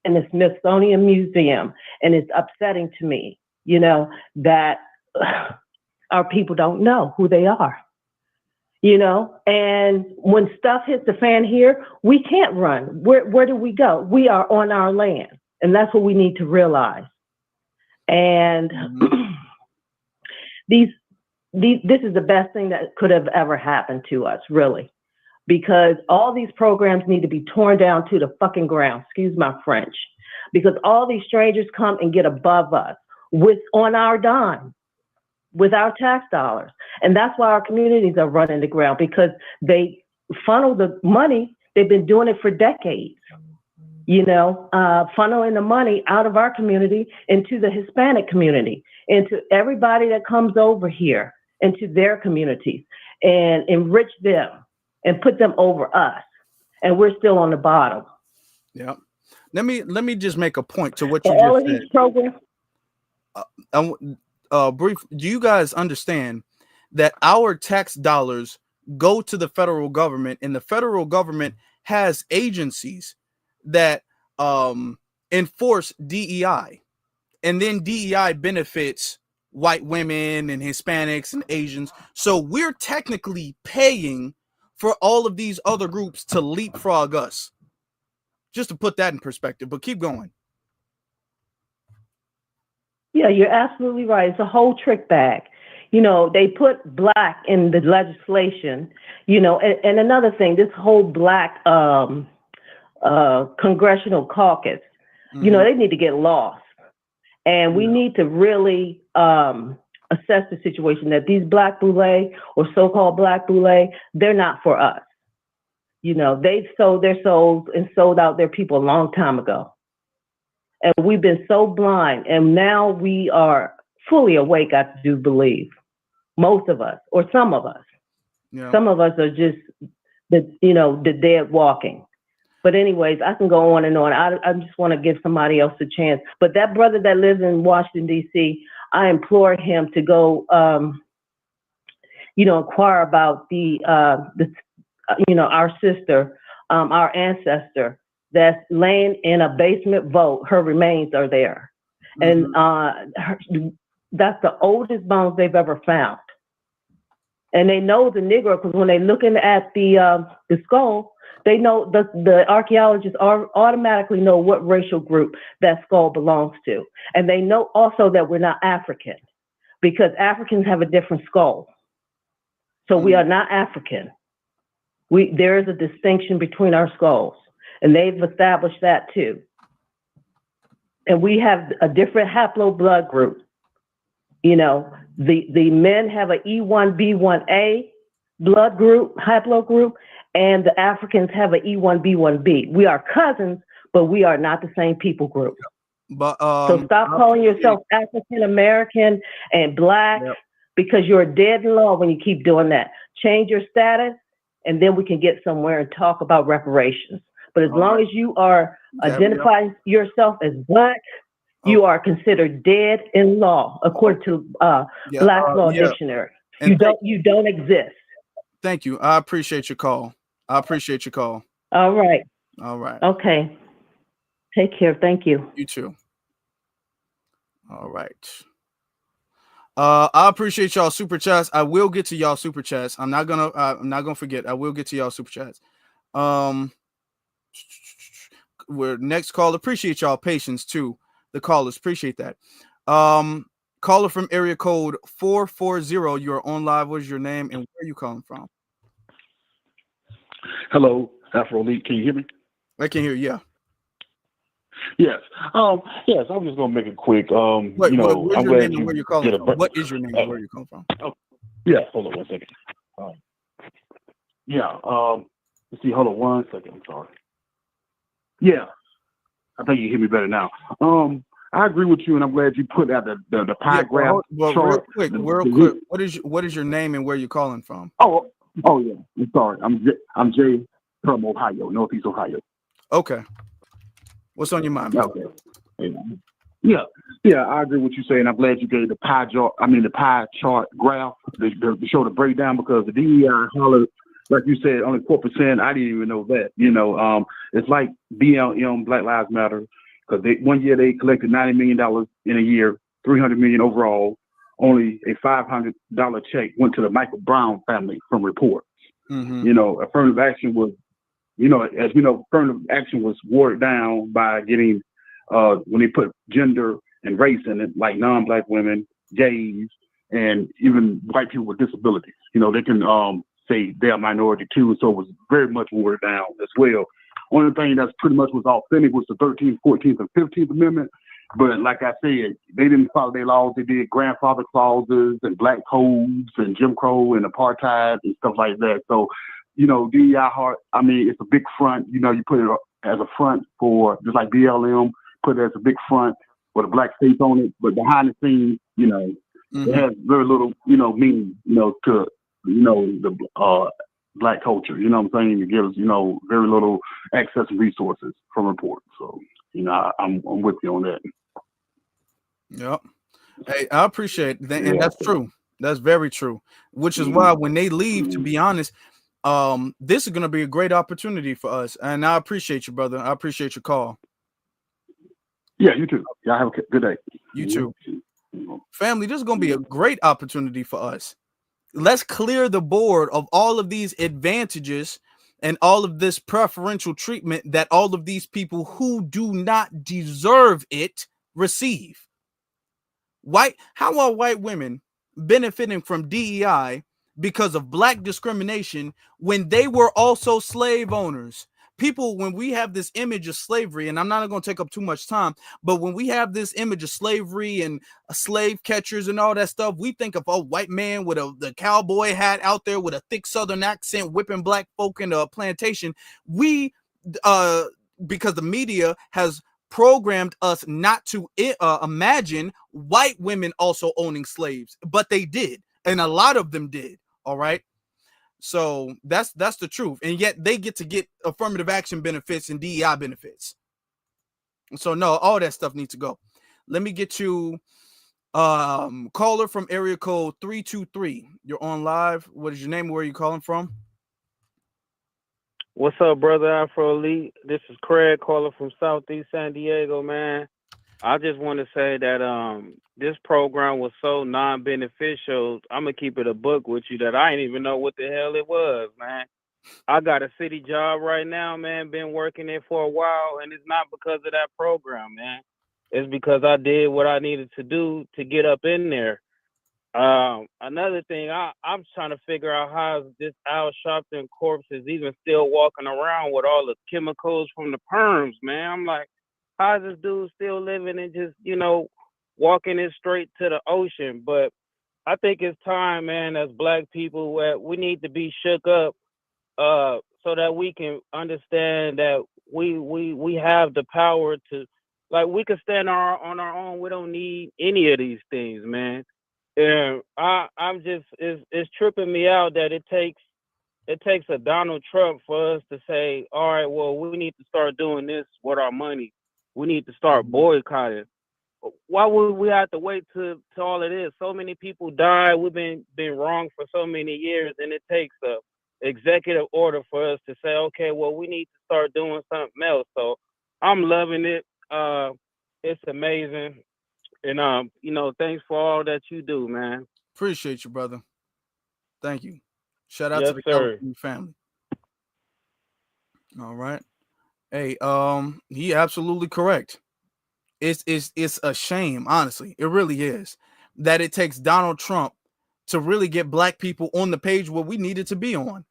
Speaker 13: in the Smithsonian Museum. And it's upsetting to me, you know, that our people don't know who they are. You know, and when stuff hits the fan here, we can't run. Where do we go? We are on our land, and that's what we need to realize. And this is the best thing that could have ever happened to us, really, because all these programs need to be torn down to the fucking ground. Excuse my French, because all these strangers come and get above us on our dime, with our tax dollars. And that's why our communities are running the ground, because they funnel the money. They've been doing it for decades, you know, funneling the money out of our community into the Hispanic community, into everybody that comes over here, into their communities, and enrich them and put them over us. And we're still on the bottom.
Speaker 2: Yeah. Let me just make a point to what
Speaker 13: So
Speaker 2: you
Speaker 13: all
Speaker 2: just
Speaker 13: of
Speaker 2: said.
Speaker 13: these programs.
Speaker 2: Brief. Do you guys understand that our tax dollars go to the federal government, and the federal government has agencies that enforce DEI, and then DEI benefits white women and Hispanics and Asians. So we're technically paying for all of these other groups to leapfrog us. Just to put that in perspective, but keep going.
Speaker 13: Yeah, you're absolutely right. It's a whole trick bag. You know, they put black in the legislation, you know, and another thing, this whole black congressional caucus, you know, they need to get lost. And we need to really assess the situation that these black boule or so-called black boule, they're not for us. You know, they've sold their souls and sold out their people a long time ago. And we've been so blind, and now we are fully awake, I do believe. Most of us, or some of us. Yeah. Some of us are just the dead walking. But anyways, I can go on and on. I just want to give somebody else a chance. But that brother that lives in Washington, D.C., I implore him to go, inquire about our sister, our ancestor, that's laying in a basement vault. Her remains are there. And that's the oldest bones they've ever found. And they know the Negro, because when they're looking at the skull, they know the archaeologists automatically know what racial group that skull belongs to. And they know also that we're not African, because Africans have a different skull. So we are not African. There is a distinction between our skulls. And they've established that too. And we have a different haplo blood group. You know, the men have a E1B1A blood group, haplo group, and the Africans have a E1B1B. We are cousins, but we are not the same people group.
Speaker 2: But
Speaker 13: so stop calling yourself African American and black, because you're dead in law when you keep doing that. Change your status, and then we can get somewhere and talk about reparations. But as long as you are identifying yourself as black, you are considered dead in law, according to Black Law Dictionary. And you don't exist.
Speaker 2: Thank you. I appreciate your call.
Speaker 13: All right.
Speaker 2: All right.
Speaker 13: Okay. Take care. Thank you.
Speaker 2: You too. All right. I appreciate y'all super chats. I will get to y'all super chats. I'm not gonna forget. I will get to y'all super chats. We're next call. Appreciate y'all patience too. The callers appreciate that. Caller from area code 440. You're on live. What is your name and where are you calling from?
Speaker 14: Hello, Afro Elite. Can you hear me?
Speaker 2: I can hear you. Yeah.
Speaker 14: Yes. Yes. I'm just gonna make it quick.
Speaker 2: Where's
Speaker 14: I'm
Speaker 2: your name
Speaker 14: glad
Speaker 2: and where
Speaker 14: you
Speaker 2: you're calling
Speaker 14: get a.
Speaker 2: from? What is your name and where you're calling from?
Speaker 14: Yeah. Hold on one second. Yeah. Let's see. Hold on one second. I'm sorry. Yeah. I think you hear me better now. I agree with you, and I'm glad you put out the pie graph chart.
Speaker 2: Real quick. What is your name and where you're calling from?
Speaker 14: Oh yeah. I'm sorry. I'm Jay from Ohio, Northeast Ohio.
Speaker 2: Okay. What's on your mind?
Speaker 14: Okay. Yeah. I agree with you saying. I'm glad you gave the pie chart graph to show the breakdown because the DEI hollered, like you said, only 4%. I didn't even know that. It's like BLM, Black Lives Matter, because 1 year they collected $90 million in a year, $300 million overall. Only a $500 check went to the Michael Brown family from reports.
Speaker 2: Mm-hmm.
Speaker 14: Affirmative action was, as we know, affirmative action was watered down by getting when they put gender and race in it, like non-Black women, gays, and even white people with disabilities. They can say they're a minority too, so it was very much watered down as well. Only thing that's pretty much was authentic was the 13th, 14th, and 15th Amendment. But like I said, they didn't follow their laws. They did grandfather clauses and black codes and Jim Crow and apartheid and stuff like that. So, DEI it's a big front. You put it as a front for just like BLM, put it as a big front with a black face on it. But behind the scenes, it has very little, meaning, to, the Black culture. You know what I'm saying? It gives, very little access to resources from reports. So, I'm with you on that.
Speaker 2: Yep. Hey, I appreciate that, and that's true. That's very true. Which is why when they leave, to be honest, this is going to be a great opportunity for us. And I appreciate you, brother. I appreciate your call.
Speaker 14: Yeah, you too. Yeah, have a good day.
Speaker 2: You too. Family, this is going to be a great opportunity for us. Let's clear the board of all of these advantages and all of this preferential treatment that all of these people who do not deserve it receive. How are white women benefiting from DEI because of Black discrimination when they were also slave owners? People, when we have this image of slavery, and I'm not going to take up too much time, but when we have this image of slavery and slave catchers and all that stuff, we think of a white man with the cowboy hat out there with a thick Southern accent whipping black folk in a plantation. We, because the media has programmed us not to imagine white women also owning slaves, but they did, and a lot of them did. All right. So that's the truth, and yet they get affirmative action benefits and DEI benefits. So no, all that stuff needs to go. Let me get you caller from area code 323. You're on live. What is your name? Where are you calling from?
Speaker 15: What's up, brother Afro Elite? This is Craig calling from Southeast San Diego, man. I just want to say that this program was so non-beneficial. I'm gonna keep it a book with you that I didn't even know what the hell it was, man. I got a city job right now, man. Been working there for a while, and it's not because of that program, man. It's because I did what I needed to do to get up in there. Another thing, I'm trying to figure out how this Al Sharpton corpse is even still walking around with all the chemicals from the perms, man. I'm like, how is this dude still living and just, walking it straight to the ocean? But I think it's time, man, as Black people, we need to be shook up so that we can understand that we have the power to, like, we can stand on our own. We don't need any of these things, man. And I'm just, it's tripping me out that it takes a Donald Trump for us to say, all right, well, we need to start doing this with our money. We need to start boycotting. Why would we have to wait to all of this? So many people died. We've been wrong for so many years, and it takes a executive order for us to say, okay, well, we need to start doing something else. So I'm loving it. It's amazing. And thanks for all that you do, man.
Speaker 2: Appreciate you, brother. Thank you. Shout out
Speaker 15: Yes,
Speaker 2: to the
Speaker 15: sir.
Speaker 2: California family. All right. Hey, he absolutely correct. It's a shame, honestly. It really is. that it takes Donald Trump to really get black people on the page where we needed to be on.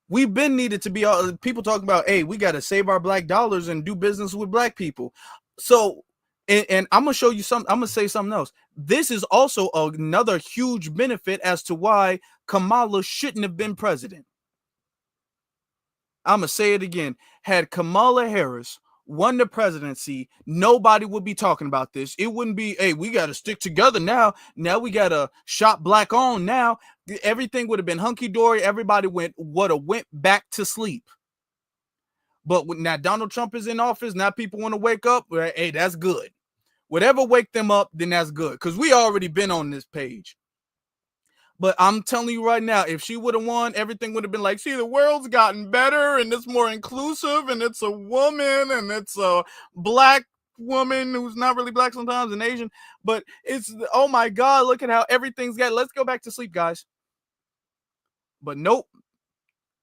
Speaker 2: We've been needed to be people talking about, hey, we got to save our black dollars and do business with black people. So, and I'm going to show you something. I'm going to say something else. This is also another huge benefit as to why Kamala shouldn't have been president. I'm going to say it again. Had Kamala Harris won the presidency, nobody would be talking about this. It wouldn't be, hey, we got to stick together now. Now we got to shop black on now. Everything would have been hunky-dory. Everybody would have went back to sleep. But now Donald Trump is in office. Now people want to wake up. Hey, that's good. Whatever wake them up, then that's good. Because we already been on this page. But I'm telling you right now, if she would have won, everything would have been like, see, the world's gotten better and it's more inclusive and it's a woman and it's a black woman who's not really black sometimes and Asian. But it's, oh my God, look at how everything's got. Let's go back to sleep, guys. But nope.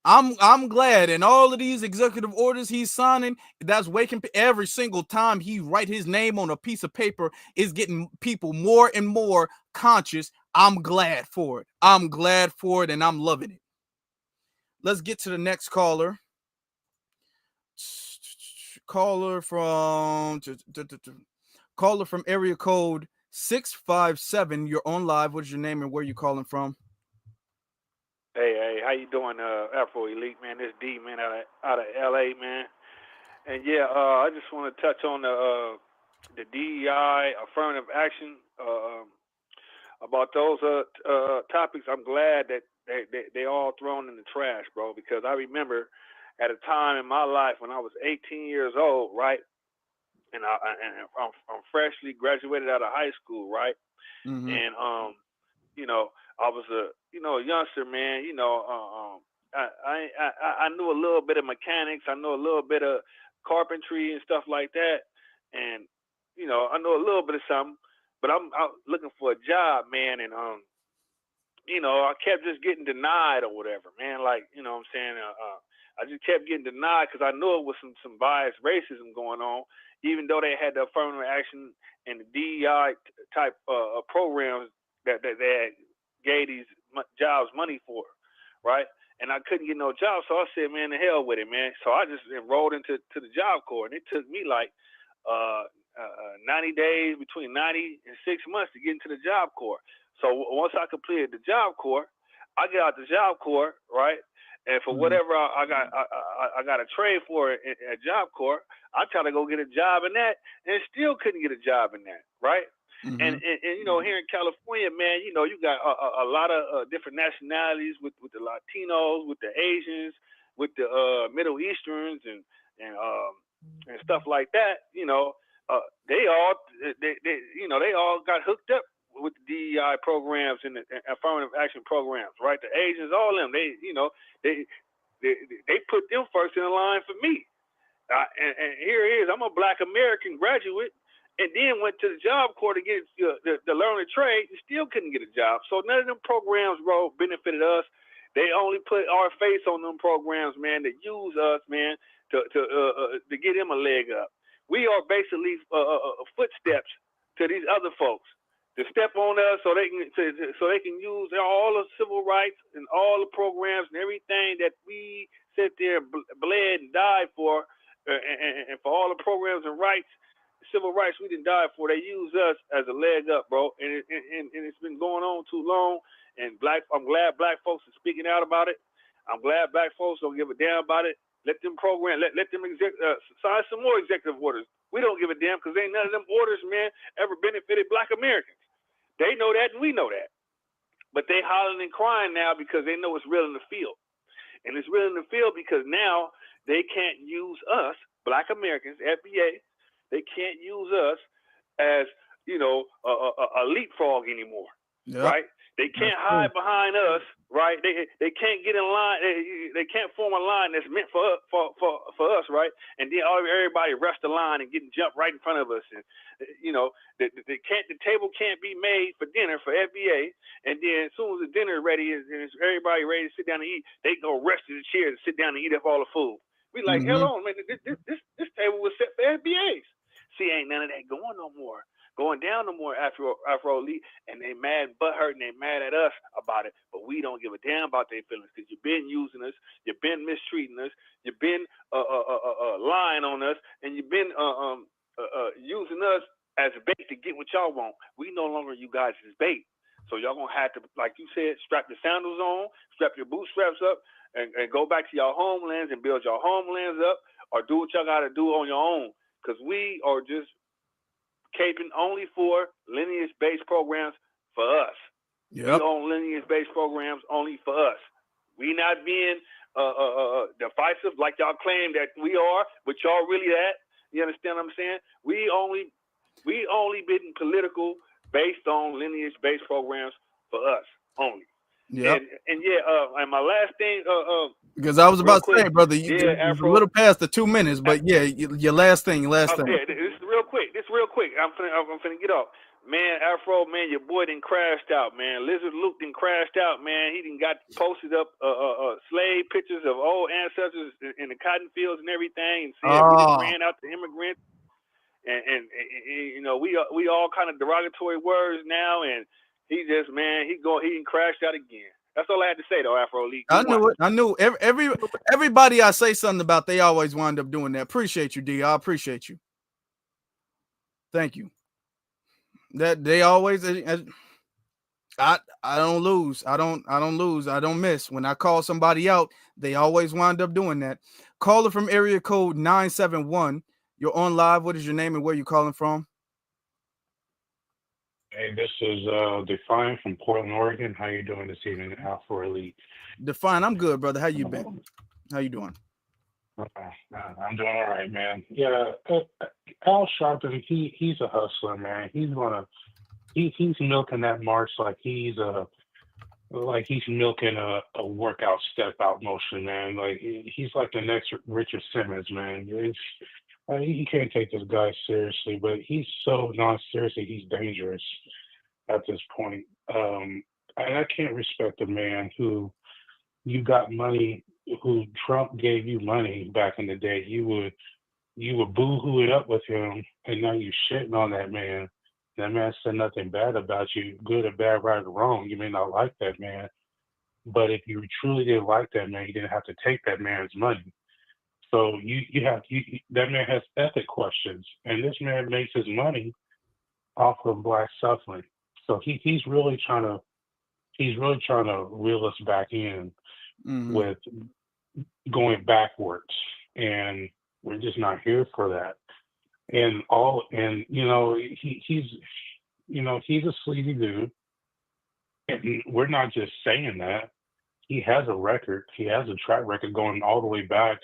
Speaker 2: I'm glad, and all of these executive orders he's signing, that's waking every single time he write his name on a piece of paper is getting people more and more conscious. I'm glad for it. I'm glad for it, and I'm loving it. Let's get to the next caller. Caller from area code 657. You're on live. What's your name and where you calling from?
Speaker 16: Hey, how you doing, Afro Elite, man? This D, man, out of LA, man. And yeah, I just want to touch on the DEI affirmative action about those topics. I'm glad that they all thrown in the trash, bro, because I remember at a time in my life when I was 18 years old, right, and I'm freshly graduated out of high school, right, and you know, I was a youngster, man. You know, I knew a little bit of mechanics. I know a little bit of carpentry and stuff like that, and you know, I know a little bit of something. But I'm out looking for a job, man, and you know, I kept just getting denied or whatever, man. Like, you know what I'm saying? I just kept getting denied because I knew it was some biased racism going on, even though they had the affirmative action and the DEI type programs that they gave these jobs money for, right? And I couldn't get no job, so I said, man, the hell with it, man. So I just enrolled into the Job Corps, and it took me like 90 days, between 90 and 6 months to get into the Job Corps. So once I completed the Job Corps, I got out the Job Corps, right? And for whatever I got a trade for at Job Corps, I tried to go get a job in that, and still couldn't get a job in that, right? And you know, here in California, man, you know, you got a lot of different nationalities with the Latinos, with the Asians, with the Middle Easterns, and stuff like that. You know, they all got hooked up with the DEI programs and the affirmative action programs, right? The Asians, all of them, they put them first in the line for me. And here it is. I'm a Black American graduate, and then went to the Job Corps to get to learn a trade, and still couldn't get a job. So none of them programs, bro, benefited us. They only put our face on them programs, man, that use us, man, to get them a leg up. We are basically footsteps to these other folks to step on us so they can use all the civil rights and all the programs and everything that we sit there and bled and died for, and for all the programs and rights. Civil rights we didn't die for. They use us as a leg up, bro, and it's been going on too long. And I'm glad black folks are speaking out about it. I'm glad black folks don't give a damn about it. Let them program. Let them sign some more executive orders. We don't give a damn because ain't none of them orders, man, ever benefited Black Americans. They know that and we know that. But they hollering and crying now because they know it's real in the field. And it's real in the field because now they can't use us, Black Americans, FBA. They can't use us as, you know, a leapfrog anymore, right? They can't hide behind us, right? They can't get in line. They can't form a line that's meant for us, right? And then everybody rush the line and get jumped right in front of us. And you know, the table can't be made for dinner for FBA. And then as soon as the dinner is ready and everybody ready to sit down and eat, they go rush to the chairs and sit down and eat up all the food. We like, hell on, man. This table was set for FBAs. See, ain't none of that going down no more Afro Elite, and they mad butthurt and they mad at us about it, but we don't give a damn about their feelings because you've been using us, you've been mistreating us, you've been lying on us, and you've been using us as bait to get what y'all want. We no longer you guys as bait. So y'all gonna have to, like you said, strap your sandals on, strap your bootstraps up, and go back to your homelands and build your homelands up, or do what y'all gotta do on your own. Because we are just caping only for lineage-based programs for us.
Speaker 2: Yep.
Speaker 16: We own lineage-based programs only for us. We not being divisive like y'all claim that we are, but y'all really that. You understand what I'm saying? We only been political based on lineage-based programs for us only.
Speaker 2: Yep.
Speaker 16: And and my last thing,
Speaker 2: because I was about to say, brother, you
Speaker 16: yeah,
Speaker 2: a little past the 2 minutes, but yeah, your last thing.
Speaker 16: Yeah, this is real quick. I'm finna get off. Man, Afro, man, your boy done crashed out, man. Lizard Luke done crashed out, man. He done got posted up slave pictures of old ancestors in the cotton fields and everything, and said we just ran out the immigrants. And you know, we all kind of derogatory words now, and he just, man, he crashed out again. That's all I had to say though, Afro Elite.
Speaker 2: I knew it. I knew everybody I say something about, they always wind up doing that. Appreciate you, D. I appreciate you. Thank you. That they always, I don't lose. I don't lose. I don't miss. When I call somebody out, they always wind up doing that. Caller from area code 971. You're on live. What is your name and where you calling from?
Speaker 17: Hey, this is Define from Portland, Oregon. How you doing this evening, Afro Elite?
Speaker 2: Define, I'm good, brother. How you been? How you doing?
Speaker 17: I'm doing all right, man. Yeah, Al Sharpton, he's a hustler, man. He's milking that march like he's milking a workout step out motion, man. Like he's like the next Richard Simmons, man. You can't take this guy seriously, but he's so non-seriously, he's dangerous at this point. And I can't respect a man who you got money, who Trump gave you money back in the day. You would boo-hoo it up with him, and now you shitting on that man. That man said nothing bad about you, good or bad, right or wrong. You may not like that man, but if you truly didn't like that man, you didn't have to take that man's money. So that man has ethic questions, and this man makes his money off of black suffering. So he's really trying to reel us back in with going backwards, and we're just not here for that. And he's a sleazy dude, and we're not just saying that. He has a record. He has a track record going all the way back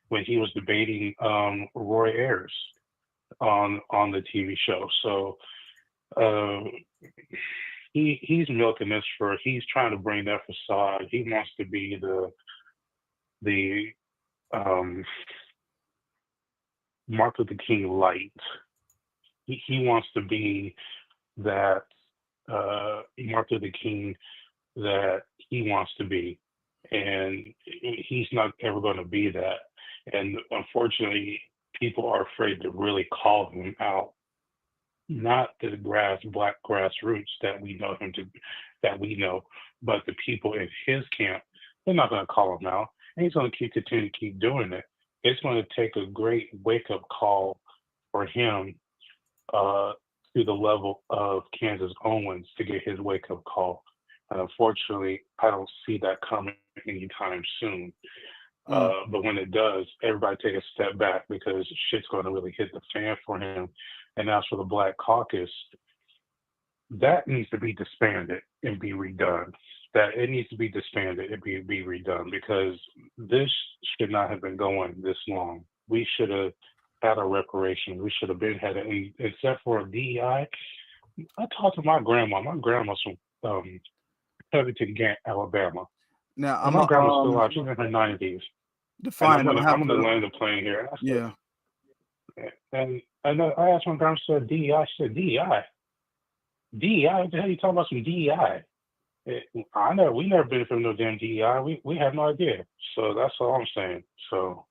Speaker 17: when he was debating Roy Ayers on the TV show. So he's milking this he's trying to bring that facade. He wants to be the Martin Luther King light. He wants to be that Martin Luther King that he wants to be, and he's not ever going to be that. And unfortunately, people are afraid to really call him out. Not the black grassroots that we know but the people in his camp. They're not going to call him out, and he's going to continue to keep doing it. It's going to take a great wake-up call for him to the level of Kansas Owens to get his wake-up call. And unfortunately, I don't see that coming anytime soon. But when it does, everybody take a step back, because shit's going to really hit the fan for him. And as for the Black Caucus, that needs to be disbanded and be redone. That it needs to be disbanded and be redone, because this should not have been going this long. We should have had a reparation. We should have had it, except for DEI. I talked to my grandma. My grandma's from Covington, Alabama.
Speaker 2: Now,
Speaker 17: my grandma's still alive. She's in her 90s.
Speaker 2: Define.
Speaker 17: I'm going to land the plane here.
Speaker 2: Yeah.
Speaker 17: And I asked my grandma, said DEI. She said, DEI? DEI? What the hell are you talking about, some DEI? We never benefited from no damn DEI. We have no idea. So that's all I'm saying. So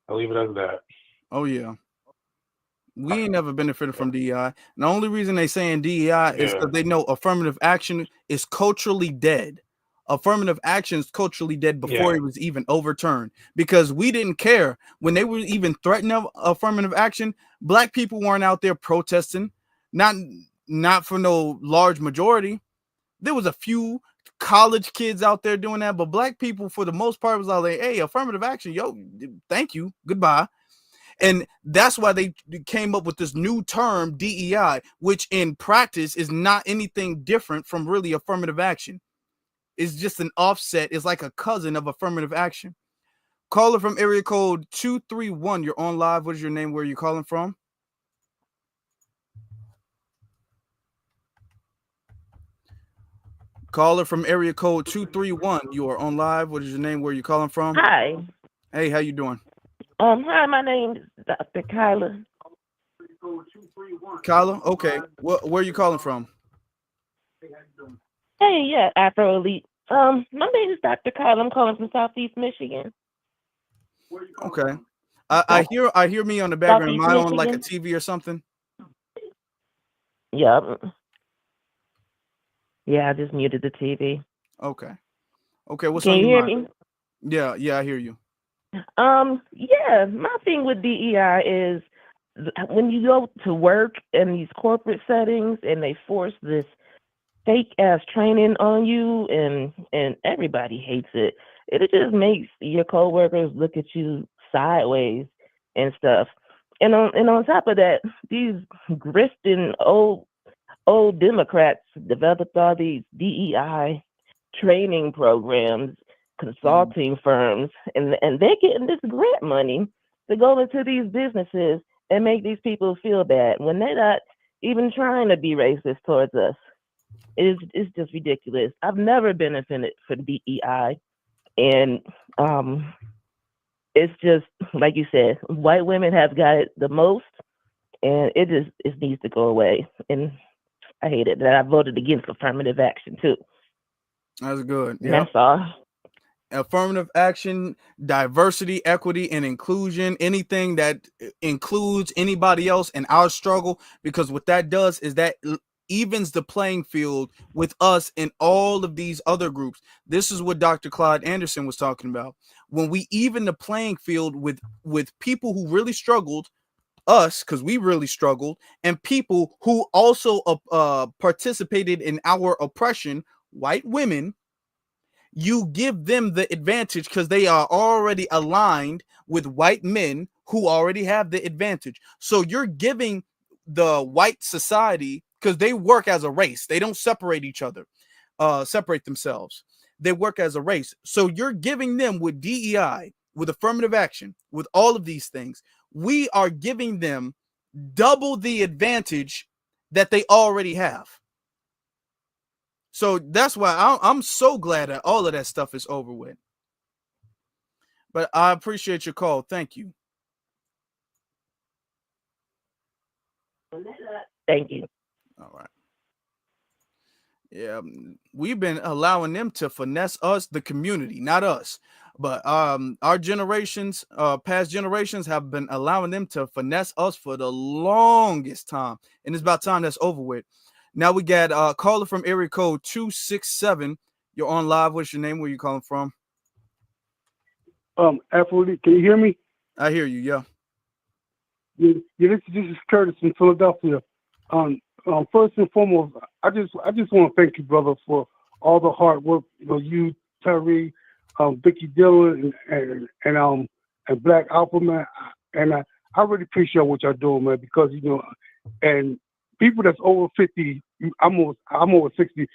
Speaker 17: I'll leave it as that.
Speaker 2: Oh, yeah. We ain't never benefited from DEI. And the only reason they saying DEI is
Speaker 17: Yeah.
Speaker 2: because they know affirmative action is culturally dead. Affirmative action is culturally dead before
Speaker 17: Yeah.
Speaker 2: it was even overturned, because we didn't care when they were even threatening affirmative action. Black people weren't out there protesting, not for no large majority. There was a few college kids out there doing that, but black people for the most part was all like, hey, affirmative action, yo, thank you, goodbye. And that's why they came up with this new term DEI, which in practice is not anything different from really affirmative action. It's just an offset. It's like a cousin of affirmative action. Caller from area code 231. You're on live. What is your name? Where are you calling from? Caller from area code 231. You are on live. What is your name? Where are you calling from?
Speaker 18: Hi.
Speaker 2: Hey, how you doing?
Speaker 18: Hi, my name is Dr. Kyla.
Speaker 2: Kyla? Okay. Where are you calling from?
Speaker 18: Hey, yeah, Afro Elite. My name is Dr. Kyla. I'm calling from Southeast Michigan.
Speaker 2: Okay. I hear me on the background. Am
Speaker 18: Southeast
Speaker 2: I on like a
Speaker 18: Michigan.
Speaker 2: TV or something?
Speaker 18: Yeah. Yeah, I just muted the TV.
Speaker 2: Okay. Okay, what's
Speaker 18: Can
Speaker 2: on
Speaker 18: you
Speaker 2: your
Speaker 18: hear
Speaker 2: mind?
Speaker 18: me?
Speaker 2: Yeah, I hear you.
Speaker 18: Yeah, my thing with DEI is when you go to work in these corporate settings and they force this fake ass training on you, and everybody hates it. It just makes your coworkers look at you sideways and stuff. And on top of that, these grifting old Democrats developed all these DEI training programs, consulting firms, and they're getting this grant money to go into these businesses and make these people feel bad when they're not even trying to be racist towards us. It's just ridiculous. I've never benefited from DEI, and it's just like you said, white women have got it the most, and it needs to go away. And I hate it that I voted against affirmative action too.
Speaker 2: That's good.
Speaker 18: Yeah. That's all.
Speaker 2: Affirmative action, diversity, equity, and inclusion, anything that includes anybody else in our struggle, because what that does is that evens the playing field with us and all of these other groups. This is what Dr. Clyde Anderson was talking about. When we even the playing field with people who really struggled, us, because we really struggled, and people who also participated in our oppression, white women, you give them the advantage because they are already aligned with white men who already have the advantage. So you're giving the white society, because they work as a race, they don't separate each other, separate themselves. They work as a race. So you're giving them with DEI, with affirmative action, with all of these things, we are giving them double the advantage that they already have. So that's why I'm so glad that all of that stuff is over with. But I appreciate your call. Thank you.
Speaker 18: Thank you.
Speaker 2: All right. Yeah, we've been allowing them to finesse us, the community, not us. But our generations, past generations have been allowing them to finesse us for the longest time. And it's about time that's over with. Now we got a caller from area code 267. You're on live. What's your name? Where you calling from?
Speaker 11: Absolutely. Can you hear me?
Speaker 2: I hear you. Yeah.
Speaker 11: Yeah, this is Curtis from Philadelphia. First and foremost, I just want to thank you, brother, for all the hard work. You, Terry, Vicky Dillon, and Black Alpha Man, and I really appreciate what y'all doing, man. Because and people that's over 50, I'm over 60.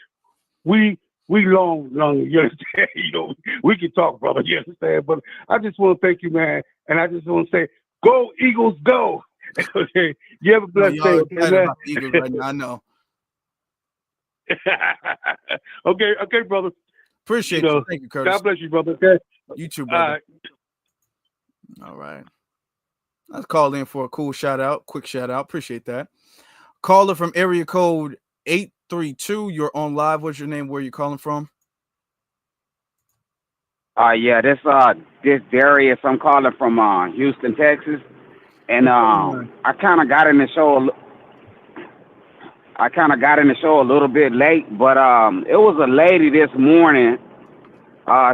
Speaker 11: We long, you understand? We can talk, brother. You understand? But I just want to thank you, man, and I just want to say, go Eagles, go! Okay, you have a blessed day. Okay, man?
Speaker 2: About the Eagles right now, I know.
Speaker 11: okay, brother.
Speaker 2: Appreciate you. Thank you, Curtis.
Speaker 11: God bless you, brother. Okay.
Speaker 2: You too, brother. All right. Let's call in for a cool shout out, quick shout out. Appreciate that. Caller from area code 832. You're on live. What's your name? Where are you calling from?
Speaker 19: Yeah, this Darius. I'm calling from Houston, Texas. And I kind of got in the show. I kind of got in the show a little bit late, but it was a lady this morning.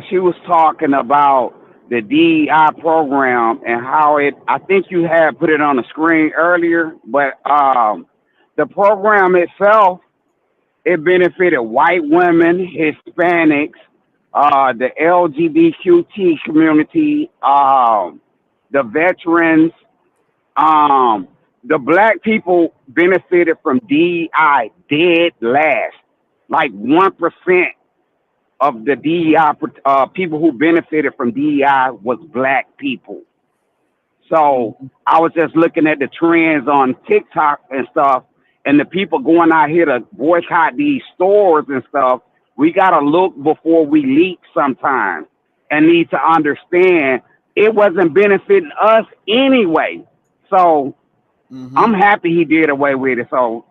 Speaker 19: She was talking about the DEI program and how it. I think you had put it on the screen earlier, but the program itself, it benefited white women, Hispanics, the LGBTQ community, the veterans. The black people benefited from DEI dead last. Like 1% of the DEI people who benefited from DEI was black people. So I was just looking at the trends on TikTok and stuff, and the people going out here to boycott these stores and stuff. We got to look before we leap sometimes and need to understand it wasn't benefiting us anyway. So I'm happy he did away with it. So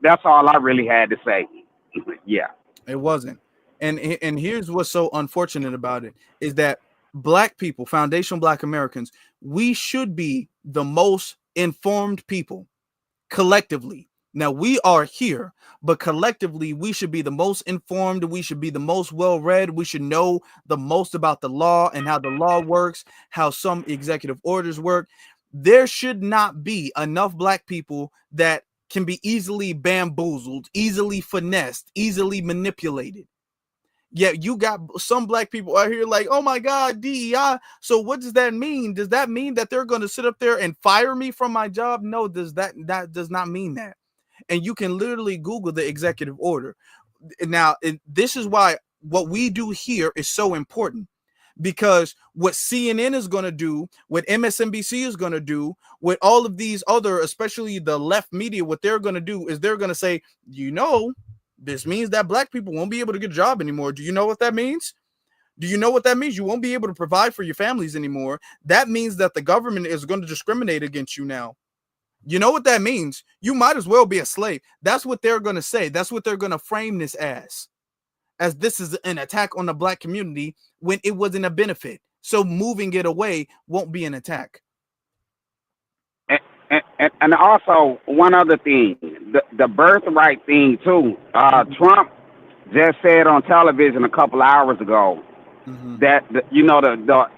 Speaker 19: that's all I really had to say. Yeah.
Speaker 2: It wasn't. And here's what's so unfortunate about it is that black people, foundational black Americans, we should be the most informed people collectively. Now we are here, but collectively we should be the most informed. We should be the most well-read. We should know the most about the law and how the law works, how some executive orders work. There should not be enough black people that can be easily bamboozled, easily finessed, easily manipulated. Yet you got some black people out here like, oh my God, DEI. So what does that mean? Does that mean that they're going to sit up there and fire me from my job? No, that does not mean that. And you can literally Google the executive order. Now, this is why what we do here is so important. Because what CNN is going to do, what MSNBC is going to do, what all of these other, especially the left media, what they're going to do is they're going to say, this means that black people won't be able to get a job anymore. Do you know what that means? Do you know what that means? You won't be able to provide for your families anymore. That means that the government is going to discriminate against you now. You know what that means? You might as well be a slave. That's what they're going to say. That's what they're going to frame this as this is an attack on the black community when it wasn't a benefit. So moving it away won't be an attack.
Speaker 19: And also one other thing, the birthright thing too. Trump just said on television a couple hours ago that the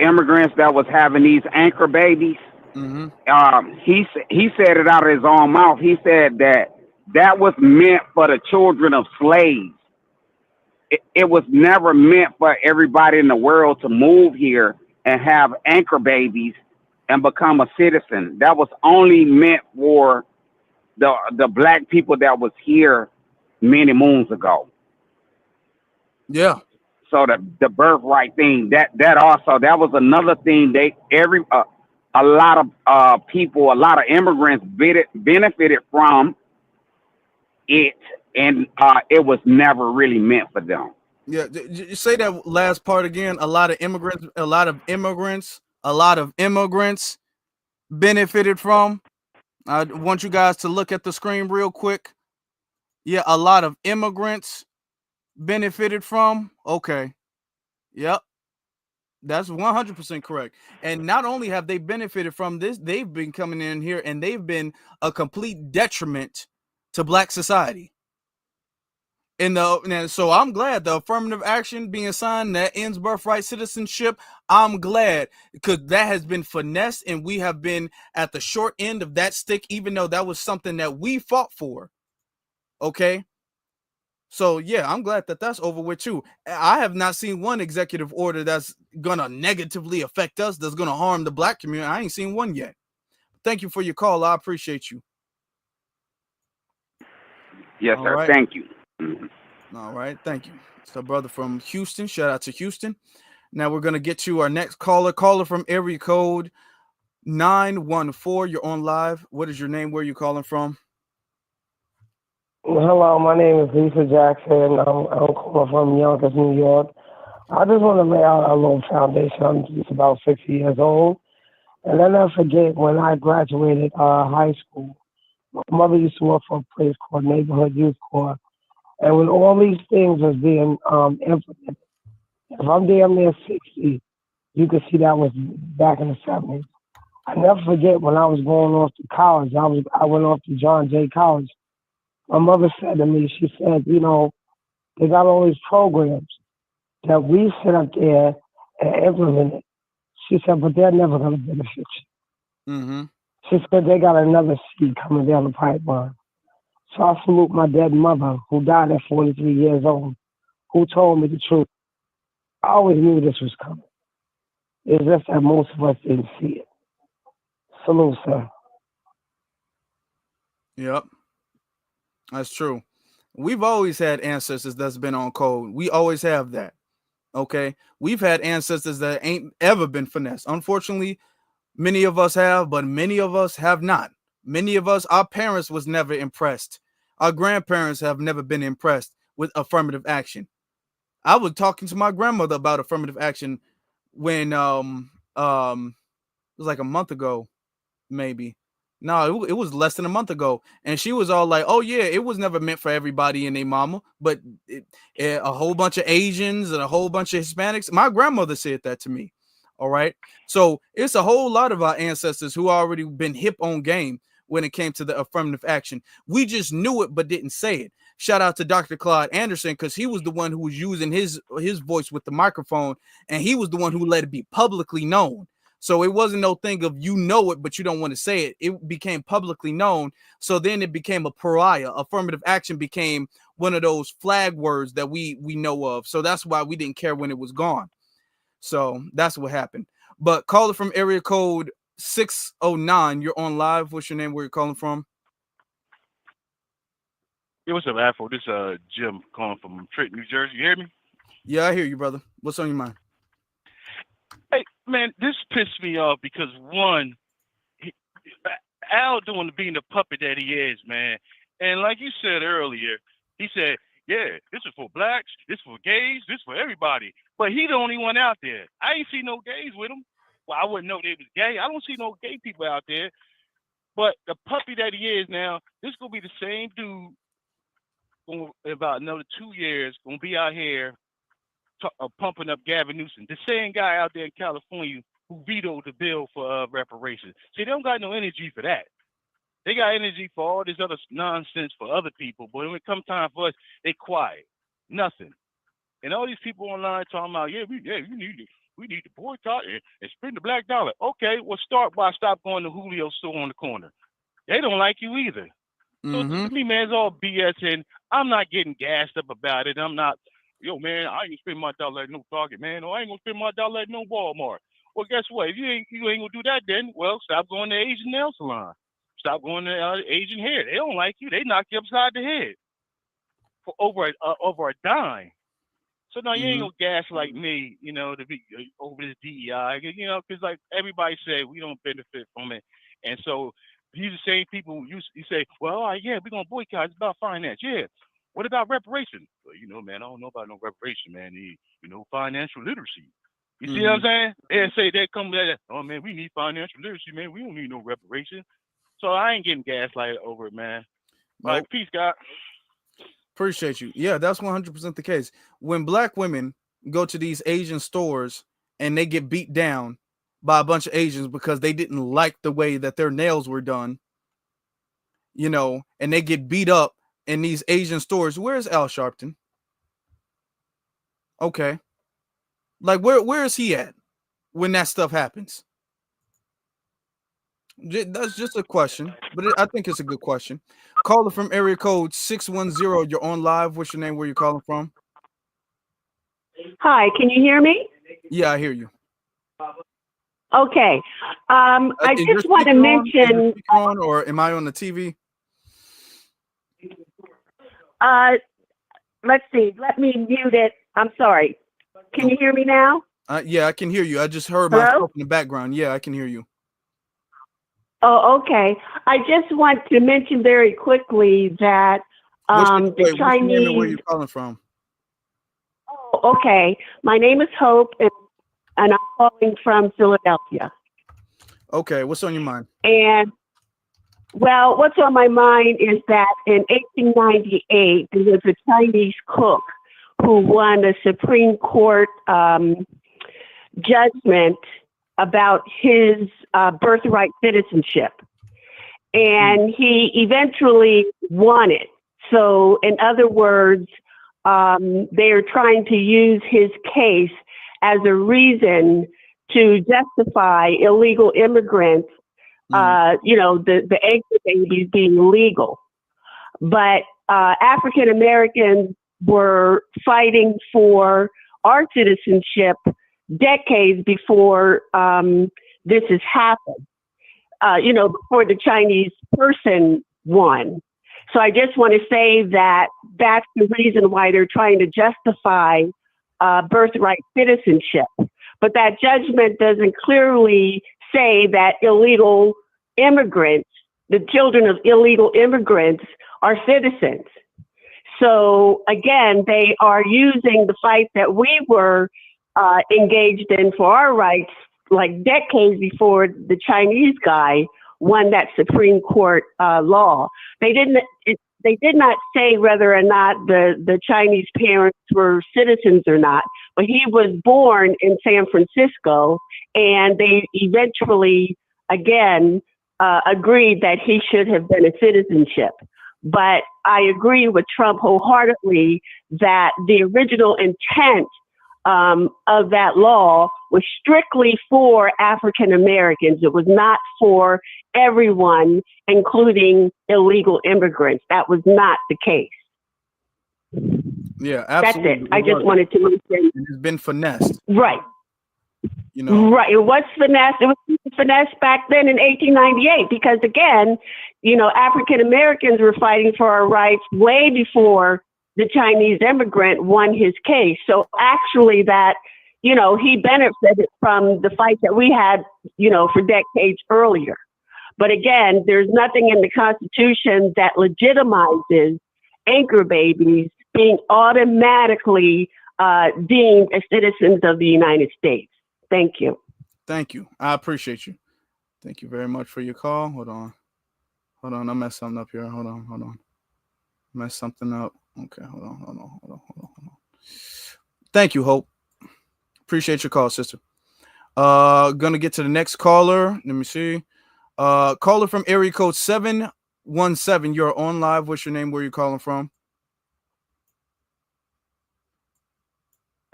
Speaker 19: immigrants that was having these anchor babies. He said it out of his own mouth. He said that was meant for the children of slaves. It was never meant for everybody in the world to move here and have anchor babies and become a citizen. That was only meant for the black people that was here many moons ago.
Speaker 2: Yeah.
Speaker 19: So the birthright thing, that was another thing a lot of people, a lot of immigrants benefited from it, and it was never really meant for them.
Speaker 2: Yeah, say that last part again. A lot of immigrants benefited from. I want you guys to look at the screen real quick. Yeah, a lot of immigrants benefited from. Okay. Yep. That's 100% correct. And not only have they benefited from this, they've been coming in here and they've been a complete detriment to black society. And so I'm glad the affirmative action being signed that ends birthright citizenship. I'm glad because that has been finessed and we have been at the short end of that stick, even though that was something that we fought for. Okay. So, yeah, I'm glad that that's over with, too. I have not seen one executive order that's going to negatively affect us, that's going to harm the black community. I ain't seen one yet. Thank you for your call. I appreciate you.
Speaker 19: Yes, sir. Right. Thank you.
Speaker 2: All right. Thank you. It's a brother from Houston. Shout out to Houston. Now we're going to get to our next caller. Caller from area code 914. You're on live. What is your name? Where are you calling from?
Speaker 20: Hello, my name is Lisa Jackson. I'm calling from Yonkers, New York. I just want to lay out a little foundation. I'm just about 60 years old. And I'll never forget when I graduated high school, my mother used to work for a place called Neighborhood Youth Corps. And when all these things was being implemented, if I'm damn near 60, you can see that was back in the 70s. I never forget when I was going off to college. I went off to John Jay College. My mother said to me, she said, you know, they got all these programs that we sit up there and implement it. She said, but they're never going to benefit you.
Speaker 2: Mm-hmm.
Speaker 20: She said they got another seed coming down the pipeline. So I salute my dead mother, who died at 43 years old, who told me the truth. I always knew this was coming. It's just that most of us didn't see it. Salute, sir.
Speaker 2: Yep, that's true. We've always had ancestors that's been on code. We always have that. Okay. We've had ancestors that ain't ever been finessed. Unfortunately, many of us have, but many of us have not. Many of us, our parents was never impressed. Our grandparents have never been impressed with affirmative action. I was talking to my grandmother about affirmative action when it was like a month ago, maybe. No, it was less than a month ago, and she was all like, "Oh yeah, it was never meant for everybody and their mama, but a whole bunch of Asians and a whole bunch of Hispanics." My grandmother said that to me. All right, so it's a whole lot of our ancestors who already been hip on game when it came to the affirmative action. We just knew it but didn't say it. Shout out to Dr. Claude Anderson, because he was the one who was using his voice with the microphone, and he was the one who let it be publicly known. So it wasn't no thing of you know it, but you don't want to say it. It became publicly known. So then it became a pariah. Affirmative action became one of those flag words that we know of. So that's why we didn't care when it was gone. So that's what happened. But caller from area code 609, you're on live. What's your name? Where you're calling from?
Speaker 21: Hey, what's up, Afro? This is Jim calling from Trenton, New Jersey. You hear me?
Speaker 2: Yeah, I hear you, brother. What's on your mind?
Speaker 21: Hey, man, this pissed me off because one, Al being the puppet that he is, man. And like you said earlier, he said, yeah, this is for blacks, this is for gays, this is for everybody. But he the only one out there. I ain't see no gays with him. Well, I wouldn't know they was gay. I don't see no gay people out there. But the puppy that he is now, this gonna be the same dude in about another 2 years, gonna be out here pumping up Gavin Newsom, the same guy out there in California who vetoed the bill for reparations. See, they don't got no energy for that. They got energy for all this other nonsense for other people, but when it comes time for us, they quiet, nothing. And all these people online talking about, we need to boycott and spend the black dollar. Okay, well, start by stop going to Julio's store on the corner. They don't like you either. So to me, man, it's all BS, and I'm not getting gassed up about it. I'm not, yo, man, I ain't gonna spend my dollar at no Target, man, or I ain't gonna spend my dollar at no Walmart. Well, guess what? If you ain't gonna do that, then well, stop going to Asian nail salon. Stop going to Asian hair. They don't like you. They knock you upside the head for over a dime. So now you ain't gonna gas like me, you know, to be over this DEI, you know, because like everybody said, we don't benefit from it, and so these the same people you say, well, all right, yeah, we're gonna boycott. It's about finance, yeah. What about reparations? Well, you know, man, I don't know about no reparation, man. You know, financial literacy. You see what I'm saying? They say they come there, oh man, we need financial literacy, man. We don't need no reparation. So I ain't getting gaslighted over it, man. All right, peace, God.
Speaker 2: Appreciate you. Yeah, that's 100% the case. When black women go to these Asian stores and they get beat down by a bunch of Asians because they didn't like the way that their nails were done, you know, and they get beat up in these Asian stores. Where's Al Sharpton? Okay. Like, where is he at when that stuff happens? That's just a question, but I think it's a good question. Caller from area code 610. You're on live. What's your name? Where you calling from?
Speaker 22: Hi, can you hear me?
Speaker 2: Yeah, I hear you.
Speaker 22: Okay. I
Speaker 2: Is your
Speaker 22: just want to
Speaker 2: speaker on? Is your
Speaker 22: mention,
Speaker 2: speaker on, or am I on the TV?
Speaker 22: let's see, let me mute it. I'm sorry. Can you hear me now?
Speaker 2: Yeah, I can hear you. I just heard
Speaker 22: Hello?
Speaker 2: myself in the background. Yeah, I can hear you.
Speaker 22: Oh, okay. I just want to mention very quickly that
Speaker 2: What's your
Speaker 22: the
Speaker 2: name and where
Speaker 22: Chinese.
Speaker 2: you calling from?
Speaker 22: Oh, okay. My name is Hope, and I'm calling from Philadelphia.
Speaker 2: Okay, what's on your mind?
Speaker 22: And well, what's on my mind is that in 1898, there was a Chinese cook who won a Supreme Court judgment about his birthright citizenship. And he eventually won it. So, in other words, they're trying to use his case as a reason to justify illegal immigrants, the anchor babies being legal. But African Americans were fighting for our citizenship decades before this has happened, before the Chinese person won. So I just want to say that that's the reason why they're trying to justify birthright citizenship. But that judgment doesn't clearly say that illegal immigrants, the children of illegal immigrants, are citizens. So again, they are using the fight that we were engaged in for our rights, like decades before the Chinese guy won that Supreme Court law. They did not say whether or not the Chinese parents were citizens or not, but he was born in San Francisco, and they eventually, again, agreed that he should have been a citizenship. But I agree with Trump wholeheartedly that the original intent of that law was strictly for African Americans. It was not for everyone, including illegal immigrants. That was not the case.
Speaker 2: Yeah, absolutely.
Speaker 22: That's it. I just wanted to mention.
Speaker 2: It has been finessed.
Speaker 22: Right. Right. It was finesse. It was finesse back then in 1898 because, again, African Americans were fighting for our rights way before the Chinese immigrant won his case. So actually that, he benefited from the fight that we had, for decades earlier. But again, there's nothing in the Constitution that legitimizes anchor babies being automatically deemed as citizens of the United States. Thank you.
Speaker 2: Thank you. I appreciate you. Thank you very much for your call. Hold on. I messed something up here. Hold on. Messed something up. Okay, hold on. Thank you, Hope. Appreciate your call, sister. Gonna get to the next caller. Let me see. Caller from area code 717. You're on live. What's your name? Where you calling from?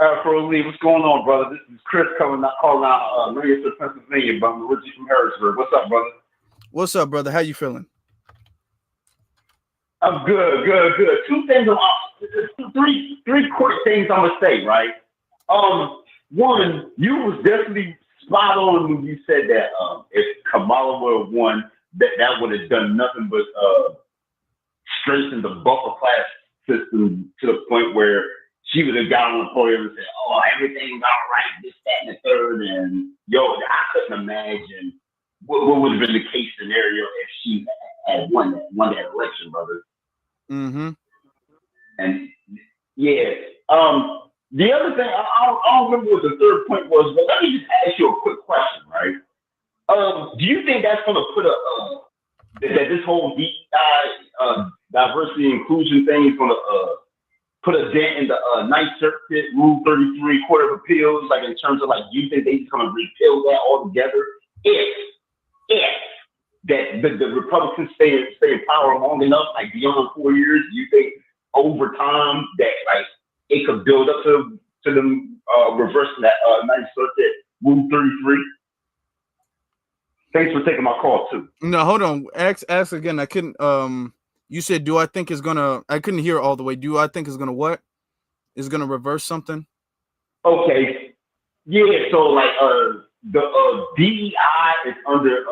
Speaker 1: Afro Lee, what's going on, brother? This is Chris calling out Lancaster, Pennsylvania, but I'm originally from Harrisburg. What's up, brother?
Speaker 2: What's up, brother? How you feeling?
Speaker 1: I'm good. Two things, three quick things I'm gonna say, right? One, you was definitely spot on when you said that if Kamala would have won, that would have done nothing but strengthen the buffer class system to the point where she would have got on the podium and said, "Oh, everything's all right, this, that, and the third." And I couldn't imagine what would have been the case scenario if she had won that election, brother.
Speaker 2: Mm-hmm.
Speaker 1: And the other thing, I don't remember what the third point was, but let me just ask you a quick question, right? Do you think that's going to put that this whole DEI, diversity and inclusion thing is going to put a dent in the Ninth Circuit Rule 33 Court of Appeals, like in terms of do you think they're just going to repeal that altogether? If that the Republicans stay in power long enough, beyond 4 years, do you think over time that it could build up to them reversing that Ninth Circuit Rule 33? Thanks for taking my call too.
Speaker 2: No, hold on. Ask again. I couldn't. You said, do I think it's gonna? I couldn't hear all the way. Do I think it's gonna what? Is gonna reverse something?
Speaker 1: Okay. Yeah. So the DEI is under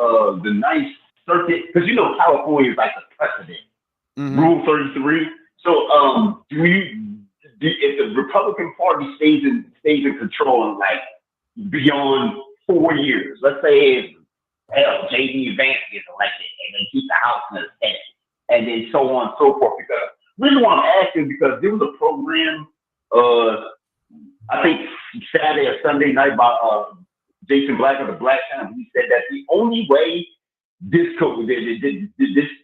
Speaker 1: the Ninth Circuit because California is the precedent.
Speaker 2: Mm-hmm.
Speaker 1: Rule 33. So if the Republican Party stays in control beyond 4 years, let's say J.D. Vance gets elected and they keep the House and the Senate, and then so on and so forth. Because the reason why I'm asking is because there was a program, I think Saturday or Sunday night by Jason Black of the Black Channel. He said that the only way this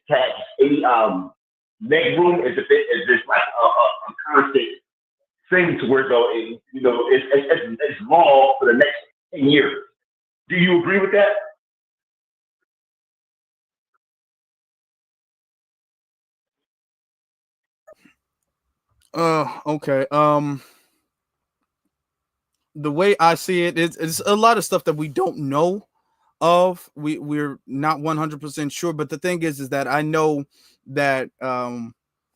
Speaker 1: tax any leg room is if it's a constant thing to where it's law for the next 10 years. Do you agree with that?
Speaker 2: Okay. The way I see it, it's a lot of stuff that we don't know of. We're not 100% sure, but the thing is that I know that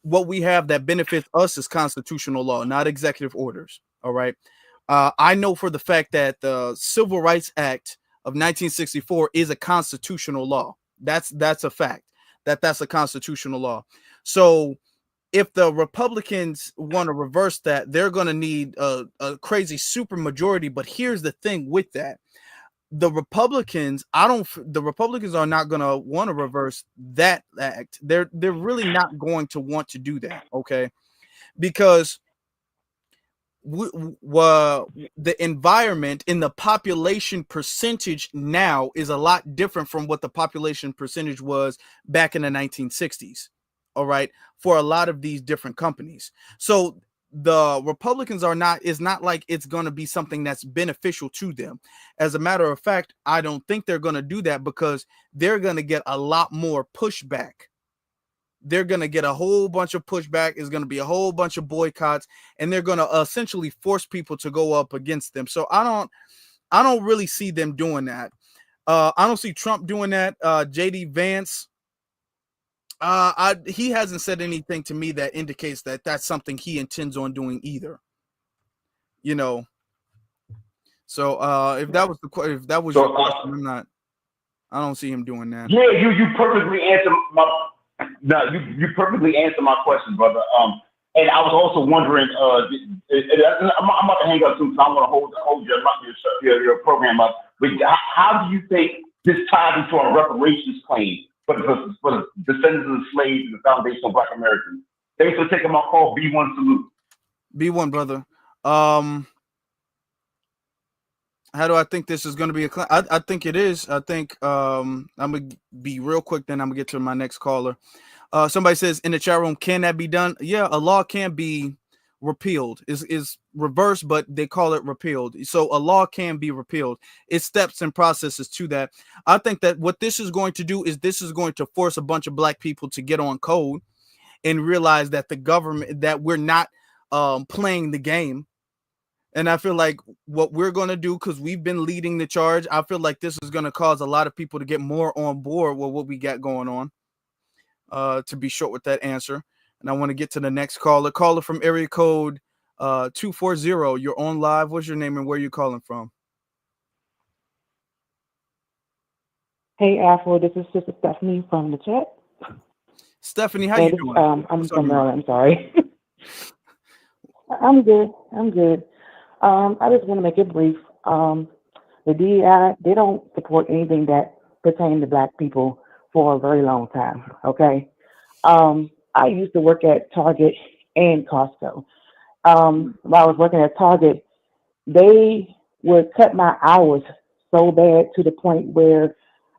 Speaker 2: what we have that benefits us is constitutional law, not executive orders. All right. I know for the fact that the Civil Rights Act of 1964 is a constitutional law. That's a fact. That's a constitutional law. So if the Republicans want to reverse that, they're going to need a crazy super majority. But here's the thing with that. The Republicans are not going to want to reverse that act. They're really not going to want to do that. Okay. Because the environment in the population percentage now is a lot different from what the population percentage was back in the 1960s. All right. For a lot of these different companies. So the Republicans it's not like it's going to be something that's beneficial to them. As a matter of fact, I don't think they're going to do that because they're going to get a lot more pushback. They're going to get a whole bunch of pushback. It's going to be a whole bunch of boycotts, and they're going to essentially force people to go up against them. So I don't really see them doing that. I don't see Trump doing that. JD Vance, he hasn't said anything to me that indicates that that's something he intends on doing either. You know. So if that was your question, I don't see him doing that.
Speaker 1: Yeah, you perfectly answered you perfectly answered my question, brother. And I was also wondering, I'm about to hang up soon, so I want to hold your program up. But how do you think this ties into our reparations claim for the descendants of the slaves and the foundation of Black Americans? Thanks for taking my call. B1 salute.
Speaker 2: B1, brother. How do I think this is going to be I think it is. I think I'm going to be real quick, then I'm going to get to my next caller. Somebody says in the chat room, can that be done? Yeah, a law can be repealed. Is reversed, but they call it repealed. So a law can be repealed. It's steps and processes to that. I think that what this is going to do is this is going to force a bunch of Black people to get on code and realize that the government, that we're not playing the game. And I feel like what we're going to do, because we've been leading the charge, I feel like this is going to cause a lot of people to get more on board with what we got going on. To be short with that answer. And I want to get to the next caller. Caller from area code 240. You're on live. What's your name and where you calling from?
Speaker 3: Hey, Afro. This is Sister Stephanie from the chat.
Speaker 2: Stephanie, how you doing?
Speaker 3: I'm from Maryland. I'm sorry. I'm good. I just want to make it brief. The DEI, they don't support anything that pertains to Black people for a very long time. Okay. I used to work at Target and Costco. While I was working at Target, they would cut my hours so bad to the point where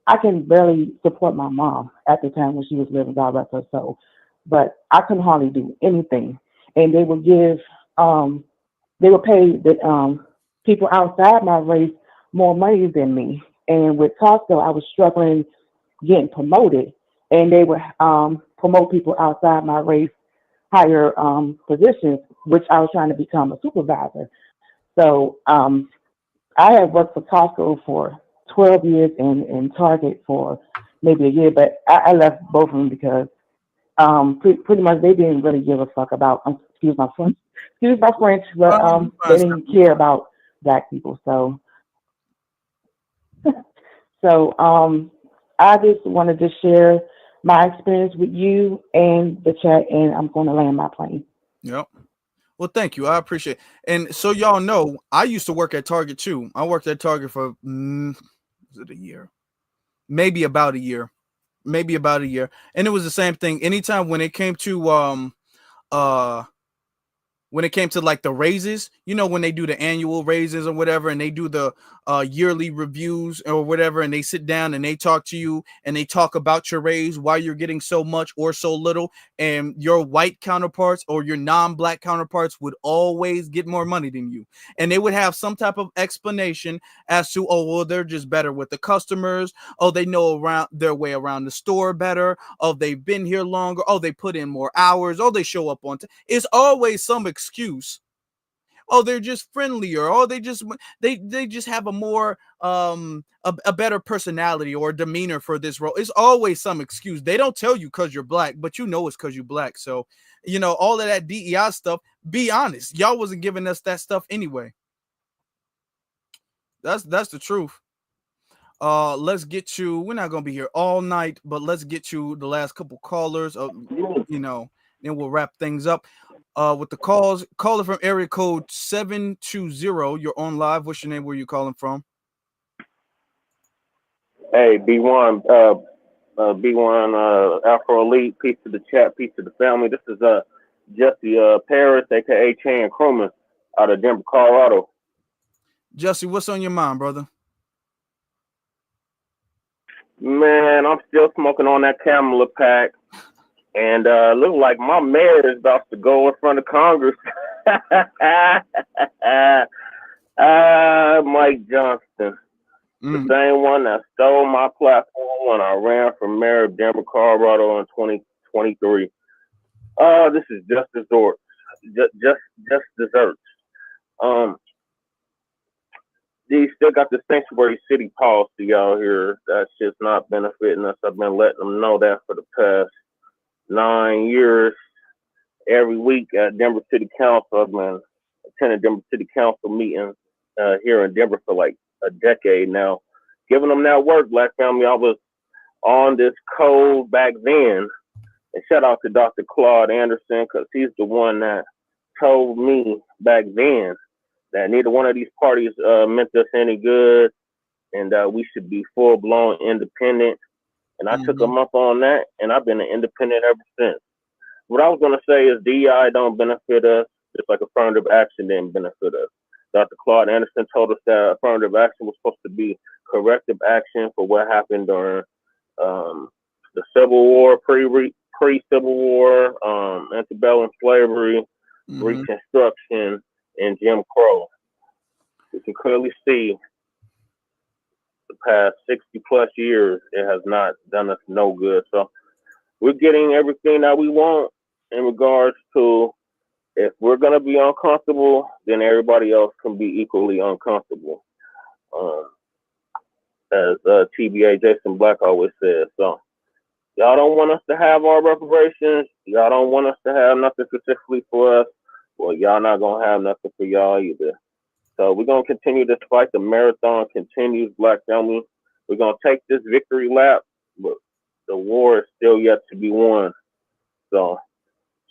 Speaker 3: I can barely support my mom at the time when she was living, God rest her soul. But I couldn't hardly do anything. And they would give, they would pay the people outside my race more money than me. And with Costco, I was struggling getting promoted, and they would promote people outside my race higher positions, which I was trying to become a supervisor. So I had worked for Costco for 12 years and Target for maybe a year, but I left both of them because pretty much they didn't really give a fuck about, excuse my French, but they didn't care about Black people. So I just wanted to share my experience with you and the chat, and I'm going to land my plane.
Speaker 2: Yep. Well, thank you. I appreciate it. And so y'all know, I used to work at Target too. I worked at Target for was it a year? Maybe about a year. And it was the same thing. Anytime when it came to when it came to like the raises, you know, when they do the annual raises or whatever, and they do the yearly reviews or whatever, and they sit down and they talk to you and they talk about your raise, why you're getting so much or so little, and your white counterparts or your non-black counterparts would always get more money than you. And they would have some type of explanation as to, oh, well, they're just better with the customers. Oh, they know around their way around the store better. Oh, they've been here longer. Oh, they put in more hours. Oh, they show up on time. It's always some excuse. Oh, they're just friendlier. Oh, they just have a more a better personality or demeanor for this role. It's always some excuse. They don't tell you because you're black, but you know it's because you're black. So, you know, all of that DEI stuff, be honest, y'all wasn't giving us that stuff anyway. That's the truth. Let's get you. We're not gonna be here all night, but let's get you the last couple callers. You know, then we'll wrap things up. With the calls, caller from area code 720. You're on live. What's your name? Where you calling from?
Speaker 4: Hey, B1, B1, Afro Elite, peace to the chat, peace to the family. This is Jesse Paris, aka Chan Crewman, out of Denver, Colorado.
Speaker 2: Jesse, what's on your mind, brother?
Speaker 4: Man, I'm still smoking on that Camel pack, and look like my mayor is about to go in front of Congress. Mike Johnston. The same one that stole my platform when I ran for mayor of Denver, Colorado in 2023. This is just desserts. Just desserts. They still got the sanctuary city policy out here. That's just not benefiting us. I've been letting them know that for the past 9 years. Every week at Denver City Council, I've been attending Denver City Council meetings here in Denver for like a decade now, giving them that work, Black family. I was on this code back then, and shout out to Dr. Claude Anderson, because he's the one that told me back then that neither one of these parties meant us any good, and we should be full-blown independent. And I took him up on that, and I've been an independent ever since. What I was going to say is DEI don't benefit us, just like affirmative action didn't benefit us. Dr. Claude Anderson told us that affirmative action was supposed to be corrective action for what happened during the Civil War, pre-Civil War, antebellum slavery, Reconstruction, and Jim Crow. You can clearly see the past 60 plus years, it has not done us no good. So we're getting everything that we want in regards to, if we're going to be uncomfortable, then everybody else can be equally uncomfortable. As TBA Jason Black always says. So y'all don't want us to have our reparations. Y'all don't want us to have nothing specifically for us. Well, y'all not going to have nothing for y'all either. So we're going to continue this fight. The marathon continues, Black family. We're going to take this victory lap, but the war is still yet to be won. So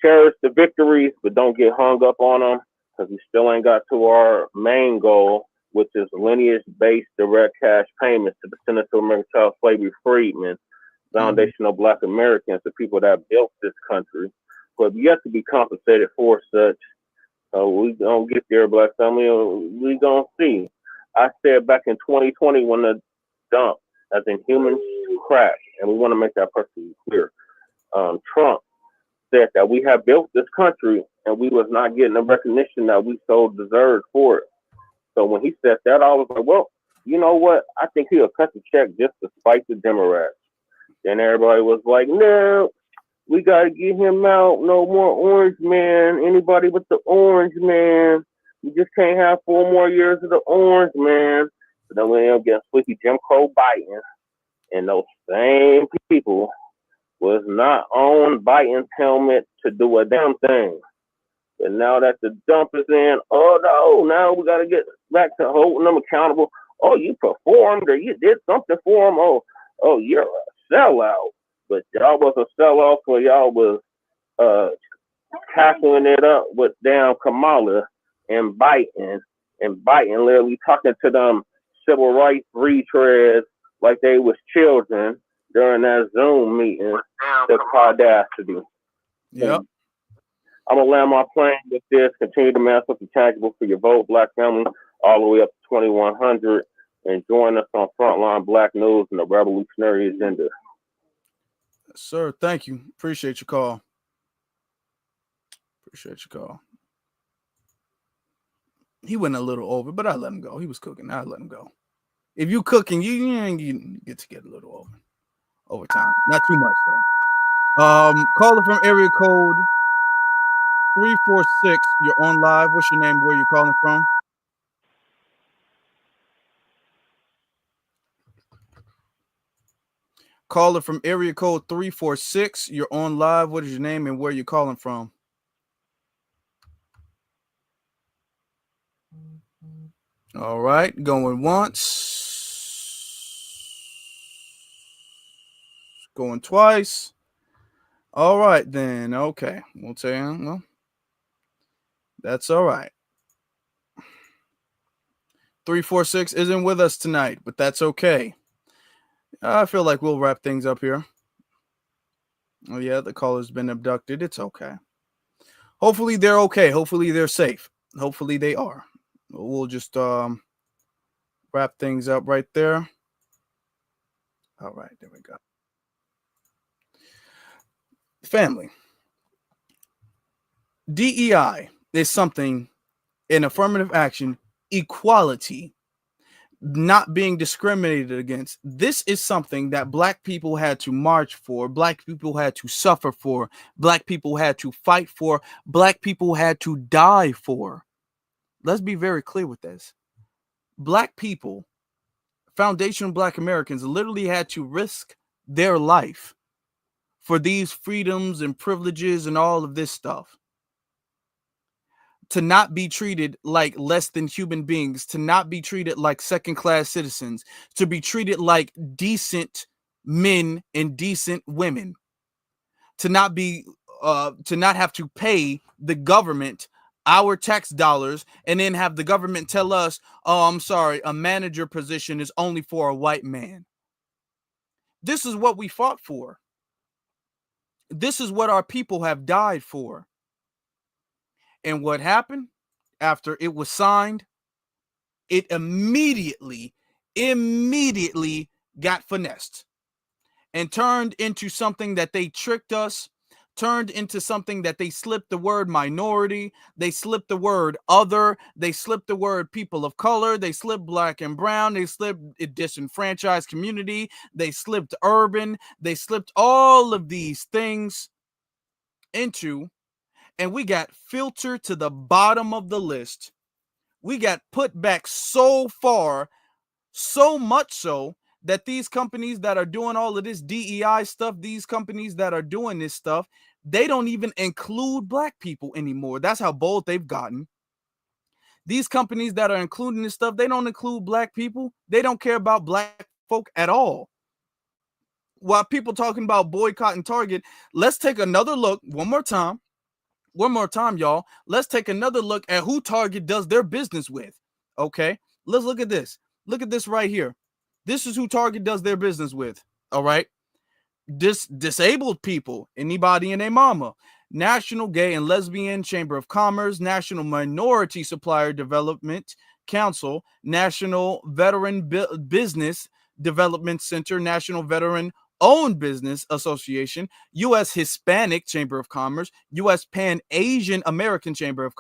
Speaker 4: cherish the victories, but don't get hung up on them, because we still ain't got to our main goal, which is lineage-based direct cash payments to the Center to American Child Slavery Freedmen, foundational Black Americans, the people that built this country, who have yet to be compensated for such. We gonna get there, Black family. We gonna see. I said back in 2020 when the dump, as in human crash, and we want to make that perfectly clear. Trump said that we have built this country and we was not getting the recognition that we so deserved for it. So when he said that, I was like, well, you know what? I think he'll cut the check just to spite the Democrats. Then everybody was like, no, we got to get him out. No more orange man. Anybody but the orange man. You just can't have 4 more years of the orange man. So then we end up getting sleepy Jim Crow Biden. And those same people was not on Biden's helmet to do a damn thing. And now that the dump is in, oh no, now we got to get back to holding them accountable. Oh, you performed or you did something for them. Oh, you're a sellout. But y'all was a sellout, so y'all was tackling it up with damn Kamala and Biden literally talking to them civil rights retreads like they was children during that Zoom meeting. The audacity.
Speaker 2: Yep.
Speaker 4: I'm gonna land my plane with this. Continue to mass up the tangible for your vote, Black family, all the way up to 2100, and join us on Frontline Black News and the Revolutionary Agenda.
Speaker 2: Sir, thank you. Appreciate your call. Appreciate your call. He went a little over, but I let him go. He was cooking. I let him go. If you cooking, you get to get a little over time. Not too much though. Caller from area code 346. You're on live. What's your name? Where you calling from? Caller from area code 346. You're on live. What is your name and where you calling from? All right, going once, going twice. All right, then. Okay, we'll tell you. No, that's all right. 346 isn't with us tonight, but that's okay. I feel like we'll wrap things up here. Oh yeah, the caller's been abducted. It's okay. Hopefully they're okay. Hopefully they're safe. Hopefully they are. We'll just wrap things up right there. All right, there we go. Family. DEI is something in affirmative action, equality, not being discriminated against. This is something that Black people had to march for, Black people had to suffer for, Black people had to fight for, Black people had to die for. Let's be very clear with this. Black people, foundational Black Americans, literally had to risk their life for these freedoms and privileges and all of this stuff. To not be treated like less than human beings, to not be treated like second-class citizens, to be treated like decent men and decent women, to not have to pay the government our tax dollars and then have the government tell us, oh, I'm sorry, a manager position is only for a white man. This is what we fought for. This is what our people have died for. And what happened after it was signed? It immediately got finessed and turned into something that they tricked us, turned into something that they slipped the word minority, they slipped the word other, they slipped the word people of color, they slipped Black and brown, they slipped a disenfranchised community, they slipped urban, they slipped all of these things into, and we got filtered to the bottom of the list. We got put back so far, so much so that these companies that are doing all of this DEI stuff, these companies that are doing this stuff, they don't even include Black people anymore. That's how bold they've gotten. These companies that are including this stuff, they don't include Black people. They don't care about Black folk at all. While people talking about boycotting Target, let's take another look one more time, y'all. Let's take another look at who Target does their business with. Okay, let's look at this. Look at this right here. This is who Target does their business with. All right. Disabled people, anybody and their mama. National Gay and Lesbian Chamber of Commerce, National Minority Supplier Development Council, National Veteran Business Development Center, National Veteran Owned Business Association, U.S. Hispanic Chamber of Commerce, U.S. Pan Asian American Chamber of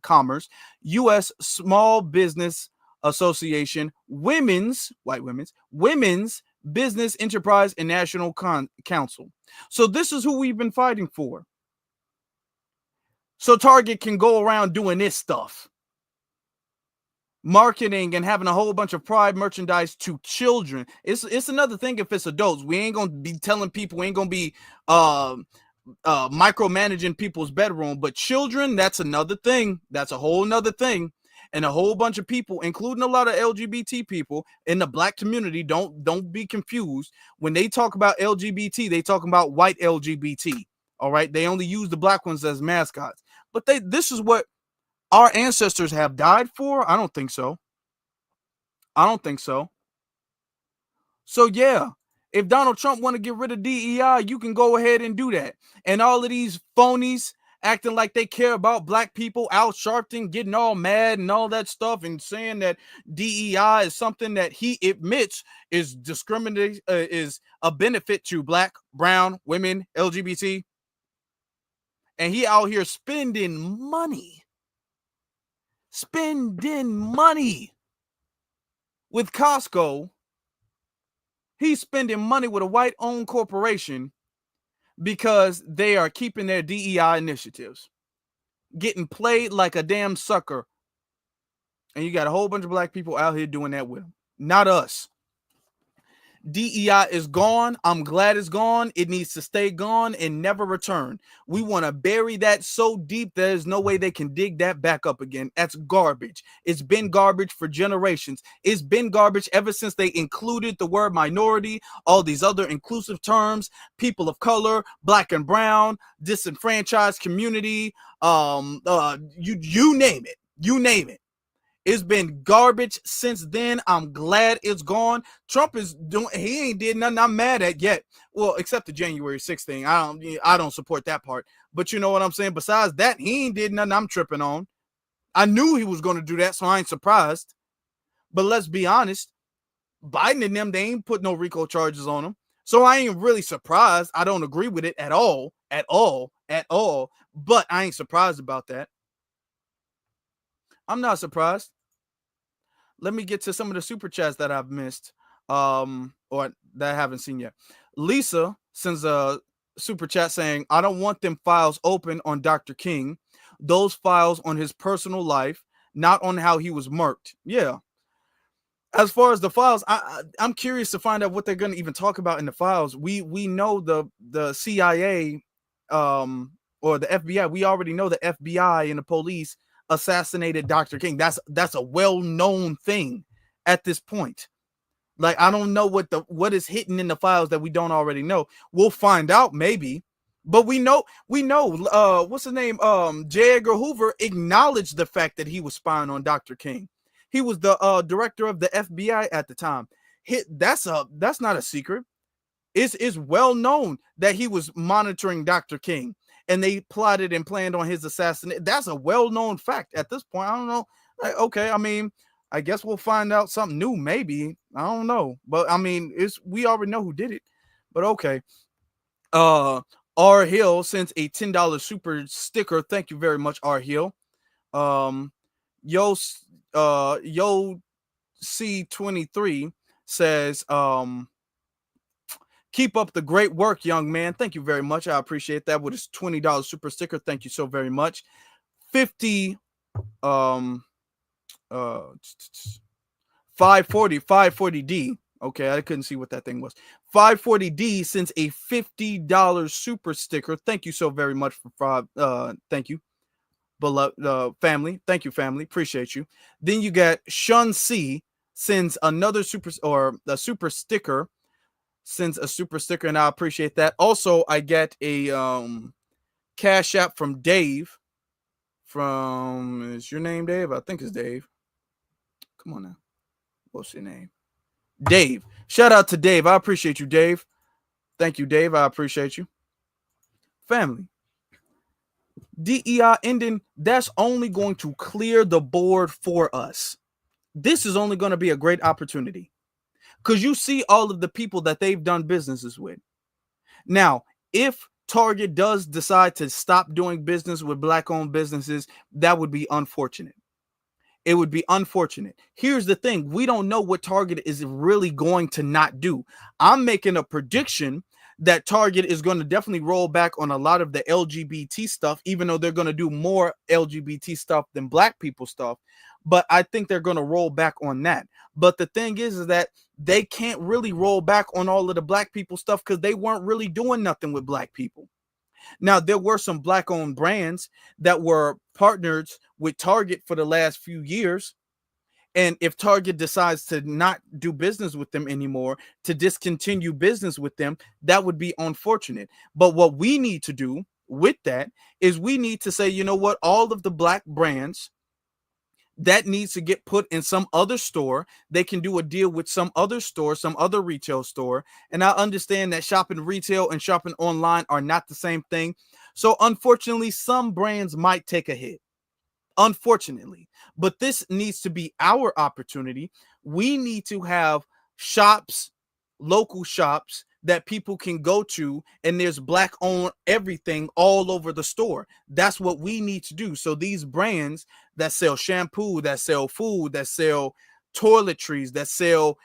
Speaker 2: Commerce, U.S. Small Business Association, Women's Business Enterprise and National Council. So this is who we've been fighting for. So Target can go around doing this stuff. Marketing and having a whole bunch of pride merchandise to children. It's another thing if it's adults. We ain't gonna be telling people, we ain't gonna be micromanaging people's bedroom, but children, that's another thing. That's a whole nother thing. And a whole bunch of people, including a lot of LGBT people in the Black community, don't be confused. When they talk about LGBT, they talking about white LGBT. All right, they only use the Black ones as mascots. But this is what our ancestors have died for? I don't think so. So yeah, if Donald Trump want to get rid of DEI, you can go ahead and do that. And all of these phonies acting like they care about black people. Al Sharpton getting all mad and all that stuff and saying that DEI is something that he admits is discriminate, is a benefit to black, brown, women, LGBT. And he out here spending money with Costco. He's spending money with a white-owned corporation because they are keeping their DEI initiatives, getting played like a damn sucker. And you got a whole bunch of black people out here doing that with him. Not us. DEI is gone. I'm glad it's gone. It needs to stay gone and never return. We want to bury that so deep there's no way they can dig that back up again. That's garbage. It's been garbage for generations. It's been garbage ever since they included the word minority, all these other inclusive terms, people of color, black and brown, disenfranchised community, you name it. You name it. It's been garbage since then. I'm glad it's gone. Trump is doing, he ain't did nothing I'm mad at yet. Well, except the January 6th thing. I don't support that part. But you know what I'm saying? Besides that, he ain't did nothing I'm tripping on. I knew he was going to do that, so I ain't surprised. But let's be honest, Biden and them, they ain't put no RICO charges on him. So I ain't really surprised. I don't agree with it at all. But I ain't surprised about that. I'm not surprised. Let me get to some of the super chats that I've missed, or that I haven't seen yet. Lisa sends a super chat saying, I don't want them files open on Dr. King. Those files on his personal life, not on how he was murked. Yeah. As far as the files, I'm curious to find out what they're going to even talk about in the files. We know the CIA or the FBI. We already know the FBI and the police assassinated Dr. King. That's a well-known thing at this point. Like, I don't know what is hidden in the files that we don't already know. We'll find out maybe, but we know what's his name? J. Edgar Hoover acknowledged the fact that he was spying on Dr. King. He was the director of the FBI at the time. That's not a secret. It's well known that he was monitoring Dr. King. And they plotted and planned on his assassination. That's a well-known fact at this point. I don't know. Like, okay, I mean, I guess we'll find out something new, maybe. I don't know. But I mean, we already know who did it. But okay. R Hill sends a $10 super sticker. Thank you very much, R Hill. Yo C23 says, keep up the great work, young man. Thank you very much. I appreciate that with his $20 super sticker. Thank you so very much. 540D. Okay, I couldn't see what that thing was. 540D sends a $50 super sticker. Thank you so very much for thank you, beloved family. Thank you, family. Appreciate you. Then you got Shun C sends another super sticker. Sends a super sticker, and I appreciate that. Also, I get a cash app from Dave. Is your name Dave? I think it's Dave. Come on now. What's your name? Dave. Shout out to Dave. I appreciate you, Dave. Thank you, Dave. I appreciate you. Family. DEI ending, that's only going to clear the board for us. This is only going to be a great opportunity. Because you see all of the people that they've done businesses with. Now, if Target does decide to stop doing business with black-owned businesses, that would be unfortunate. It would be unfortunate. Here's the thing. We don't know what Target is really going to not do. I'm making a prediction that Target is going to definitely roll back on a lot of the LGBT stuff, even though they're going to do more LGBT stuff than black people stuff. But I think they're going to roll back on that. But the thing is that they can't really roll back on all of the black people stuff because they weren't really doing nothing with black people. Now, there were some black-owned brands that were partners with Target for the last few years. And if Target decides to not do business with them anymore, to discontinue business with them, that would be unfortunate. But what we need to do with that is we need to say, you know what, all of the black brands that needs to get put in some other store. They can do a deal with some other store, some other retail store. And I understand that shopping retail and shopping online are not the same thing. So unfortunately, some brands might take a hit. Unfortunately, but this needs to be our opportunity. We need to have shops, local shops that people can go to, and there's black owned everything all over the store. That's what we need to do. So these brands that sell shampoo, that sell food, that sell toiletries, that sell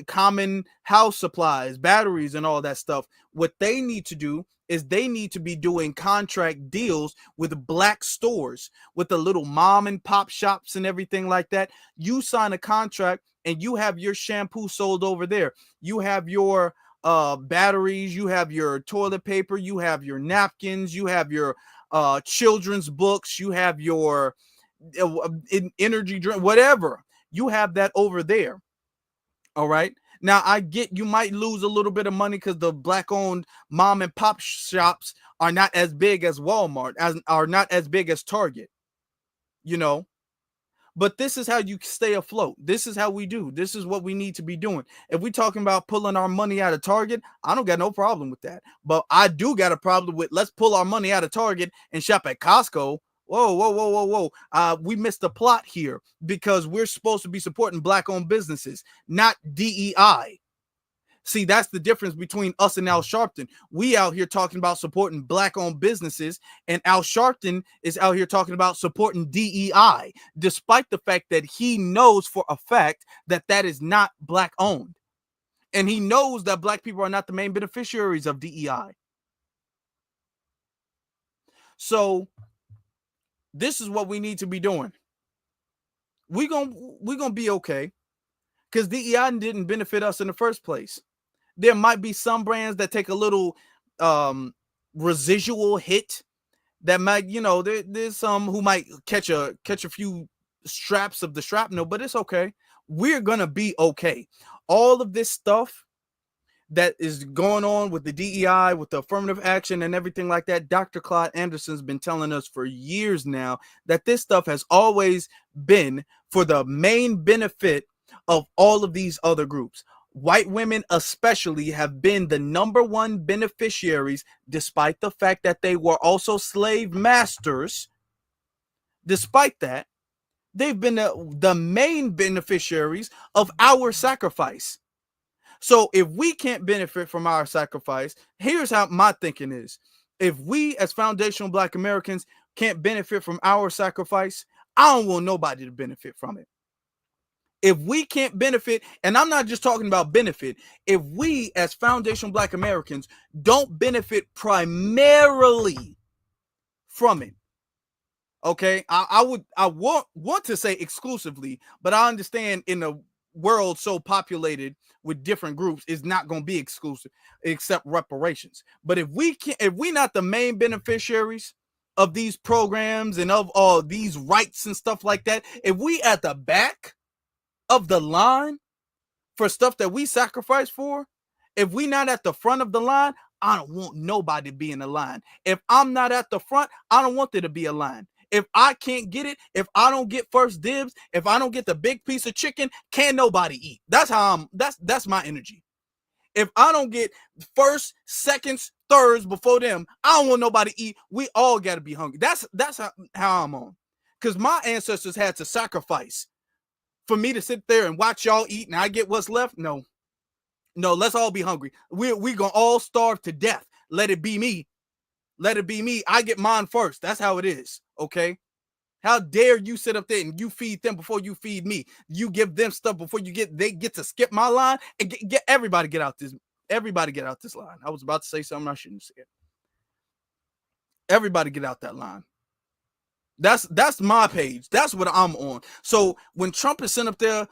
Speaker 2: common house supplies, batteries, and all that stuff, what they need to do is they need to be doing contract deals with black stores, with the little mom and pop shops and everything like that. You sign a contract and you have your shampoo sold over there. You have your batteries, you have your toilet paper, you have your napkins, you have your children's books, you have your energy drink, whatever. You have that over there. All right. Now, I get you might lose a little bit of money because the black-owned mom and pop shops are not as big as Walmart, are not as big as Target, you know. But this is how you stay afloat. This is how we do. This is what we need to be doing. If we're talking about pulling our money out of Target, I don't got no problem with that. But I do got a problem with let's pull our money out of Target and shop at Costco. Whoa. We missed the plot here because we're supposed to be supporting black-owned businesses, not DEI. See, that's the difference between us and Al Sharpton. We out here talking about supporting black-owned businesses, and Al Sharpton is out here talking about supporting DEI, despite the fact that he knows for a fact that that is not black-owned. And he knows that black people are not the main beneficiaries of DEI. So this is what we need to be doing. We're gonna be okay because DEI didn't benefit us in the first place. There might be some brands that take a little residual hit that might, you know, there's some who might catch a few straps of the shrapnel, but it's okay. We're gonna be okay. All of this stuff that is going on with the DEI, with the affirmative action and everything like that, Dr. Claude Anderson's been telling us for years now that this stuff has always been for the main benefit of all of these other groups. White women especially have been the number one beneficiaries, despite the fact that they were also slave masters. Despite that, they've been the main beneficiaries of our sacrifice. So if we can't benefit from our sacrifice, here's how my thinking is. If we as foundational Black Americans can't benefit from our sacrifice, I don't want nobody to benefit from it. If we can't benefit, and I'm not just talking about benefit, if we as foundational Black Americans don't benefit primarily from it, okay, I want to say exclusively, but I understand in a world so populated with different groups is not going to be exclusive except reparations. But if we're not the main beneficiaries of these programs and of all these rights and stuff like that, if we at the back of the line for stuff that we sacrifice for, if we not at the front of the line, I don't want nobody to be in the line. If I'm not at the front, I don't want there to be a line. If I can't get it, if I don't get first dibs, if I don't get the big piece of chicken, can't nobody eat. That's how that's my energy. If I don't get first, seconds, thirds before them, I don't want nobody to eat. We all got to be hungry. That's how I'm on. Because my ancestors had to sacrifice for me to sit there and watch y'all eat and I get what's left. No, let's all be hungry. We're gonna all starve to death. Let it be me. Let it be me. I get mine first. That's how it is. Okay. How dare you sit up there and you feed them before you feed me? You give them stuff before they get to skip my line and get everybody get out this. Everybody get out this line. I was about to say something I shouldn't say. Everybody get out that line. That's my page. That's what I'm on. So when Trump is sitting up there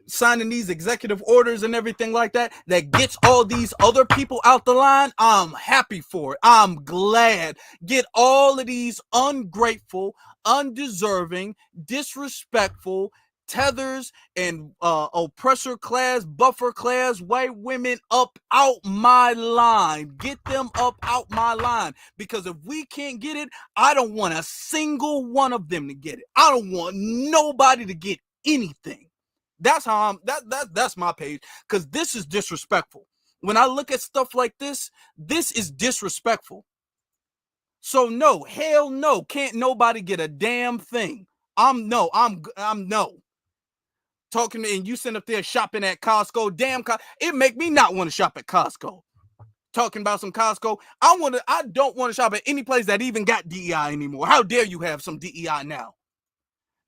Speaker 2: signing these executive orders and everything like that gets all these other people out the line, I'm happy for it. I'm glad. Get all of these ungrateful, undeserving, disrespectful, tethers and oppressor class, buffer class, white women up out my line. Get them up out my line. Because if we can't get it, I don't want a single one of them to get it. I don't want nobody to get anything. That's how that's my page. Because this is disrespectful. When I look at stuff like this is disrespectful. So no, hell no, can't nobody get a damn thing. I'm no. Talking to, and you sitting up there shopping at Costco, it make me not want to shop at Costco. Talking about some Costco, I don't want to shop at any place that even got DEI anymore. How dare you have some DEI now?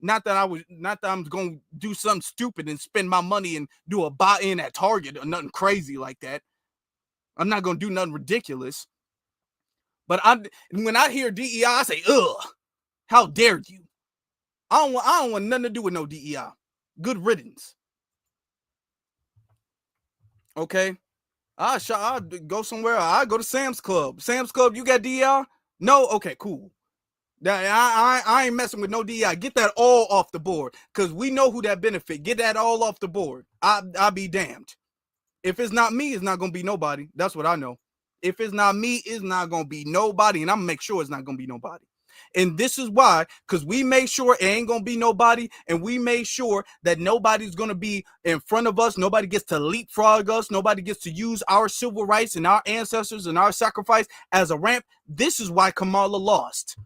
Speaker 2: Not that I'm going to do something stupid and spend my money and do a buy-in at Target or nothing crazy like that. I'm not going to do nothing ridiculous. But when I hear DEI, I say, ugh, how dare you? I don't want nothing to do with no DEI. Good riddance. Okay. I'll go somewhere. I go to Sam's Club. Sam's Club, you got DEI? No? Okay, cool. I ain't messing with no DEI. Get that all off the board. Because we know who that benefit. Get that all off the board. I'll be damned. If it's not me, it's not going to be nobody. That's what I know. If it's not me, it's not going to be nobody. And I'm going to make sure it's not going to be nobody. And this is why, because we made sure it ain't going to be nobody. And we made sure that nobody's going to be in front of us. Nobody gets to leapfrog us. Nobody gets to use our civil rights and our ancestors and our sacrifice as a ramp. This is why Kamala lost.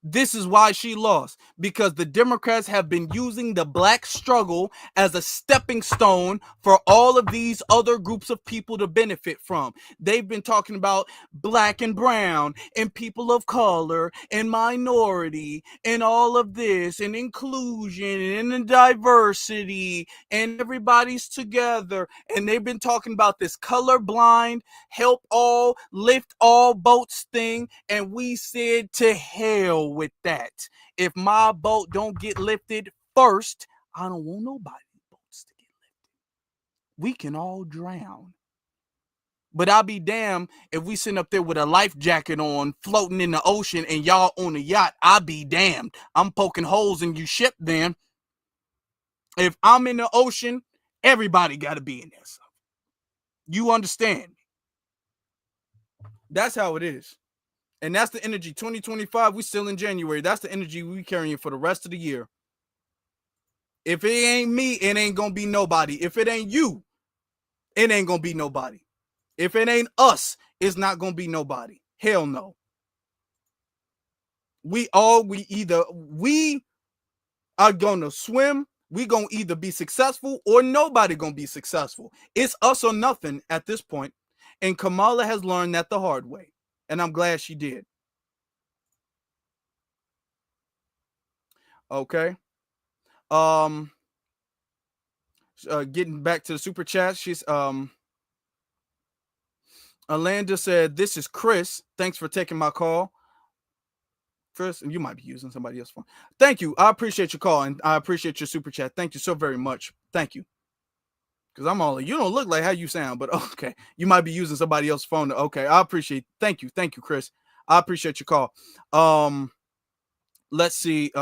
Speaker 2: This is why she lost, because the Democrats have been using the black struggle as a stepping stone for all of these other groups of people to benefit from. They've been talking about black and brown and people of color and minority and all of this and inclusion and diversity and everybody's together. And they've been talking about this colorblind, help all, lift all boats thing. And we said to hell with that. If my boat don't get lifted first, I don't want nobody's boats to get lifted. We can all drown. But I'll be damned if we sit up there with a life jacket on, floating in the ocean, and y'all on a yacht. I'll be damned. I'm poking holes in you ship then. If I'm in the ocean, everybody got to be in there. So you understand? That's how it is. And that's the energy. 2025, we still in January. That's the energy we carrying for the rest of the year. If it ain't me, it ain't going to be nobody. If it ain't you, it ain't going to be nobody. If it ain't us, it's not going to be nobody. Hell no. We are going to swim. We going to either be successful or nobody going to be successful. It's us or nothing at this point. And Kamala has learned that the hard way. And I'm glad she did. Okay. Getting back to the super chat, she's Alanda said, "This is Chris. Thanks for taking my call." Chris, you might be using somebody else's phone. Thank you. I appreciate your call and I appreciate your super chat. Thank you so very much. Thank you. Because I'm all, you don't look like how you sound, but okay. You might be using somebody else's phone. Okay. I appreciate. Thank you. Thank you, Chris. I appreciate your call. Let's see.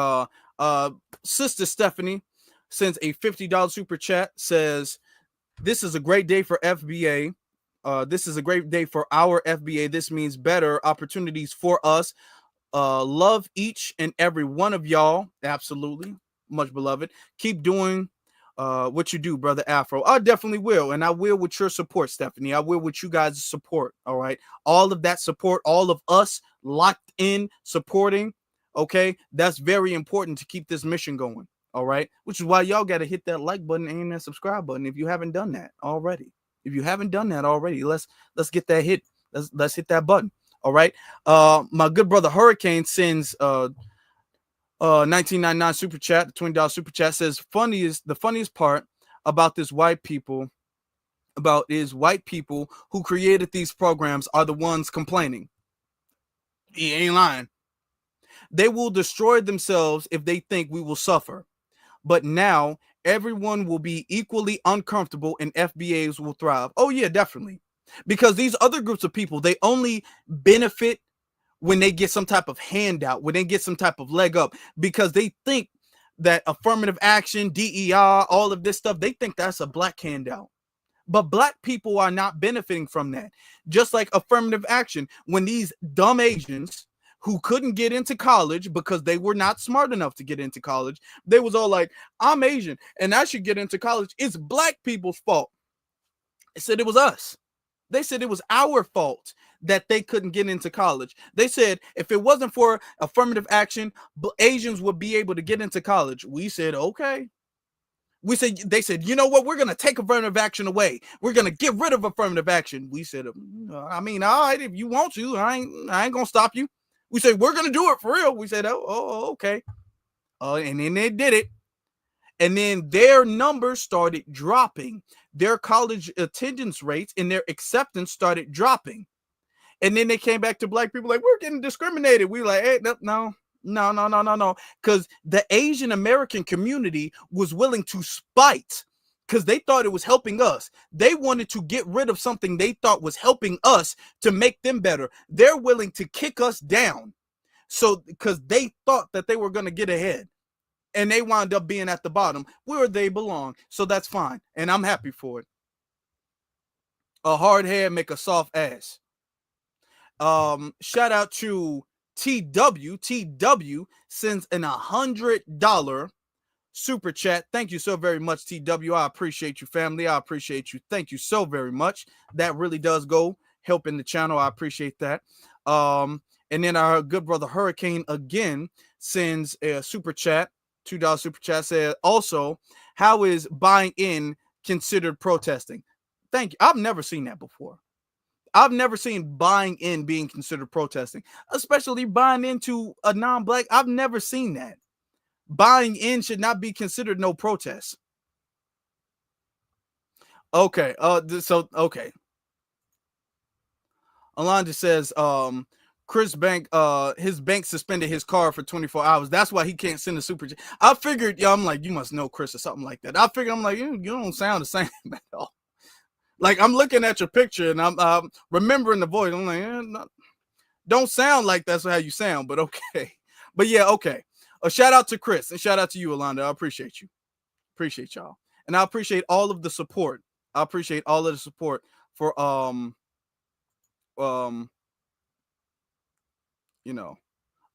Speaker 2: Sister Stephanie sends a $50 super chat, says, "This is a great day for FBA. This is a great day for our FBA. This means better opportunities for us. Love each and every one of y'all. Absolutely. Much beloved. Keep doing what you do, brother Afro." I definitely will. And I will with your support, Stephanie. I will with you guys' support. All right. All of that support, all of us locked in supporting. Okay. That's very important to keep this mission going. All right. Which is why y'all got to hit that like button and that subscribe button if you haven't done that already. If you haven't done that already, let's get that hit. Let's hit that button. All right. My good brother Hurricane sends 1999 super chat, the $20 super chat, says, the funniest part about this white people who created these programs are the ones complaining. He ain't lying. They will destroy themselves if they think we will suffer. But now everyone will be equally uncomfortable and FBAs will thrive. Oh yeah, definitely. Because these other groups of people, they only benefit when they get some type of handout, when they get some type of leg up, because they think that affirmative action, DEI, all of this stuff, they think that's a black handout. But black people are not benefiting from that. Just like affirmative action, when these dumb Asians who couldn't get into college because they were not smart enough to get into college, they was all like, I'm Asian and I should get into college. It's black people's fault. They said it was us. They said it was our fault that they couldn't get into college. They said if it wasn't for affirmative action, Asians would be able to get into college. We said, okay. They said, you know what? We're going to take affirmative action away. We're going to get rid of affirmative action. We said, I mean, all right, if you want to, I ain't going to stop you. We said, we're going to do it for real. We said, okay. And then they did it. And then their numbers started dropping. Their college attendance rates and their acceptance started dropping. And then they came back to black people like, we're getting discriminated. We like, hey, no. Because the Asian American community was willing to spite because they thought it was helping us. They wanted to get rid of something they thought was helping us to make them better. They're willing to kick us down. So because they thought that they were going to get ahead. And they wound up being at the bottom where they belong. So that's fine. And I'm happy for it. A hard head make a soft ass. Shout out to TW. TW sends an $100 super chat. Thank you so very much, TW. I appreciate you, family. I appreciate you. Thank you so very much. That really does go helping the channel. I appreciate that. And then our good brother Hurricane again sends a super chat. $2 super chat said, also, how is buying in considered protesting? Thank you. I've never seen that before. I've never seen buying in being considered protesting, especially buying into a non-black. I've never seen that. Buying in should not be considered no protest. Okay. Okay. Alonda says, Chris Bank, his bank suspended his card for 24 hours. That's why he can't send a super chat. I figured, I'm like, you must know Chris or something like that. I figured, I'm like, you don't sound the same at all. Like, I'm looking at your picture and I'm remembering the voice. I'm like, don't sound like that's how you sound, but okay. But yeah, okay. A shout out to Chris and shout out to you, Alonda. I appreciate you. Appreciate y'all. And I appreciate all of the support. I appreciate all of the support for, you know,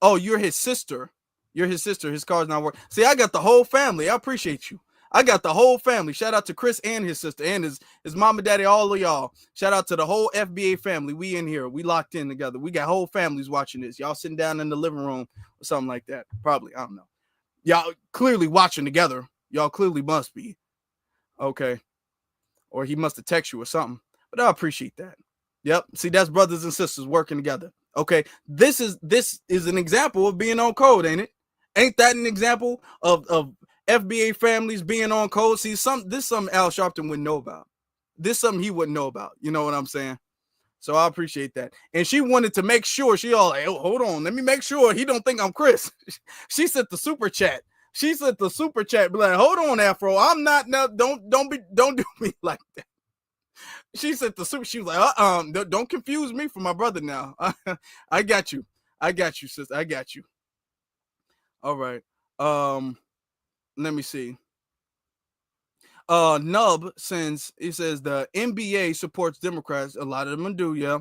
Speaker 2: oh, you're his sister. You're his sister. His car's not working. See, I got the whole family. I appreciate you. I got the whole family. Shout out to Chris and his sister and his mom and daddy, all of y'all. Shout out to the whole FBA family. We in here. We locked in together. We got whole families watching this. Y'all sitting down in the living room or something like that. Probably. I don't know. Y'all clearly watching together. Y'all clearly must be. Okay. Or he must have texted you or something. But I appreciate that. Yep. See, that's brothers and sisters working together. Okay. This is an example of being on code, ain't it? Ain't that an example of FBA families being on code? See, this is something Al Sharpton wouldn't know about. This is something he wouldn't know about. You know what I'm saying? So I appreciate that. And she wanted to make sure, she all like, oh, hold on, let me make sure he don't think I'm Chris. She sent the super chat. She sent the super chat, be like, hold on, Afro. I'm not, no, don't do me like that. She sent the super, she was like, don't confuse me for my brother now. I got you. I got you, sister. I got you. All right. Let me see. Nub sends, he says the NBA supports Democrats. A lot of them do, yeah.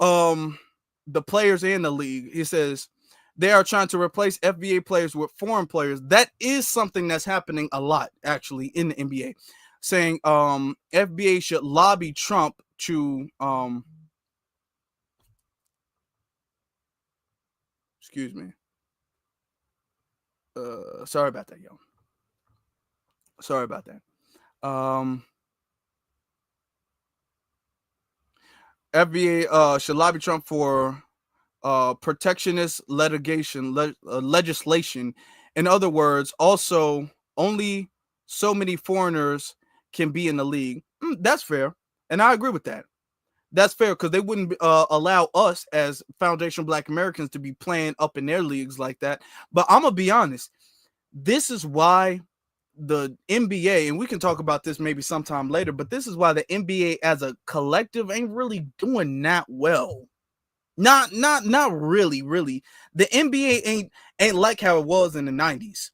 Speaker 2: The players in the league, he says they are trying to replace FBA players with foreign players. That is something that's happening a lot, actually, in the NBA. Saying FBA should lobby Trump to excuse me. Sorry about that, yo. Sorry about that. FBA should lobby Trump for protectionist legislation. In other words, also only so many foreigners can be in the league. That's fair. And I agree with that. That's fair because they wouldn't allow us as foundational Black Americans to be playing up in their leagues like that. But I'm going to be honest. This is why the NBA, and we can talk about this maybe sometime later, but this is why the NBA as a collective ain't really doing that well. Not really. The NBA ain't like how it was in the 90s.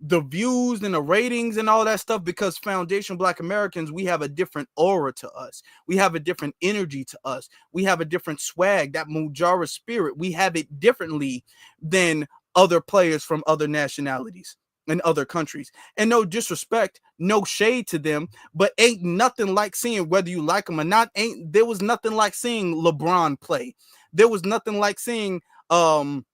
Speaker 2: the views and the ratings and all that stuff, because foundation Black Americans, we have a different aura to us. We have a different energy to us. We have a different swag, that Mujara spirit. We have it differently than other players from other nationalities and other countries. And no disrespect, no shade to them, but ain't nothing like seeing, whether you like them or not, there was nothing like seeing LeBron play. There was nothing like seeing Allen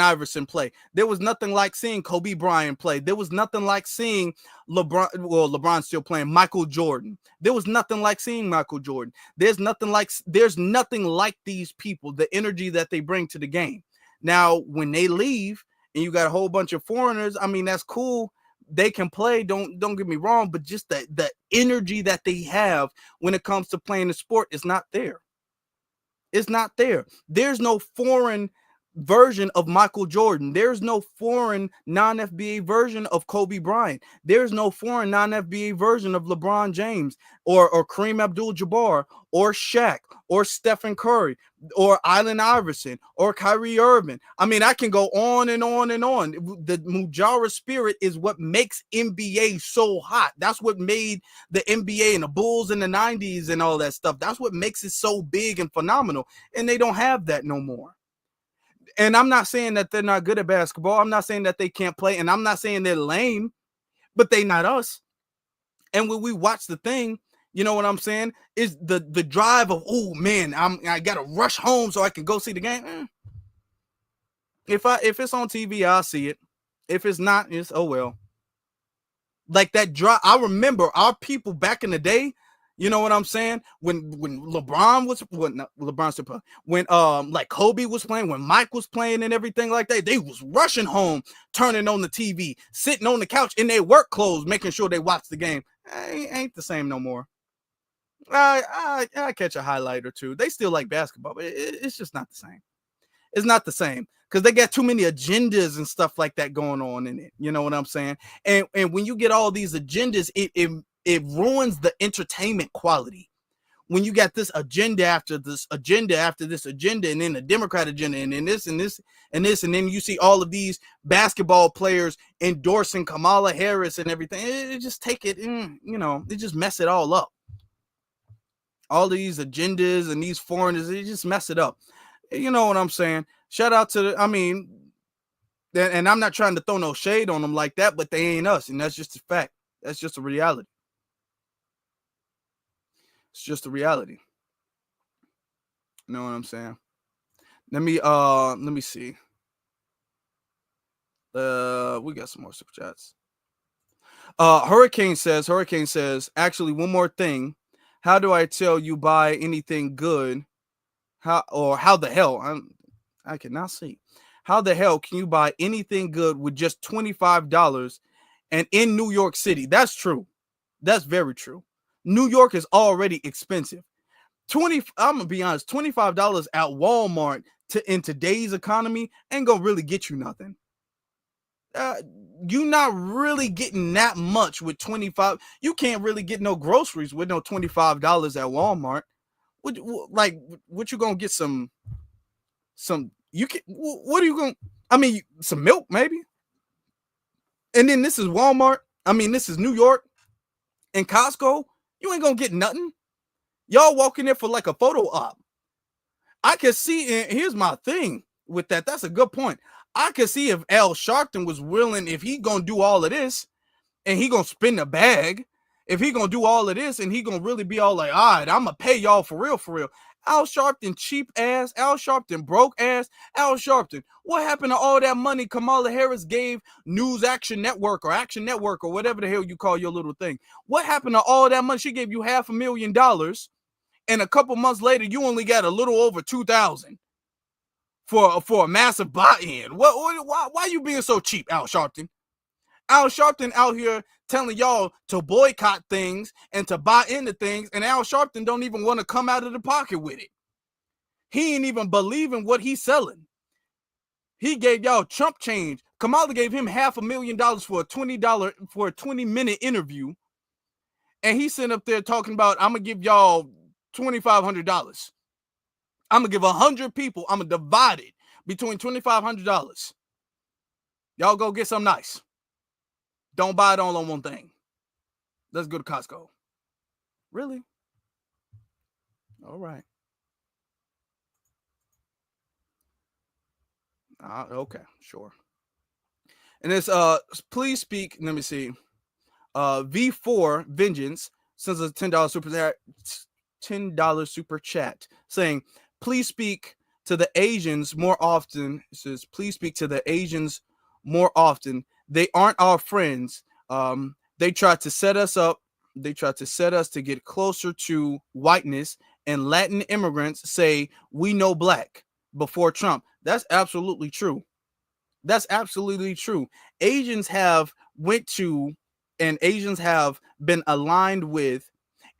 Speaker 2: Iverson play. There was nothing like seeing Kobe Bryant play. There was nothing like seeing LeBron's still playing, Michael Jordan. There was nothing like seeing Michael Jordan. There's nothing like these people, the energy that they bring to the game. Now, when they leave and you got a whole bunch of foreigners, I mean, that's cool. They can play, don't get me wrong, but just the energy that they have when it comes to playing the sport is not there. It's not there. There's no foreign version of Michael Jordan. There's no foreign non-FBA version of Kobe Bryant. There's no foreign non-FBA version of LeBron James or Kareem Abdul-Jabbar or Shaq or Stephen Curry or Allen Iverson or Kyrie Irving. I mean, I can go on and on and on. The Mujara spirit is what makes NBA so hot. That's what made the NBA and the Bulls in the 90s and all that stuff. That's what makes it so big and phenomenal. And they don't have that no more. And I'm not saying that they're not good at basketball. I'm not saying that they can't play. And I'm not saying they're lame, but they not us. And when we watch the thing, you know what I'm saying, is the drive of, oh man, I gotta rush home so I can go see the game. If it's on TV, I'll see it. If it's not, it's oh well. Like that drive. I remember our people back in the day. You know what I'm saying? When LeBron was when like Kobe was playing, when Mike was playing and everything like that, they was rushing home, turning on the TV, sitting on the couch in their work clothes, making sure they watch the game. Ain't the same no more. I catch a highlight or two. They still like basketball, but it's just not the same. It's not the same because they got too many agendas and stuff like that going on in it. You know what I'm saying? And when you get all these agendas, it ruins the entertainment quality. When you got this agenda after this agenda after this agenda, and then the Democrat agenda, and then this and this and this, and then you see all of these basketball players endorsing Kamala Harris and everything, it just take it, it just mess it all up. All of these agendas and these foreigners, they just mess it up. You know what I'm saying? Shout out to and I'm not trying to throw no shade on them like that, but they ain't us, and that's just a fact. That's just a reality. It's just a reality. You know what I'm saying? Let me see. We got some more super chats. Hurricane says, actually, one more thing. How do I tell you buy anything good? How the hell? I cannot see. How the hell can you buy anything good with just $25 and in New York City? That's true. That's very true. New York is already expensive. I'm gonna be honest, $25 at Walmart in today's economy ain't gonna really get you nothing. You're not really getting that much with 25. You can't really get no groceries with no $25 at Walmart. What you gonna get some you can, what are you gonna, I mean, some milk maybe. And then this is Walmart. I mean, this is New York and Costco. You ain't gonna get nothing. Y'all walking there for like a photo op. I can see, and here's my thing with that. That's a good point. I could see if Al Sharpton was willing, if he gonna do all of this and he gonna spin the bag, if he gonna do all of this and he gonna really be all like, all right, I'm gonna pay y'all for real. Al Sharpton cheap ass, Al Sharpton broke ass, Al Sharpton. What happened to all that money Kamala Harris gave News Action Network or whatever the hell you call your little thing? What happened to all that money? She gave you $500,000, and a couple months later you only got a little over 2,000 for a massive buy-in. Why you being so cheap, Al Sharpton? Al Sharpton out here telling y'all to boycott things and to buy into things, and Al Sharpton don't even want to come out of the pocket with it. He ain't even believing what he's selling. He gave y'all Trump change. Kamala gave him $500,000 for a $20-minute interview, and he's sitting up there talking about, I'm gonna give y'all $2,500. I'm gonna give 100 people, I'm gonna divide it between $2,500. Y'all go get something nice. Don't buy it all on one thing. Let's go to Costco. Really? All right. Okay, sure. And it's please speak. Let me see. V4 Vengeance sends a $10 super chat saying, please speak to the Asians more often. It says, please speak to the Asians more often. They aren't our friends. They try to set us up. They try to set us to get closer to whiteness, and Latin immigrants say we know black before Trump. That's absolutely true. That's absolutely true. Asians have went to and Asians have been aligned with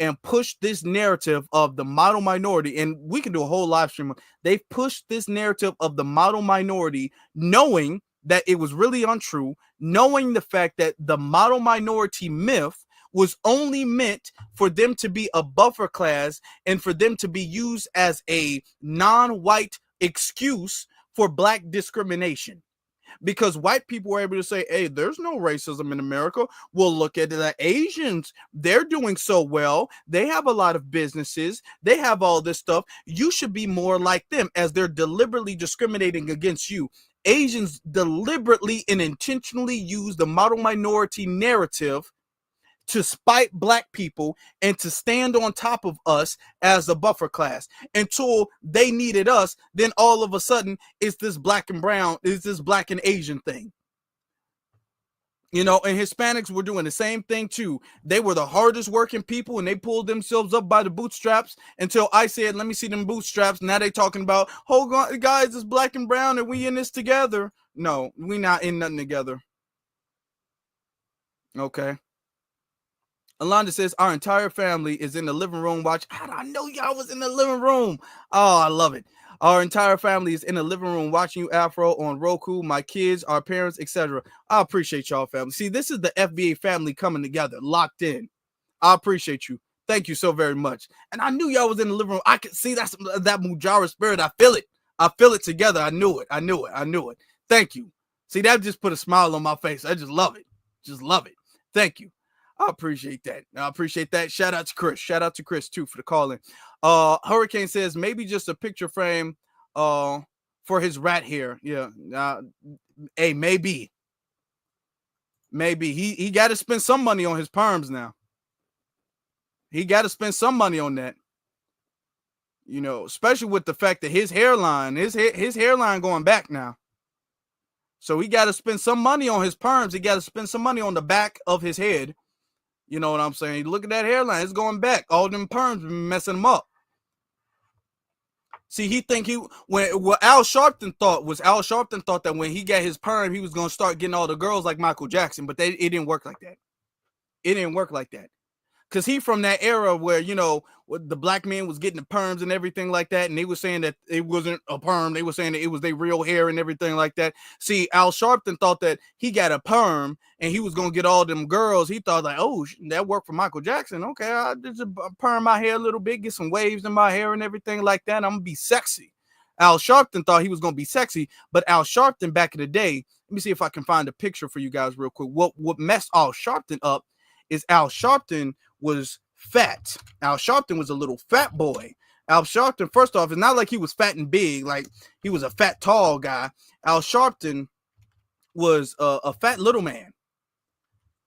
Speaker 2: and pushed this narrative of the model minority. And we can do a whole live stream. They've pushed this narrative of the model minority, knowing that it was really untrue, knowing the fact that the model minority myth was only meant for them to be a buffer class and for them to be used as a non-white excuse for black discrimination. Because white people were able to say, hey, there's no racism in America. Well, look at the Asians. They're doing so well. They have a lot of businesses. They have all this stuff. You should be more like them, as they're deliberately discriminating against you. Asians deliberately and intentionally use the model minority narrative to spite black people and to stand on top of us as a buffer class until they needed us. Then all of a sudden it's this black and brown, is this black and Asian thing. You know, and Hispanics were doing the same thing too. They were the hardest working people and they pulled themselves up by the bootstraps until I said, let me see them bootstraps. Now they talking about, hold on, guys, it's black and brown and we in this together. No, we not in nothing together. Okay. Alonda says, our entire family is in the living room watching. I know y'all was in the living room. Oh, I love it. Our entire family is in the living room watching you, Afro, on Roku. My kids, our parents, etc. I appreciate y'all, family. See, this is the FBA family coming together, locked in. I appreciate you. Thank you so very much. And I knew y'all was in the living room. I could see that Mujara spirit. I feel it. I feel it together. I knew it. I knew it. I knew it. Thank you. See, that just put a smile on my face. I just love it. Just love it. Thank you. I appreciate that. I appreciate that. Shout out to Chris. Shout out to Chris too for the calling. Hurricane says maybe just a picture frame for his rat hair. Yeah. Hey, maybe. Maybe he got to spend some money on his perms now. He got to spend some money on that. You know, especially with the fact that his hairline going back now. So he got to spend some money on his perms. He got to spend some money on the back of his head. You know what I'm saying? Look at that hairline. It's going back. All them perms messing him up. See, he think what Al Sharpton thought that when he got his perm, he was going to start getting all the girls like Michael Jackson, but it didn't work like that. It didn't work like that. Because he from that era where, you know, the black man was getting the perms and everything like that. And they were saying that it wasn't a perm. They were saying that it was their real hair and everything like that. See, Al Sharpton thought that he got a perm and he was going to get all them girls. He thought like, oh, that worked for Michael Jackson. Okay, I'll just perm my hair a little bit, get some waves in my hair and everything like that. I'm going to be sexy. Al Sharpton thought he was going to be sexy. But Al Sharpton back in the day, let me see if I can find a picture for you guys real quick. What messed Al Sharpton up is Al Sharpton was fat. Al Sharpton was a little fat boy. Al Sharpton, first off, it's not like he was fat and big, like he was a fat, tall guy. Al Sharpton was a fat little man.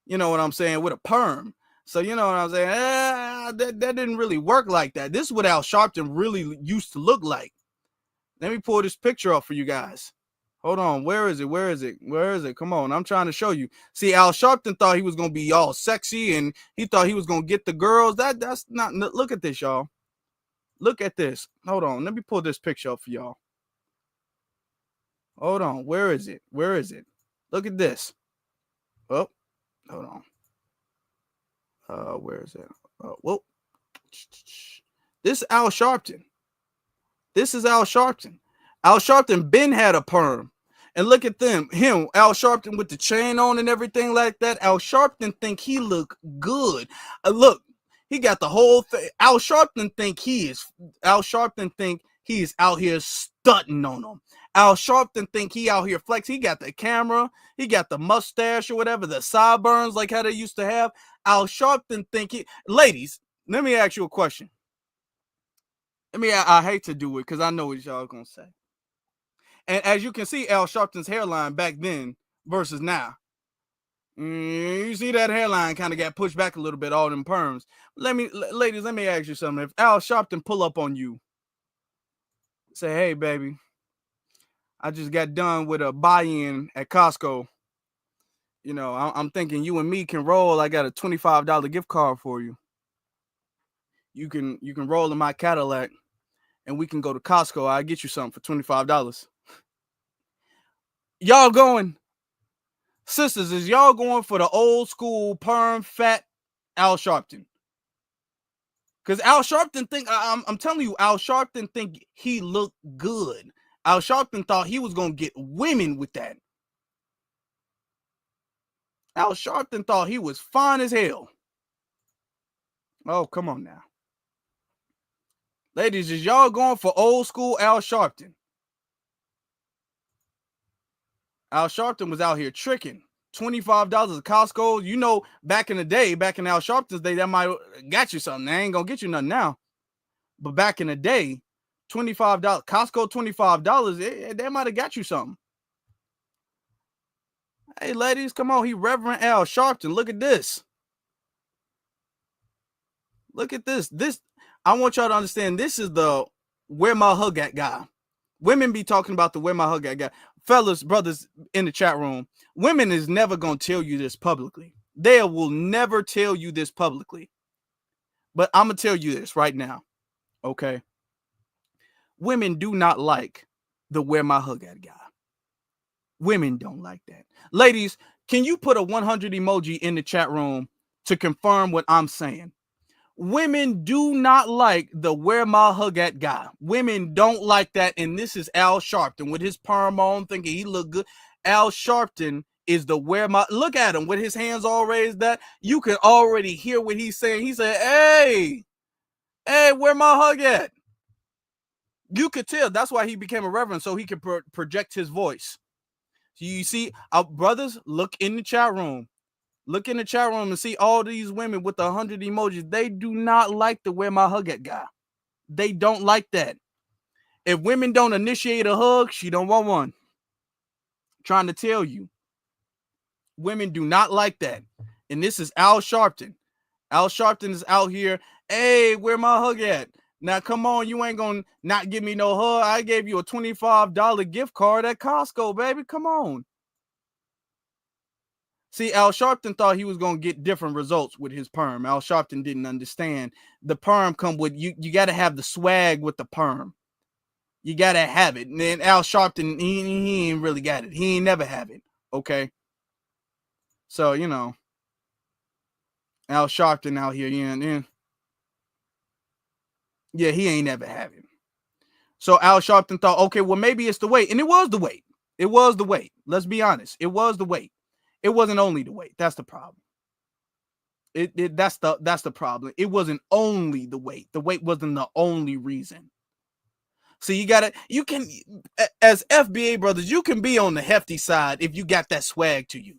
Speaker 2: You know what I'm saying? With a perm. So, you know what I'm saying? That didn't really work like that. This is what Al Sharpton really used to look like. Let me pull this picture up for you guys. Hold on. Where is it? Where is it? Where is it? Come on. I'm trying to show you. See, Al Sharpton thought he was going to be all sexy and he thought he was going to get the girls. That's not. Look at this, y'all. Look at this. Hold on. Let me pull this picture up for y'all. Hold on. Where is it? Where is it? Look at this. Oh, hold on. Where is it? Whoa. This is Al Sharpton. This is Al Sharpton. Al Sharpton been had a perm. And look at him, Al Sharpton with the chain on and everything like that. Al Sharpton think he look good. Look, he got the whole thing. Al Sharpton think He is out here stunting on them. Al Sharpton think he out here flex. He got the camera. He got the mustache or whatever, the sideburns like how they used to have. Al Sharpton think he... Ladies, let me ask you a question. I hate to do it because I know what y'all going to say. And as you can see, Al Sharpton's hairline back then versus now. You see that hairline kind of got pushed back a little bit, all them perms. Ladies, let me ask you something. If Al Sharpton pull up on you, say, hey, baby, I just got done with a buy-in at Costco. You know, I'm thinking you and me can roll. I got a $25 gift card for you. You can roll in my Cadillac and we can go to Costco. I'll get you something for $25. Y'all going? Sisters, is y'all going for the old school perm fat Al Sharpton? Because Al Sharpton think, I'm telling you, Al Sharpton think he looked good. Al Sharpton thought he was going to get women with that. Al Sharpton thought he was fine as hell. Oh, come on now. Ladies, is y'all going for old school Al Sharpton? Al Sharpton was out here tricking. $25 at Costco. You know, back in the day, back in Al Sharpton's day, that might got you something. They ain't gonna get you nothing now. But back in the day, $25, Costco $25, that might have got you something. Hey, ladies, come on. He Reverend Al Sharpton. Look at this. Look at this. I want y'all to understand, this is the where my hug at guy. Women be talking about the where my hug at guy. Fellas, brothers in the chat room, women is never going to tell you this publicly. They will never tell you this publicly. But I'm going to tell you this right now. Okay? Women do not like the where my hug at guy. Women don't like that. Ladies, can you put a 100 emoji in the chat room to confirm what I'm saying? Women do not like the where my hug at guy. Women don't like that. And this is Al Sharpton with his perm on, thinking he look good. Al Sharpton is the where my, look at him with his hands all raised that. You can already hear what he's saying. He said, hey, where my hug at? You could tell. That's why he became a reverend, so he could project his voice. So you see, our brothers, look in the chat room. Look in the chat room and see all these women with the 100 emojis. They do not like the where my hug at guy. They don't like that. If women don't initiate a hug, she don't want one. Trying to tell you. Women do not like that. And this is Al Sharpton. Al Sharpton is out here. Hey, where my hug at? Now, come on. You ain't going to not give me no hug. I gave you a $25 gift card at Costco, baby. Come on. See, Al Sharpton thought he was going to get different results with his perm. Al Sharpton didn't understand. The perm come with, you got to have the swag with the perm. You got to have it. And then Al Sharpton, he ain't really got it. He ain't never have it. Okay? So, you know, Al Sharpton out here, yeah, he ain't never have it. So Al Sharpton thought, okay, well, maybe it's the weight. And it was the weight. It was the weight. Let's be honest. It was the weight. It wasn't only the weight. That's the problem. That's the problem. It wasn't only the weight. The weight wasn't the only reason. So you can, as FBA brothers, you can be on the hefty side if you got that swag to you.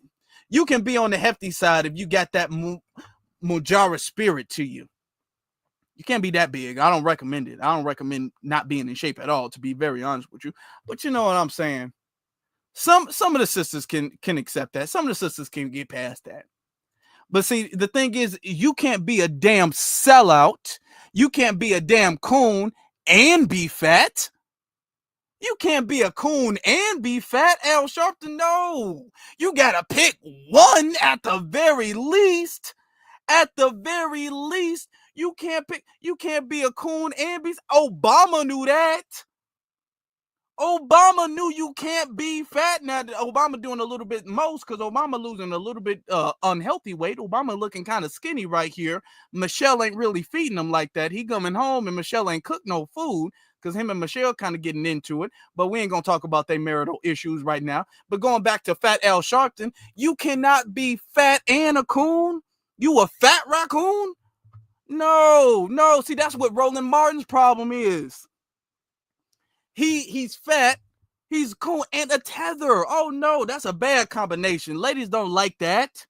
Speaker 2: You can be on the hefty side if you got that Mujara spirit to you. You can't be that big. I don't recommend it. I don't recommend not being in shape at all, to be very honest with you. But you know what I'm saying? Some of the sisters can accept that. Some of the sisters can get past that. But see, the thing is, you can't be a damn sellout. You can't be a damn coon and be fat. You can't be a coon and be fat, Al Sharpton. No. You gotta pick one at the very least. At the very least, you can't be a coon and be. Obama knew that. Obama knew you can't be fat. Now, Obama doing a little bit most because Obama losing a little bit unhealthy weight. Obama looking kind of skinny right here. Michelle ain't really feeding him like that. He coming home and Michelle ain't cooked no food because him and Michelle kind of getting into it. But we ain't going to talk about their marital issues right now. But going back to fat Al Sharpton, you cannot be fat and a coon. You a fat raccoon? No. See, that's what Roland Martin's problem is. He's fat, he's cool, and a tether. Oh no, that's a bad combination. Ladies don't like that.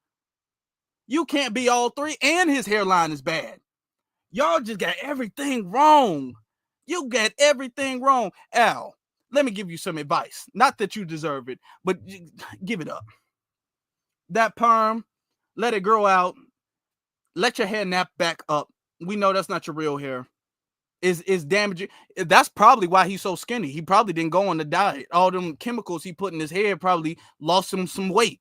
Speaker 2: You can't be all three, and his hairline is bad. Y'all just got everything wrong. You got everything wrong. Al, let me give you some advice. Not that you deserve it, but give it up. That perm, let it grow out. Let your hair nap back up. We know that's not your real hair. Is damaging. That's probably why he's so skinny. He probably didn't go on the diet. All them chemicals he put in his hair probably lost him some weight.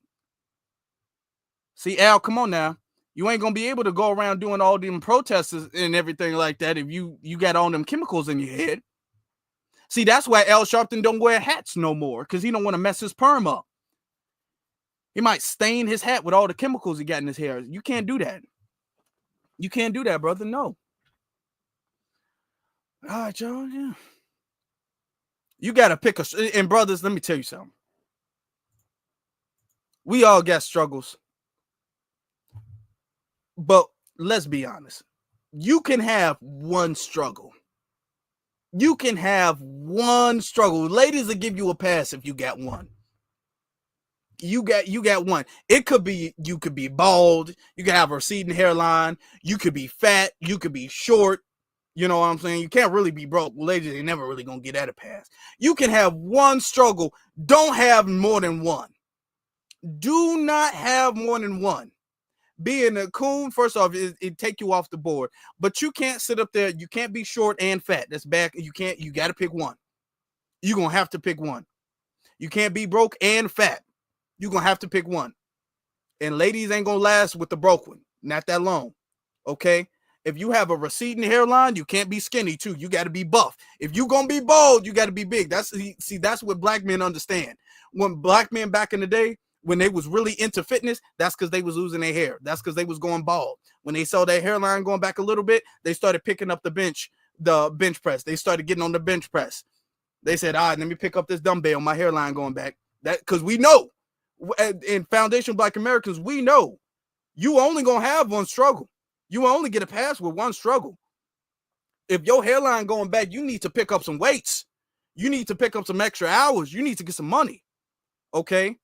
Speaker 2: See, Al, come on now. You ain't gonna be able to go around doing all them protests and everything like that if you got all them chemicals in your head. See, that's why Al Sharpton don't wear hats no more, because he don't want to mess his perm up. He might stain his hat with all the chemicals he got in his hair. You can't do that. You can't do that, brother. No. All right, y'all. Yeah. You got to pick a... And brothers, let me tell you something. We all got struggles. But let's be honest. You can have one struggle. You can have one struggle. Ladies will give you a pass if you got one. You got one. It could be, you could be bald. You could have a receding hairline. You could be fat. You could be short. You know what I'm saying? You can't really be broke. Ladies ain't never really gonna get at a pass. You can have one struggle. Don't have more than one. Do not have more than one. Being a coon, first off, it take you off the board. But you can't sit up there. You can't be short and fat. That's bad. You can't. You got to pick one. You're gonna have to pick one. You can't be broke and fat. You're gonna have to pick one. And ladies ain't gonna last with the broke one. Not that long. Okay? If you have a receding hairline, you can't be skinny too. You got to be buff. If you gonna be bald, you got to be big. That's what black men understand. When black men back in the day, when they was really into fitness, that's because they was losing their hair. That's because they was going bald. When they saw their hairline going back a little bit, they started picking up the bench press. They started getting on the bench press. They said, all right, let me pick up this dumbbell. My hairline going back. That because we know, in Foundation Black Americans, we know you only gonna have one struggle. You only get a pass with one struggle. If your hairline going back, you need to pick up some weights. You need to pick up some extra hours. You need to get some money. Okay?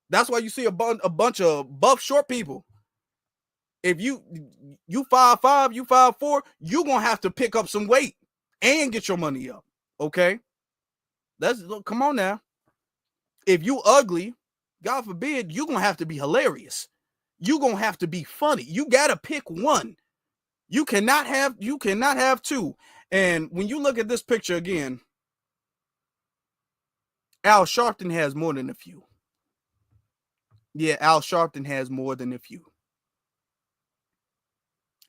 Speaker 2: That's why you see a bunch of buff short people. If you 5'5", you 5'4", you're going to have to pick up some weight and get your money up. Okay? Come on now. If you ugly, God forbid, you're going to have to be hilarious. You're going to have to be funny. You got to pick one. You cannot have two. And when you look at this picture again, Al Sharpton has more than a few. Yeah, Al Sharpton has more than a few.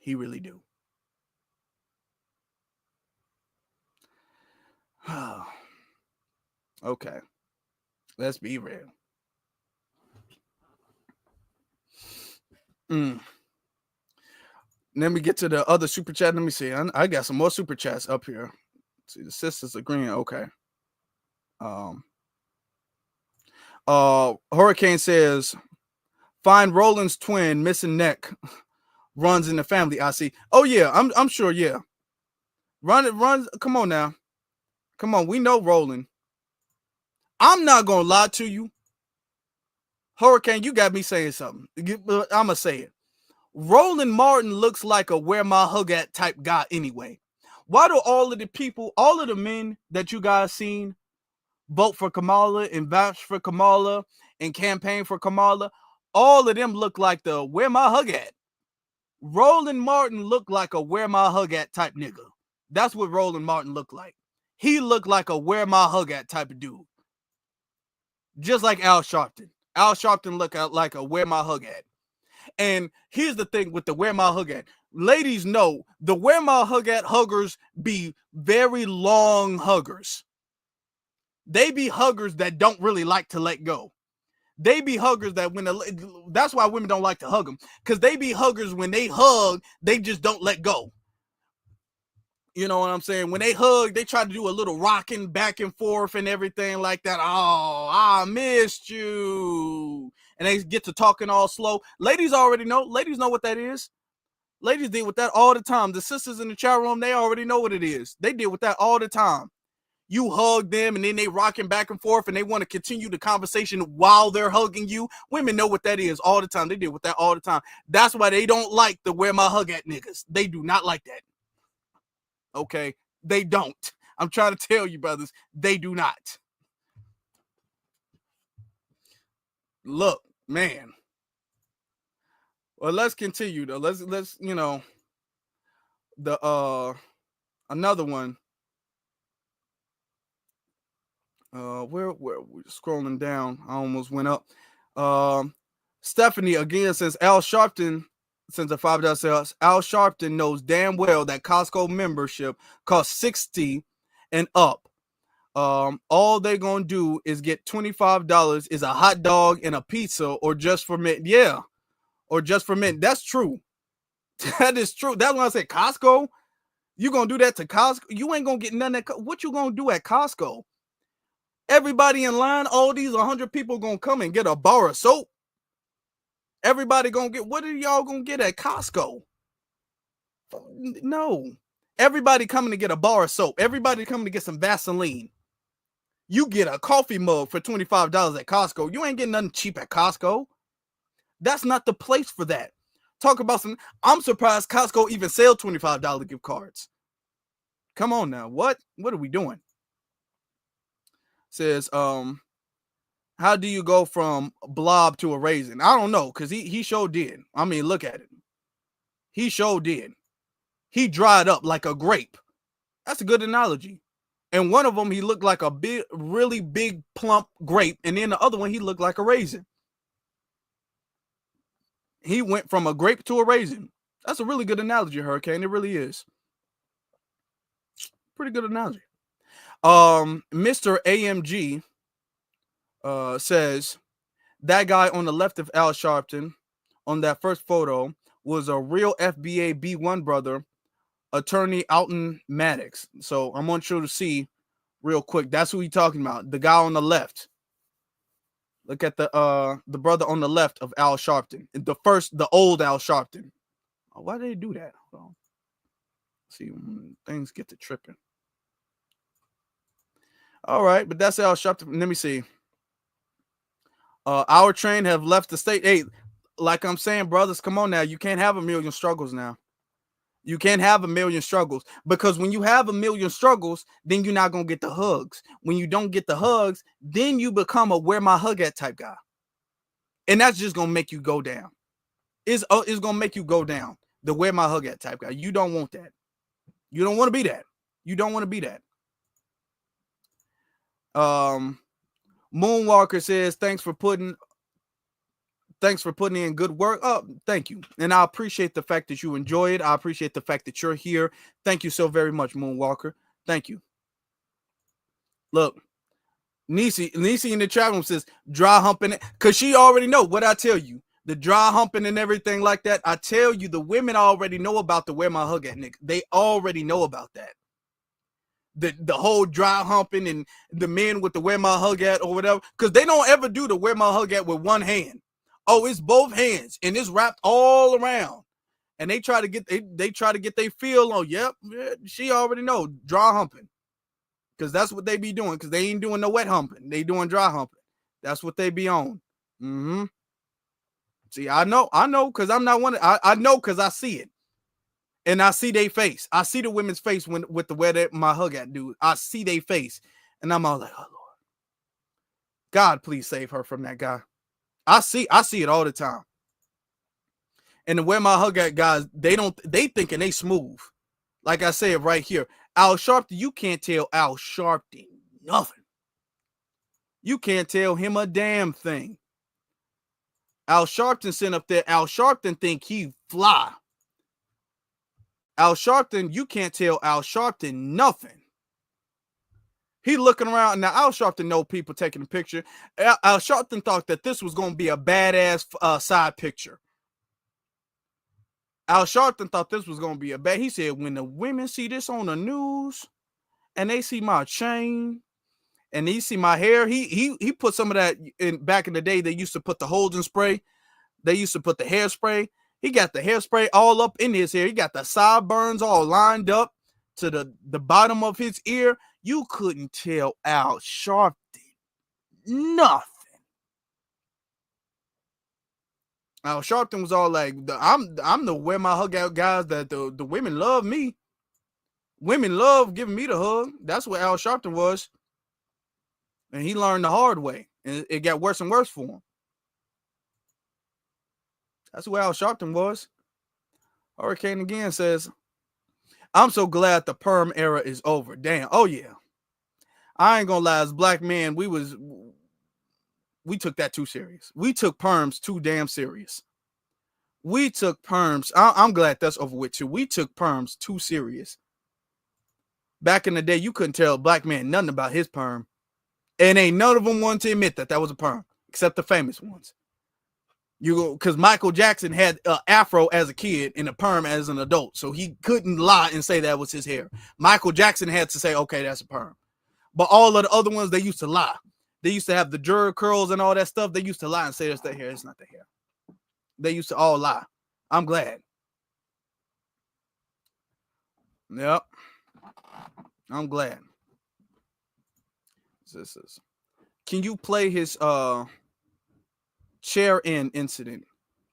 Speaker 2: He really do. Okay. Let's be real. Let me get to the other super chat. Let me see. I got some more super chats up here. Let's see, the sisters agreeing. Okay. Hurricane says, find Roland's twin missing neck. Runs in the family. I see. Oh yeah, I'm sure. Yeah. Run. Come on now. Come on. We know Roland. I'm not gonna lie to you. Hurricane, you got me saying something. I'm gonna say it. Roland Martin looks like a where my hug at type guy anyway. Why do all of the men that you guys seen vote for Kamala and vouch for Kamala and campaign for Kamala, all of them look like the where my hug at? Roland Martin looked like a where my hug at type nigga. That's what Roland Martin looked like. He looked like a where my hug at type of dude. Just like Al Sharpton. Al Sharpton looked like a where my hug at. And here's the thing with the where my hug at. Ladies know the where my hug at huggers be very long huggers. They be huggers that don't really like to let go. They be huggers that that's why women don't like to hug them, because they be huggers when they hug, they just don't let go. You know what I'm saying? When they hug, they try to do a little rocking back and forth and everything like that. Oh, I missed you. And they get to talking all slow. Ladies already know. Ladies know what that is. Ladies deal with that all the time. The sisters in the chat room, they already know what it is. They deal with that all the time. You hug them and then they rocking back and forth and they want to continue the conversation while they're hugging you. Women know what that is all the time. They deal with that all the time. That's why they don't like the where my hug at niggas. They do not like that. Okay? They don't. I'm trying to tell you, brothers, they do not. Look, man. Well, let's continue though. Let's the another one. Where we're scrolling down. I almost went up. Stephanie again says Al Sharpton sends a $5 sales. Al Sharpton knows damn well that Costco membership costs $60 and up. All they gonna do is get $25 is a hot dog and a pizza, or just for mint. Yeah, or just for mint. That's true. That is true. That's why I said Costco. You gonna do that to Costco? You ain't gonna get none of that. What you gonna do at Costco? Everybody in line, all these 100 people gonna come and get a bar of soap. Everybody gonna get, what are y'all gonna get at Costco? No. Everybody coming to get a bar of soap. Everybody coming to get some Vaseline. You get a coffee mug for $25 at Costco. You ain't getting nothing cheap at Costco. That's not the place for that. Talk about some, I'm surprised Costco even sell $25 gift cards. Come on now. What are we doing? Says, how do you go from blob to a raisin? I don't know, because he sure did. I mean, look at it. He sure did. He dried up like a grape. That's a good analogy. And one of them, he looked like a big, really big, plump grape. And then the other one, he looked like a raisin. He went from a grape to a raisin. That's a really good analogy, Hurricane. It really is. Pretty good analogy. Mr. AMG says that guy on the left of Al Sharpton on that first photo was a real FBA B1 brother, attorney Alton Maddox. So I want you to see real quick. That's who he's talking about. The guy on the left. Look at the brother on the left of Al Sharpton. The old Al Sharpton. Oh, why did they do that? Hold on. See when things get to tripping. All right, but that's Al Sharpton. Let me see. Our train have left the state. Hey, like I'm saying, brothers, come on now. You can't have a million struggles now. You can't have a million struggles, because when you have a million struggles, then you're not going to get the hugs. When you don't get the hugs, then you become a where my hug at type guy. And that's just going to make you go down. It's going to make you go down. The where my hug at type guy. You don't want that. You don't want to be that. You don't want to be that. Moonwalker says, thanks for putting in good work. Oh, thank you. And I appreciate the fact that you enjoy it. I appreciate the fact that you're here. Thank you so very much, Moonwalker. Thank you. Look, Nisi in the chat room says dry humping it, because she already know what I tell you. The dry humping and everything like that. I tell you, the women already know about the where my hug at, nigga. They already know about that. The whole dry humping and the men with the where my hug at or whatever, because they don't ever do the where my hug at with one hand. Oh, it's both hands and it's wrapped all around, and they try to get their feel on. Yep, she already know dry humping, because that's what they be doing. Because they ain't doing no wet humping, they doing dry humping. That's what they be on. See, I know, because I'm not one. I know because I see it. And I see their face. I see the women's face with the where my hug at, dude. I see their face. And I'm all like, oh, Lord. God, please save her from that guy. I see it all the time. And the where my hug at guys, they thinking they smooth. Like I said right here. Al Sharpton, you can't tell Al Sharpton nothing. You can't tell him a damn thing. Al Sharpton sitting up there. Al Sharpton think he fly. Al Sharpton, you can't tell Al Sharpton nothing. He looking around. Now, Al Sharpton know people taking a picture. Al Sharpton thought that this was going to be a badass side picture. Al Sharpton thought this was going to be a bad. He said, when the women see this on the news and they see my chain and they see my hair, he put some of that in back in the day. They used to put the Holden spray. They used to put the hairspray. He got the hairspray all up in his hair. He got the sideburns all lined up to the bottom of his ear. You couldn't tell Al Sharpton nothing. Al Sharpton was all like, I'm the wear my hug out guys that the women love me. Women love giving me the hug. That's what Al Sharpton was. And he learned the hard way. And it got worse and worse for him. That's what Al Sharpton was. Hurricane again says, I'm so glad the perm era is over. Damn. Oh, yeah. I ain't gonna lie. As black men, we took that too serious. We took perms too damn serious. We took perms. I'm glad that's over with too. We took perms too serious. Back in the day, you couldn't tell a black man nothing about his perm. And ain't none of them wanted to admit that was a perm, except the famous ones. Because Michael Jackson had an afro as a kid and a perm as an adult. So he couldn't lie and say that was his hair. Michael Jackson had to say, okay, that's a perm. But all of the other ones, they used to lie. They used to have the jerk curls and all that stuff. They used to lie and say that's their hair. It's not their hair. They used to all lie. I'm glad. Yep. I'm glad. This is. Can you play his chair-in incident?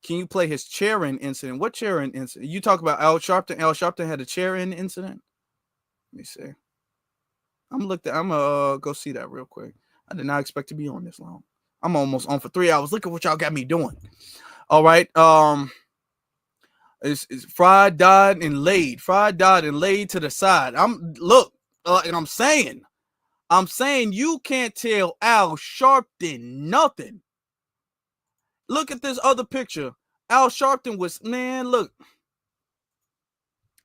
Speaker 2: Can you play his chair-in incident? What chair-in incident? You talk about Al Sharpton. Al Sharpton had a chair-in incident. Let me see. I'm gonna go see that real quick. I did not expect to be on this long. I'm almost on for 3 hours. Look at what y'all got me doing. All right. It's fried, died, and laid. Fried, died, and laid to the side. And I'm saying you can't tell Al Sharpton nothing. Look at this other picture. Al Sharpton was, man, look.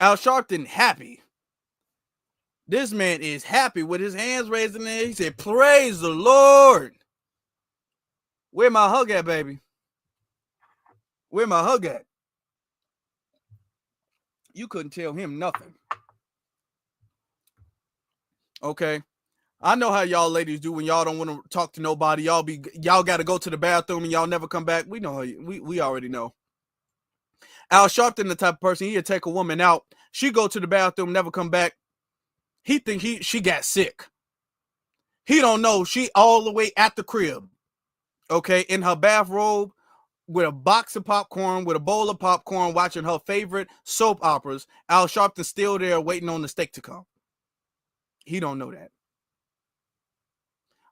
Speaker 2: Al Sharpton happy. This man is happy with his hands raised in there. He said, praise the Lord. Where my hug at, baby? Where my hug at? You couldn't tell him nothing. Okay. I know how y'all ladies do when y'all don't want to talk to nobody. Y'all got to go to the bathroom and y'all never come back. We know how we already know. Al Sharpton, the type of person, he'd take a woman out. She go to the bathroom, never come back. He think she got sick. He don't know she all the way at the crib. Okay, in her bathrobe with a box of popcorn, with a bowl of popcorn, watching her favorite soap operas. Al Sharpton still there waiting on the steak to come. He don't know that.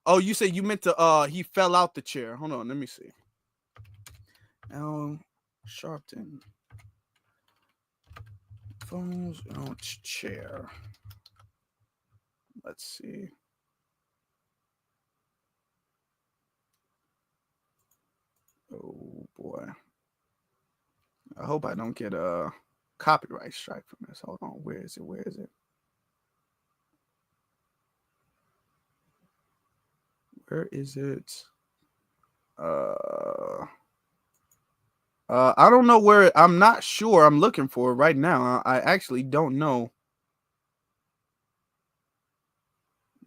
Speaker 2: Oh, you say you meant to he fell out the chair. Hold on, let me see. Al Sharpton. Phones out chair. Let's see. Oh boy. I hope I don't get a copyright strike from this. Hold on. Where is it? Where is it? Where is it? I don't know where. I'm not sure. I'm looking for it right now. I actually don't know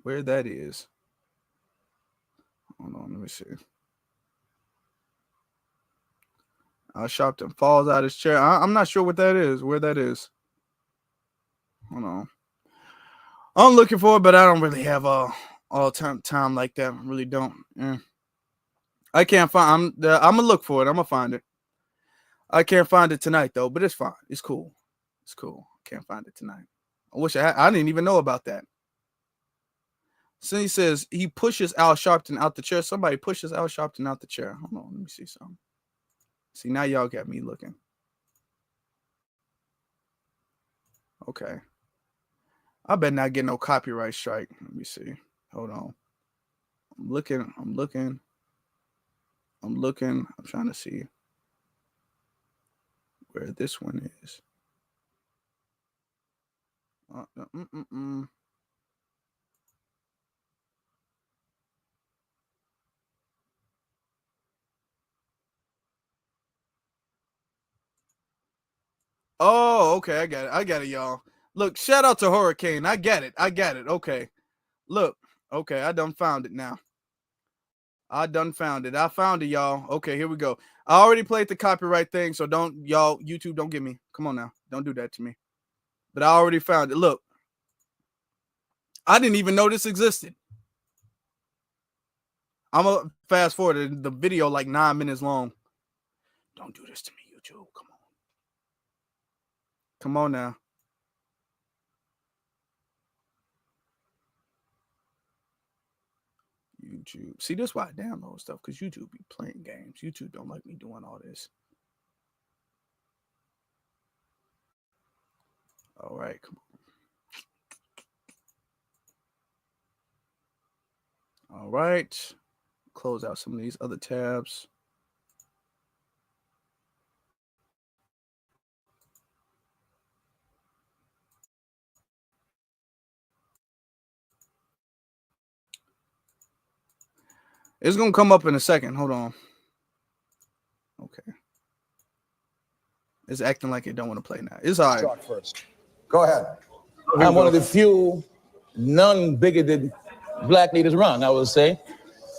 Speaker 2: where that is. Hold on. Let me see. Al Sharpton falls out of his chair. I'm not sure what that is. Where that is. Hold on. I'm looking for it, but I don't really have all time like that. I really don't. I can't find. I'm gonna look for it. I'm gonna find it. I can't find it tonight though, but it's fine. It's cool. It's cool. Can't find it tonight. I wish I didn't even know about that. So he says he pushes Al Sharpton out the chair. Somebody pushes Al Sharpton out the chair. Hold on, let me see something. See, now y'all got me looking. Okay. I better not get no copyright strike. Let me see. Hold on. I'm looking. I'm trying to see where this one is. Oh, okay. I got it, y'all. Look, shout out to Hurricane. I get it. Okay. Look. Okay, I done found it now. I found it, y'all. Okay, here we go. I already played the copyright thing, so don't, y'all, YouTube, don't get me. Come on now. Don't do that to me. But I already found it. Look. I didn't even know this existed. I'm going to fast forward the video like 9 minutes long. Don't do this to me, YouTube. Come on. Come on now. YouTube. See, this is why I download stuff, because YouTube be playing games. YouTube don't like me doing all this. All right, come on. All right. Close out some of these other tabs. It's going to come up in a second. Hold on. Okay. It's acting like it don't want to play now. It's all right.
Speaker 5: Start first. Go ahead. I'm one of the few non-bigoted black leaders around, I will say.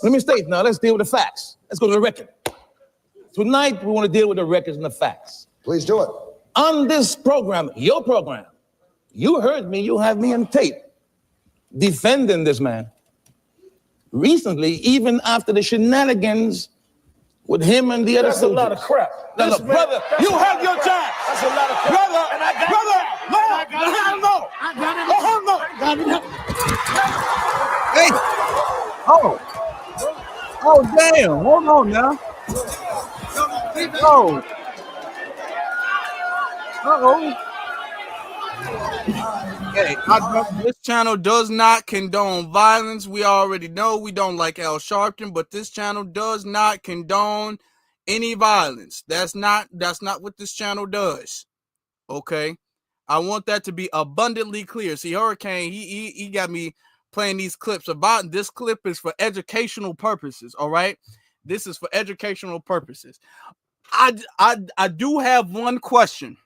Speaker 5: Let me state now, let's deal with the facts. Let's go to the record. Tonight, we want to deal with the records and the facts. Please do it. On this program, your program, you heard me, you have me on tape defending this man. Recently, even after the shenanigans with him and the other
Speaker 9: That's
Speaker 5: soldiers.
Speaker 9: a lot of crap.
Speaker 5: No,
Speaker 9: This
Speaker 5: brother,
Speaker 9: man-
Speaker 5: you have your time.
Speaker 9: That's a lot of crap.
Speaker 5: Brother,
Speaker 9: And I got
Speaker 5: brother,
Speaker 9: it.
Speaker 5: no,
Speaker 9: I got it.
Speaker 5: hell no.
Speaker 9: I got it.
Speaker 5: Oh, hell no.
Speaker 9: I got it.
Speaker 2: Hey. Oh, damn. Hold on now. Oh. Uh-oh. Hey, this channel does not condone violence. We already know we don't like Al Sharpton, but this channel does not condone any violence. That's not what this channel does. Okay, I want that to be abundantly clear. See, Hurricane, he got me playing these clips about. This clip is for educational purposes. All right, this is for educational purposes. I do have one question.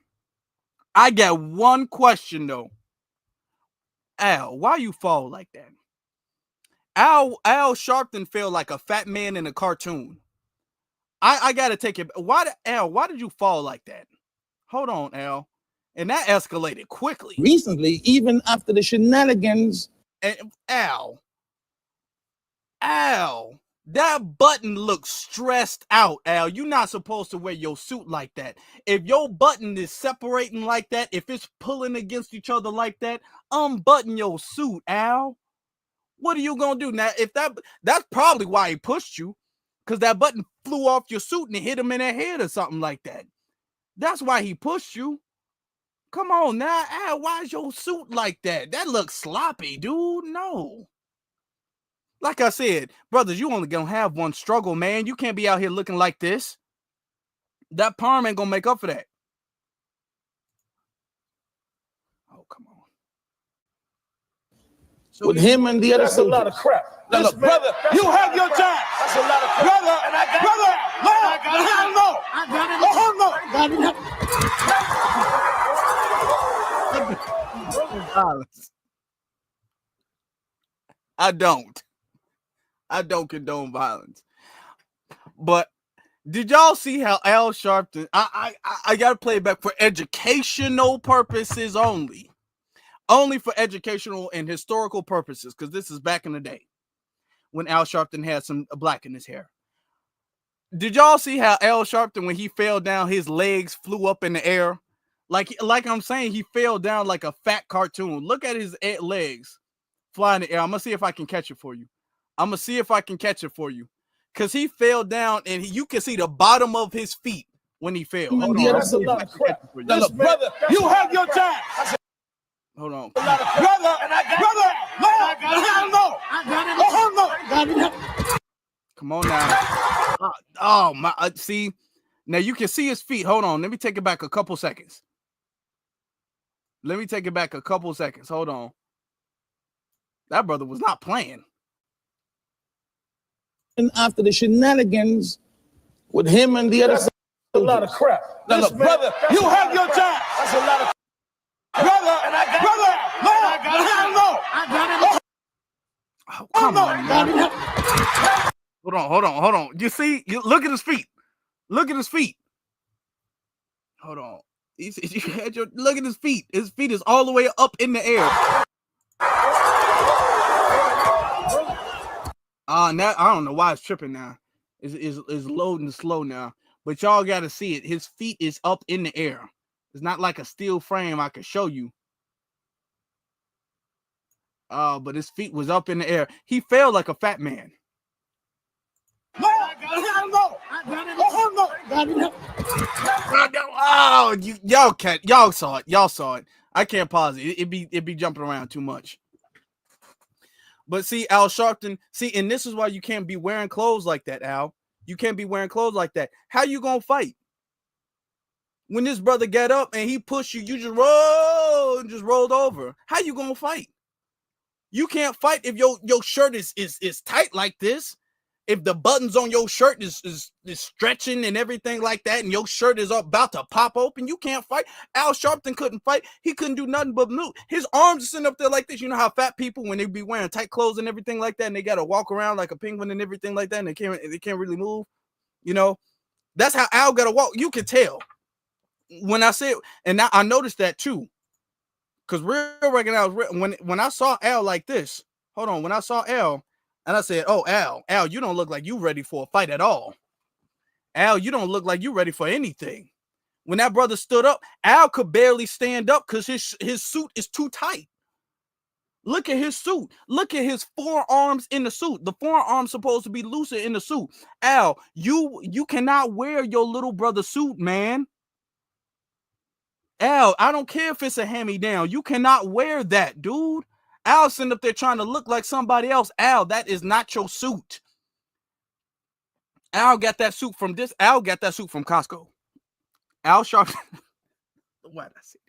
Speaker 2: I got one question though. Al, why you fall like that? Al Sharpton felt like a fat man in a cartoon. I gotta take it. Why did you fall like that? Hold on, Al. And that escalated quickly.
Speaker 5: Recently, even after the shenanigans.
Speaker 2: And Al, that button looks stressed out, Al. You're not supposed to wear your suit like that. If your button is separating like that, if it's pulling against each other like that, unbutton your suit, Al. What are you gonna do now? If that's probably why he pushed you, because that button flew off your suit and it hit him in the head or something like that. That's why he pushed you. Come on now, Al. Why is your suit like that? That looks sloppy, dude. No. Like I said, brothers, you only gonna have one struggle, man. You can't be out here looking like this. That perm ain't gonna make up for that. Oh, come on.
Speaker 5: With him and the other
Speaker 9: That's a
Speaker 5: soldiers.
Speaker 9: lot of crap.
Speaker 5: No,
Speaker 9: This man-
Speaker 5: brother, you have your time.
Speaker 9: That's a lot of crap.
Speaker 5: Brother,
Speaker 9: And I got
Speaker 5: brother,
Speaker 9: it.
Speaker 5: no,
Speaker 9: I got it.
Speaker 5: hell no.
Speaker 9: I got it.
Speaker 5: Oh, hell no.
Speaker 9: I got it.
Speaker 2: I don't condone violence. But did y'all see how Al Sharpton? I gotta play it back for educational purposes only. Only for educational and historical purposes, because this is back in the day when Al Sharpton had some black in his hair. Did y'all see how Al Sharpton, when he fell down, his legs flew up in the air? Like I'm saying, he fell down like a fat cartoon. Look at his legs fly in the air. I'm gonna see if I can catch it for you. Because he fell down and you can see the bottom of his feet when he fell. Hold on.
Speaker 9: That's a lot of crap.
Speaker 5: No, brother, you have your time.
Speaker 2: Hold on.
Speaker 5: Brother,
Speaker 9: And I got
Speaker 5: brother,
Speaker 9: it.
Speaker 5: no,
Speaker 9: I got it.
Speaker 5: hell no.
Speaker 9: I got it.
Speaker 5: Oh, hell no.
Speaker 9: I got it.
Speaker 2: Come on now. Oh my! See, now you can see his feet. Hold on. Let me take it back a couple seconds. Hold on. That brother was not playing.
Speaker 5: And after the shenanigans with him and the other
Speaker 9: That's a lot of crap.
Speaker 5: No,
Speaker 9: This man-
Speaker 5: brother, you have your time.
Speaker 9: That's a lot of
Speaker 5: Brother,
Speaker 9: And I got
Speaker 5: brother,
Speaker 9: it.
Speaker 5: no,
Speaker 9: I got it.
Speaker 5: hell no.
Speaker 9: I got it.
Speaker 2: Oh, come on, man. Hold on. You see? Look at his feet. Hold on. Look at his feet. His feet is all the way up in the air. Now I don't know why it's tripping now. It's loading slow now. But y'all gotta see it. His feet is up in the air. It's not like a steel frame I could show you. But his feet was up in the air. He fell like a fat man. Oh, y'all saw it. Y'all saw it. I can't pause it. It'd be jumping around too much. But see, Al Sharpton, and this is why you can't be wearing clothes like that, Al. You can't be wearing clothes like that. How you gonna fight? When this brother got up and he pushed you, you just rolled over. How you gonna fight? You can't fight if your shirt is tight like this. If the buttons on your shirt is stretching and everything like that, and your shirt is about to pop open, you can't fight. Al Sharpton couldn't fight. He couldn't do nothing but move. His arms are sitting up there like this. You know how fat people, when they be wearing tight clothes and everything like that, and they got to walk around like a penguin and everything like that, and they can't really move. You know, that's how Al got to walk. You can tell. When I said, and now I noticed that too, because real recognize when I saw Al like this. Hold on, when I saw Al. And I said, oh, Al, you don't look like you ready for a fight at all. Al, you don't look like you ready for anything. When that brother stood up, Al could barely stand up because his suit is too tight. Look at his suit. Look at his forearms in the suit. The forearm's supposed to be looser in the suit. Al, you cannot wear your little brother's suit, man. Al, I don't care if it's a hand-me-down. You cannot wear that, dude. Al sitting up there trying to look like somebody else. Al, that is not your suit. Al got that suit from Costco. Al Sharpton. What I said.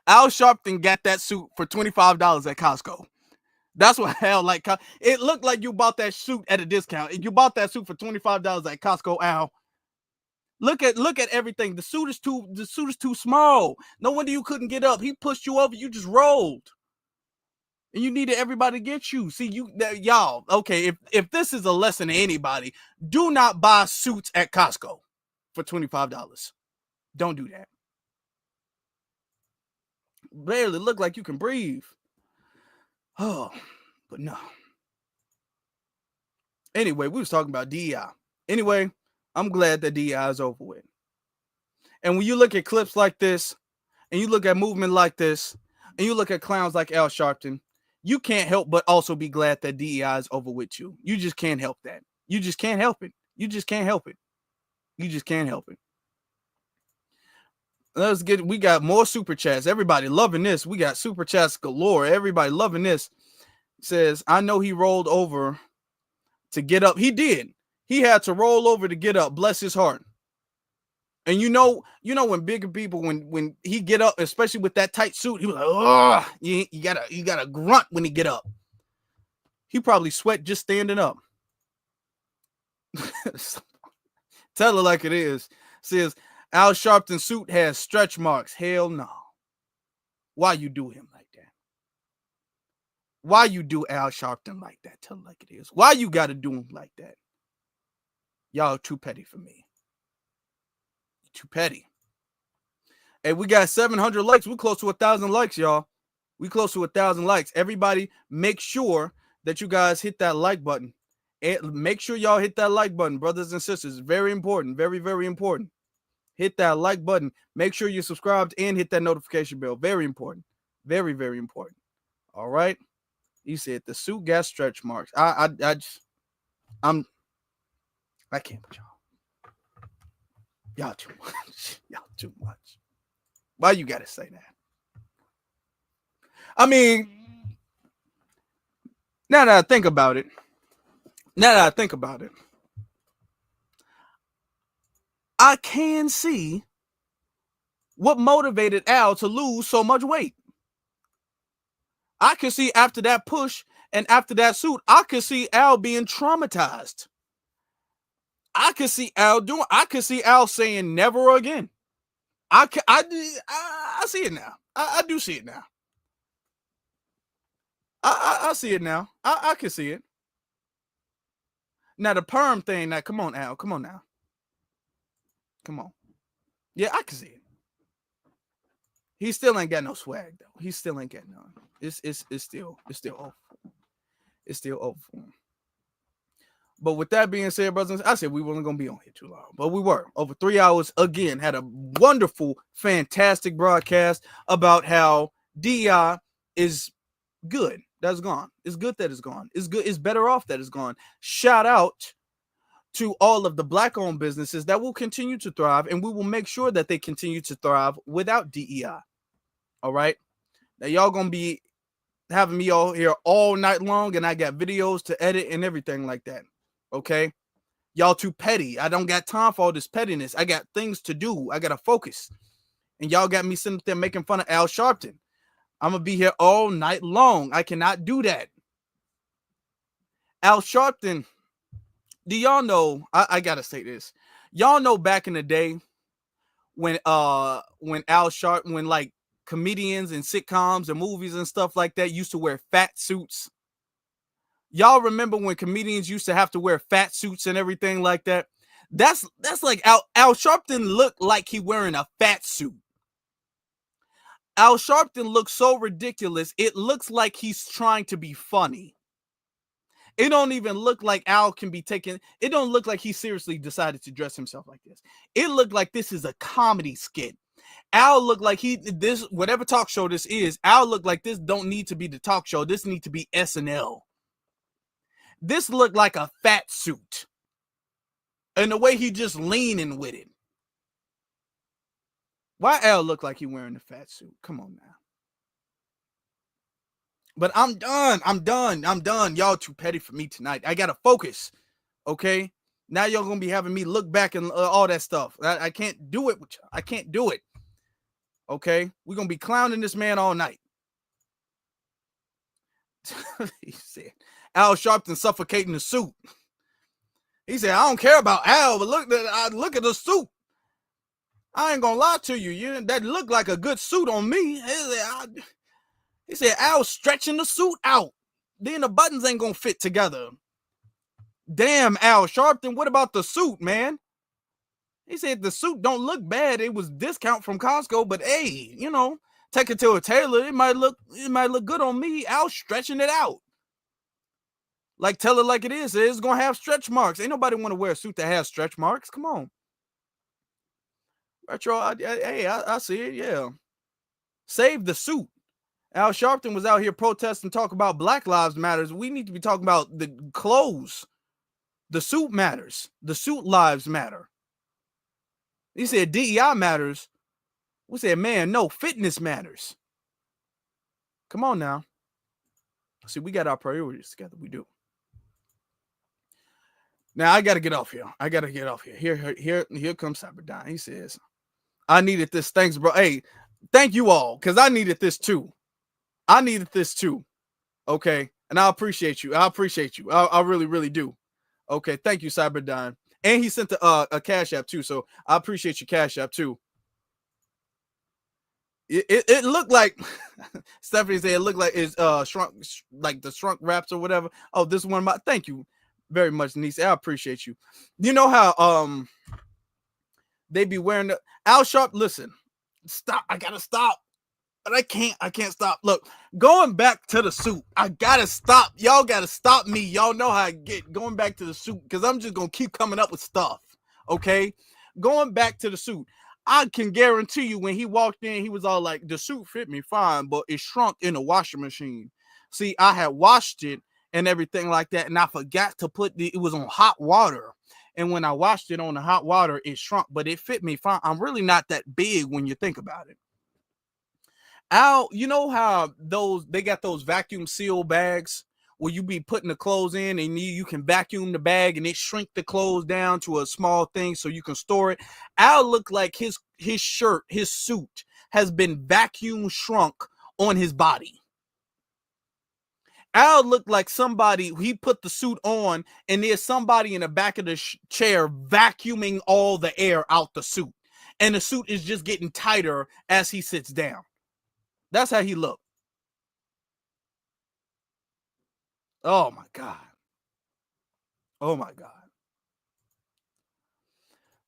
Speaker 2: Al Sharpton got that suit for $25 at Costco. That's what Al like. It looked like you bought that suit at a discount. You bought that suit for $25 at Costco, Al. Look at everything. The suit is too small. No wonder you couldn't get up. He pushed you over. You just rolled. And you needed everybody to get you. See, y'all, okay, if this is a lesson to anybody, do not buy suits at Costco for $25. Don't do that. Barely look like you can breathe. Oh, but no. Anyway, we was talking about DEI. Anyway, I'm glad that DEI is over with. And when you look at clips like this, and you look at movement like this, and you look at clowns like Al Sharpton, you can't help but also be glad that DEI is over with you. You just can't help that. You just can't help it. You just can't help it. You just can't help it. We got more super chats. Everybody loving this. We got super chats galore. Everybody loving this. Says, I know he rolled over to get up. He did. He had to roll over to get up. Bless his heart. And you know when bigger people, when he get up, especially with that tight suit, he was like, oh, you gotta grunt when he get up. He probably sweat just standing up. Tell her like it is. Says Al Sharpton's suit has stretch marks. Hell no. Why you do him like that? Why you do Al Sharpton like that? Tell her like it is. Why you gotta do him like that? Y'all too petty for me. Too petty. Hey, we got 700 likes. We're close to 1,000 likes, y'all. We close to 1,000 likes. Everybody, make sure that you guys hit that like button. And make sure y'all hit that like button, brothers and sisters. Very important. Very, very important. Hit that like button. Make sure you're subscribed and hit that notification bell. Very important. Very, very important. All right. You said the suit got stretch marks. I can't with y'all. Y'all too much. Y'all too much. Why you gotta say that? I mean, now that I think about it, I can see what motivated Al to lose so much weight. I can see after that push and after that suit, I could see Al being traumatized. I could see Al saying never again. I see it now. I do see it now. I see it now. I can see it. Now the perm thing, now come on, Al. Come on now. Come on. Yeah, I can see it. He still ain't got no swag though. He still ain't got none. It's still over. It's still over for him. But with that being said, brothers, I said we weren't going to be on here too long, but we were over 3 hours. Again, had a wonderful, fantastic broadcast about how DEI is good. That's gone. It's good that it's gone. It's good. It's better off that it's gone. Shout out to all of the Black-owned businesses that will continue to thrive, and we will make sure that they continue to thrive without DEI. All right. Now y'all gonna be having me all here all night long, and I got videos to edit and everything like that. Okay, y'all too petty. I don't got time for all this pettiness. I got things to do. I gotta focus, and y'all got me sitting there making fun of Al Sharpton. I'm gonna be here all night long. I cannot do that. Al Sharpton. Do y'all know? I gotta say this. Y'all know back in the day when Al Sharpton, when like comedians and sitcoms and movies and stuff like that used to wear fat suits. Y'all remember when comedians used to have to wear fat suits and everything like that? That's like Al Sharpton looked like he wearing a fat suit. Al Sharpton looks so ridiculous. It looks like he's trying to be funny. It don't even look like Al can be taken. It don't look like he seriously decided to dress himself like this. It looked like this is a comedy skit. Al looked like this, whatever talk show this is, Al looked like this don't need to be the talk show. This need to be SNL. This looked like a fat suit. And the way he just leaning with it. Why Al look like he wearing a fat suit? Come on now. But I'm done. Y'all too petty for me tonight. I gotta focus. Okay. Now y'all gonna be having me look back and all that stuff. I can't do it with you. I can't do it. Okay. We're gonna be clowning this man all night. He said Al Sharpton suffocating the suit. He said, I don't care about Al, but look at the suit. I ain't gonna lie to you. That looked like a good suit on me. He said, Al stretching the suit out. Then the buttons ain't gonna fit together. Damn, Al Sharpton, what about the suit, man? He said the suit don't look bad. It was discount from Costco, but hey, take it to a tailor. It might look good on me. Al stretching it out. Like, tell it like it is. It's gonna have stretch marks. Ain't nobody want to wear a suit that has stretch marks. Come on. Retro, I see it, yeah. Save the suit. Al Sharpton was out here protesting, talk about Black Lives Matters. We need to be talking about the clothes. The suit matters. The suit lives matter. He said DEI matters. We said, man, no, fitness matters. Come on now. See, we got our priorities together. We do. Now, I got to get off here. Here comes Cyberdyne. He says, I needed this. Thanks, bro. Hey, thank you all, because I needed this too. Okay. And I appreciate you. I really, really do. Okay. Thank you, Cyberdyne. And he sent a Cash App too. So I appreciate your Cash App too. It looked like Stephanie said it looked like it's shrunk, like the shrunk wraps or whatever. Oh, this one, thank you very much, niece. I appreciate you. You know how they be wearing the Al Sharp. Listen, stop. I gotta stop. But I can't stop. Look, going back to the suit. I gotta stop. Y'all gotta stop me. Y'all know how I get going back to the suit, because I'm just gonna keep coming up with stuff. Okay? Going back to the suit. I can guarantee you when he walked in, he was all like, the suit fit me fine, but it shrunk in the washing machine. See, I had washed it and everything like that, and I forgot to it was on hot water. And when I washed it on the hot water, it shrunk, but it fit me fine. I'm really not that big when you think about it. Al, you know how they got those vacuum seal bags where you be putting the clothes in and you can vacuum the bag and it shrink the clothes down to a small thing so you can store it. Al looked like his shirt, his suit has been vacuum shrunk on his body. Al looked like somebody, he put the suit on and there's somebody in the back of the chair vacuuming all the air out the suit. And the suit is just getting tighter as he sits down. That's how he looked. Oh my God. Oh my God.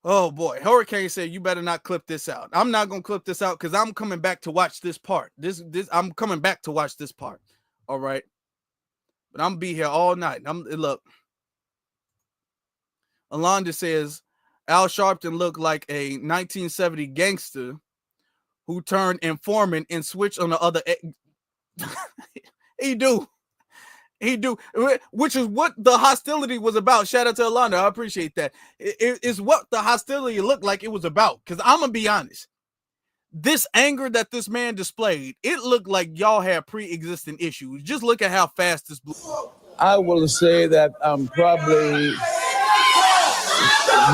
Speaker 2: Oh boy. Hurricane said, you better not clip this out. I'm not going to clip this out because I'm coming back to watch this part. I'm coming back to watch this part. All right. But I'm going to be here all night. Look. Alonda says Al Sharpton looked like a 1970 gangster who turned informant and switched on the other. He do, which is what the hostility was about. Shout out to Alonda, I appreciate that. It's what the hostility looked like it was about. Because I'm gonna be honest, this anger that this man displayed, it looked like y'all had pre-existing issues. Just look at how fast this blew.
Speaker 5: I will say that I'm probably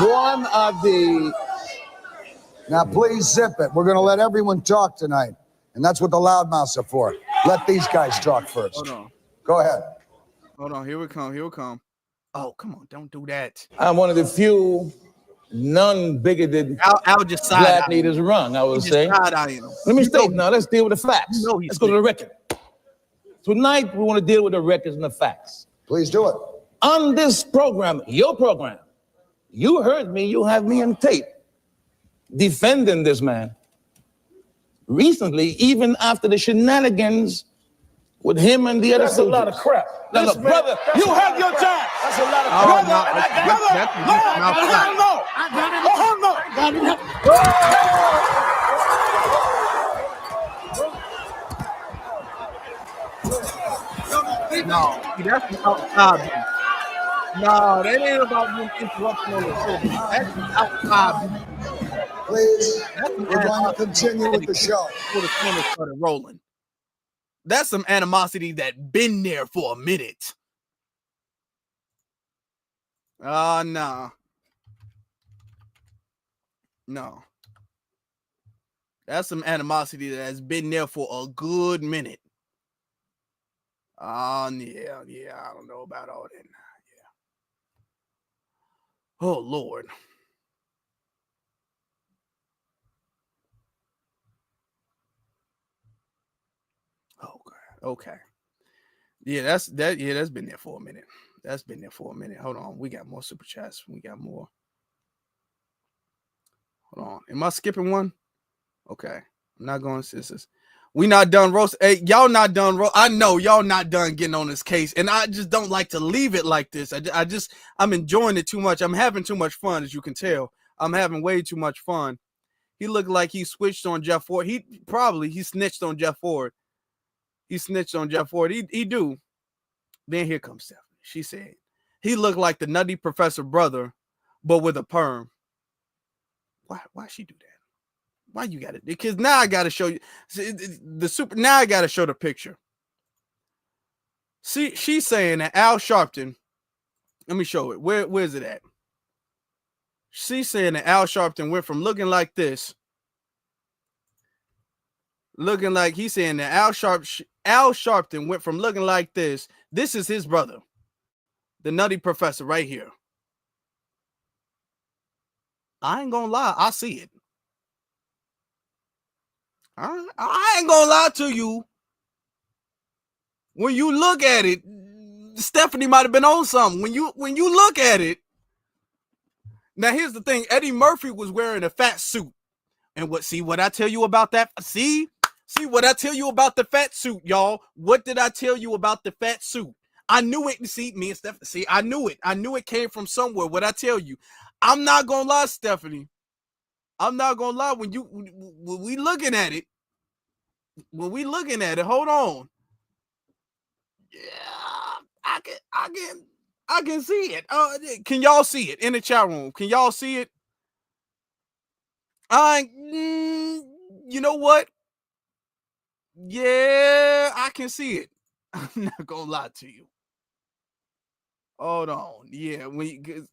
Speaker 5: one of the...
Speaker 6: Now, please zip it. We're going to let everyone talk tonight. And that's what the loudmouths are for. Let these guys talk first.
Speaker 2: Hold on.
Speaker 6: Go ahead.
Speaker 2: Hold on. Here we come. Here we come. Oh, come on. Don't do that.
Speaker 5: I'm one of the few non-bigoted
Speaker 2: I'll just
Speaker 5: black leaders run, I would say. Let me state now, let's deal with the facts. Let's go to the record. Tonight, we want to deal with the records and the facts.
Speaker 6: Please do it.
Speaker 5: On this program, your program, you heard me, you have me on tape defending this man. Recently, even after the shenanigans with him and the other
Speaker 9: That's a
Speaker 5: soldiers.
Speaker 9: lot of crap.
Speaker 5: Now, look, brother, you have your time.
Speaker 9: That's a lot of
Speaker 5: Brother,
Speaker 2: No, see, that's outside. No, that ain't about being interrupting on the show. That's outside.
Speaker 6: Please, we're going to continue with the show.
Speaker 2: Before the camera started rolling. That's some animosity that been there for a minute. No. No. That's some animosity that has been there for a good minute. Yeah, I don't know about all that. Yeah. Oh, Lord. Okay. Yeah, that's been there for a minute. That's been there for a minute. Hold on. We got more super chats. We got more. Hold on. Am I skipping one? Okay. I'm not going sisters. We not done roast. Hey, y'all not done roast. I know y'all not done getting on this case. And I just don't like to leave it like this. I'm enjoying it too much. I'm having too much fun, as you can tell. I'm having way too much fun. He looked like he switched on Jeff Ford. He snitched on Jeff Ford. He snitched on Jeff Ford. He do. Then here comes Stephanie. She said he looked like the Nutty Professor brother, but with a perm. Why she do that? Why you got it? Because now I got to show you now I got to show the picture. See, she's saying that Al Sharpton. Let me show it. Where's it at? She's saying that Al Sharpton went from looking like this. Looking like he's saying that Al Sharpton went from looking like this. This is his brother, the Nutty Professor, right here. I ain't gonna lie, I see it. I ain't gonna lie to you. When you look at it, Stephanie might have been on something. When you look at it. Now here's the thing: Eddie Murphy was wearing a fat suit, and what I tell you about that? See what I tell you about the fat suit, y'all. What did I tell you about the fat suit? I knew it. See, me and Stephanie. See, I knew it. I knew it came from somewhere. What I tell you, I'm not gonna lie, Stephanie. I'm not gonna lie. When we looking at it, hold on. Yeah, I can see it. Can y'all see it in the chat room? Can y'all see it? You know what? Yeah, I can see it. I'm not gonna lie to you. Hold on. Yeah, because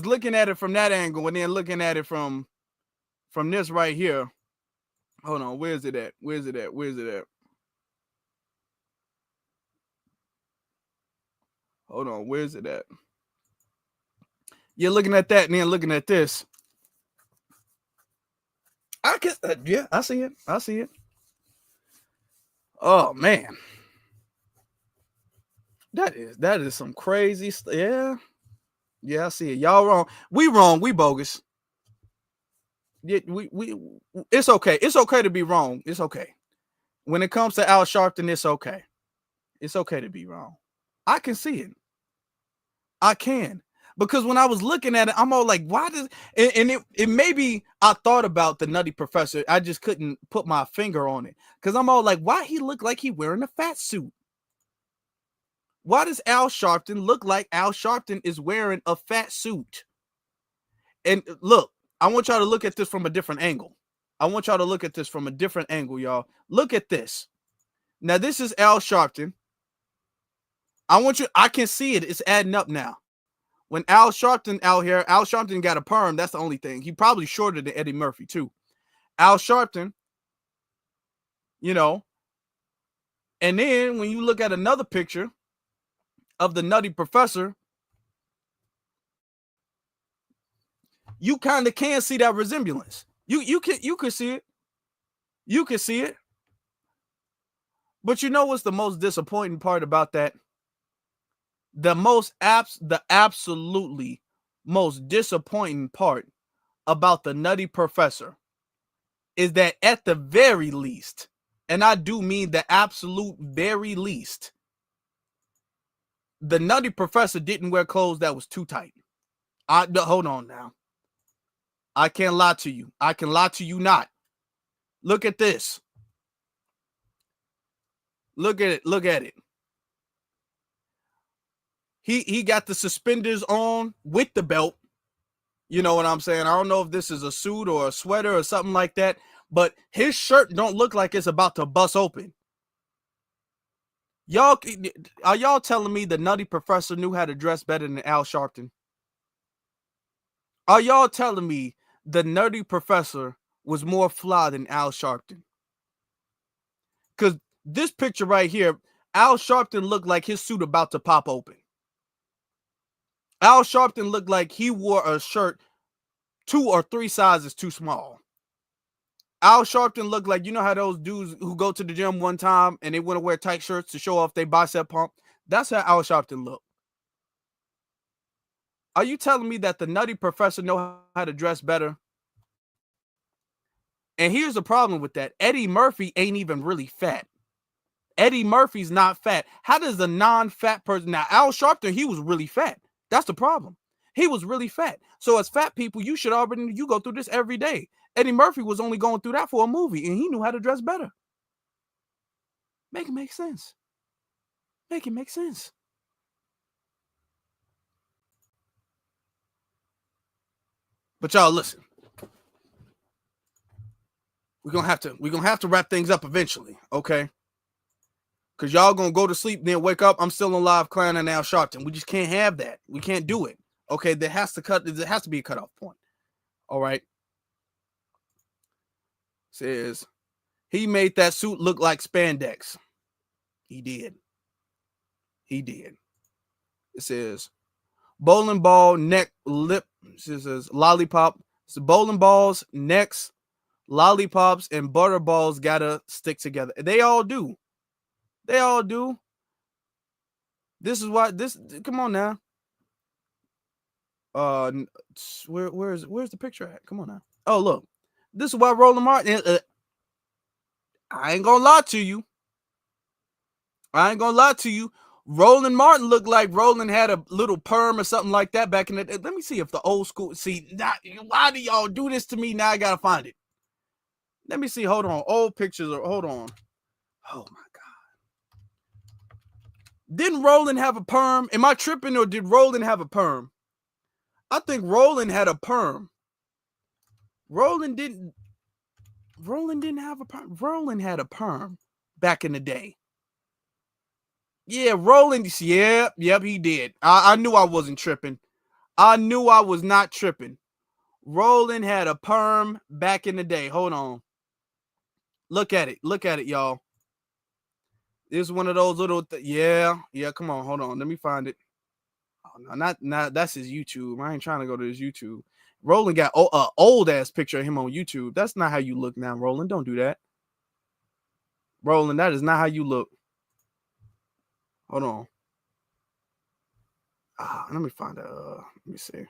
Speaker 2: looking at it from that angle and then looking at it from this right here. Hold on. Where's it at? Hold on. Where's it at? You're looking at that and then looking at this. I see it. Oh man, that is some crazy stuff. Yeah, I see it. Y'all wrong. We wrong. We bogus. Yeah, we. It's okay. It's okay to be wrong. It's okay. When it comes to Al Sharpton, it's okay. It's okay to be wrong. I can see it. I can. Because when I was looking at it, I'm all like, why does it maybe I thought about the Nutty Professor. I just couldn't put my finger on it. Because I'm all like, why he look like he wearing a fat suit? Why does Al Sharpton look like Al Sharpton is wearing a fat suit? And look, I want y'all to look at this from a different angle. I want y'all to look at this from a different angle, y'all. Look at this. Now, this is Al Sharpton. I can see it. It's adding up now. When Al Sharpton out here, Al Sharpton got a perm. That's the only thing. He probably shorter than Eddie Murphy, too. Al Sharpton, you know. And then when you look at another picture of the Nutty Professor, you kind of can see that resemblance. You can see it. You can see it. But you know what's the most disappointing part about that? The absolutely most disappointing part about the Nutty Professor is that at the very least, and I do mean the absolute very least, the Nutty Professor didn't wear clothes that was too tight. Hold on now. I can't lie to you. I can lie to you not. Look at this. Look at it. Look at it. He got the suspenders on with the belt. You know what I'm saying? I don't know if this is a suit or a sweater or something like that, but his shirt don't look like it's about to bust open. Y'all, are y'all telling me the Nutty Professor knew how to dress better than Al Sharpton? Are y'all telling me the Nutty Professor was more fly than Al Sharpton? Because this picture right here, Al Sharpton looked like his suit about to pop open. Al Sharpton looked like he wore a shirt 2 or 3 sizes too small. Al Sharpton looked like, you know how those dudes who go to the gym one time and they want to wear tight shirts to show off their bicep pump? That's how Al Sharpton looked. Are you telling me that the Nutty Professor know how to dress better? And here's the problem with that. Eddie Murphy ain't even really fat. Eddie Murphy's not fat. How does a non-fat person... Now, Al Sharpton, he was really fat. That's the problem. He was really fat. So as fat people, you should already... You go through this every day. Eddie Murphy was only going through that for a movie, and he knew how to dress better. Make it make sense. Make it make sense. But y'all, listen. We're gonna have to wrap things up eventually, okay? Because y'all gonna go to sleep, then wake up. I'm still on live clowning Al Sharpton. We just can't have that. We can't do it. Okay, there has to be a cutoff point. All right. Says he made that suit look like spandex. He did. He did. It says bowling ball, neck, lip. It says lollipop. So bowling balls, necks, lollipops, and butter balls gotta stick together. They all do. They all do. This is why this. Come on now. Where's the picture at? Come on now. Oh, look. This is why Roland Martin. I ain't gonna lie to you. Roland Martin looked like Roland had a little perm or something like that back in the day. Let me see if the old school. See, why do y'all do this to me? Now I gotta find it. Let me see. Hold on. Old pictures. Hold on. Oh my God. Didn't Roland have a perm? Am I tripping, or did Roland have a perm? I think Roland had a perm. Roland didn't have a perm. Roland had a perm back in the day. Yeah, Roland. Yep, he did. I knew I wasn't tripping. I knew I was not tripping. Roland had a perm back in the day. Hold on. Look at it. Look at it, y'all. This is one of those little... Yeah, come on. Hold on. Let me find it. Oh, no, not that's his YouTube. I ain't trying to go to his YouTube. Roland got an old-ass picture of him on YouTube. That's not how you look now, Roland. Don't do that. Roland, that is not how you look. Hold on. Let me find let me see. If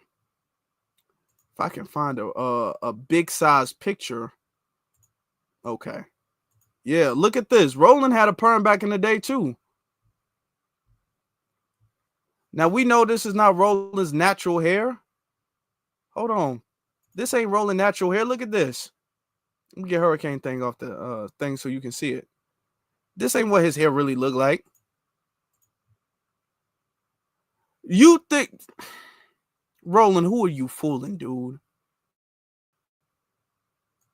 Speaker 2: I can find a big size picture. Okay. Yeah, look at this. Roland had a perm back in the day too. Now we know this is not Roland's natural hair. Hold on. This ain't Roland natural hair. Look at this. Let me get hurricane thing off the thing so you can see it. This ain't what his hair really look like. You think, Roland, who are you fooling, dude?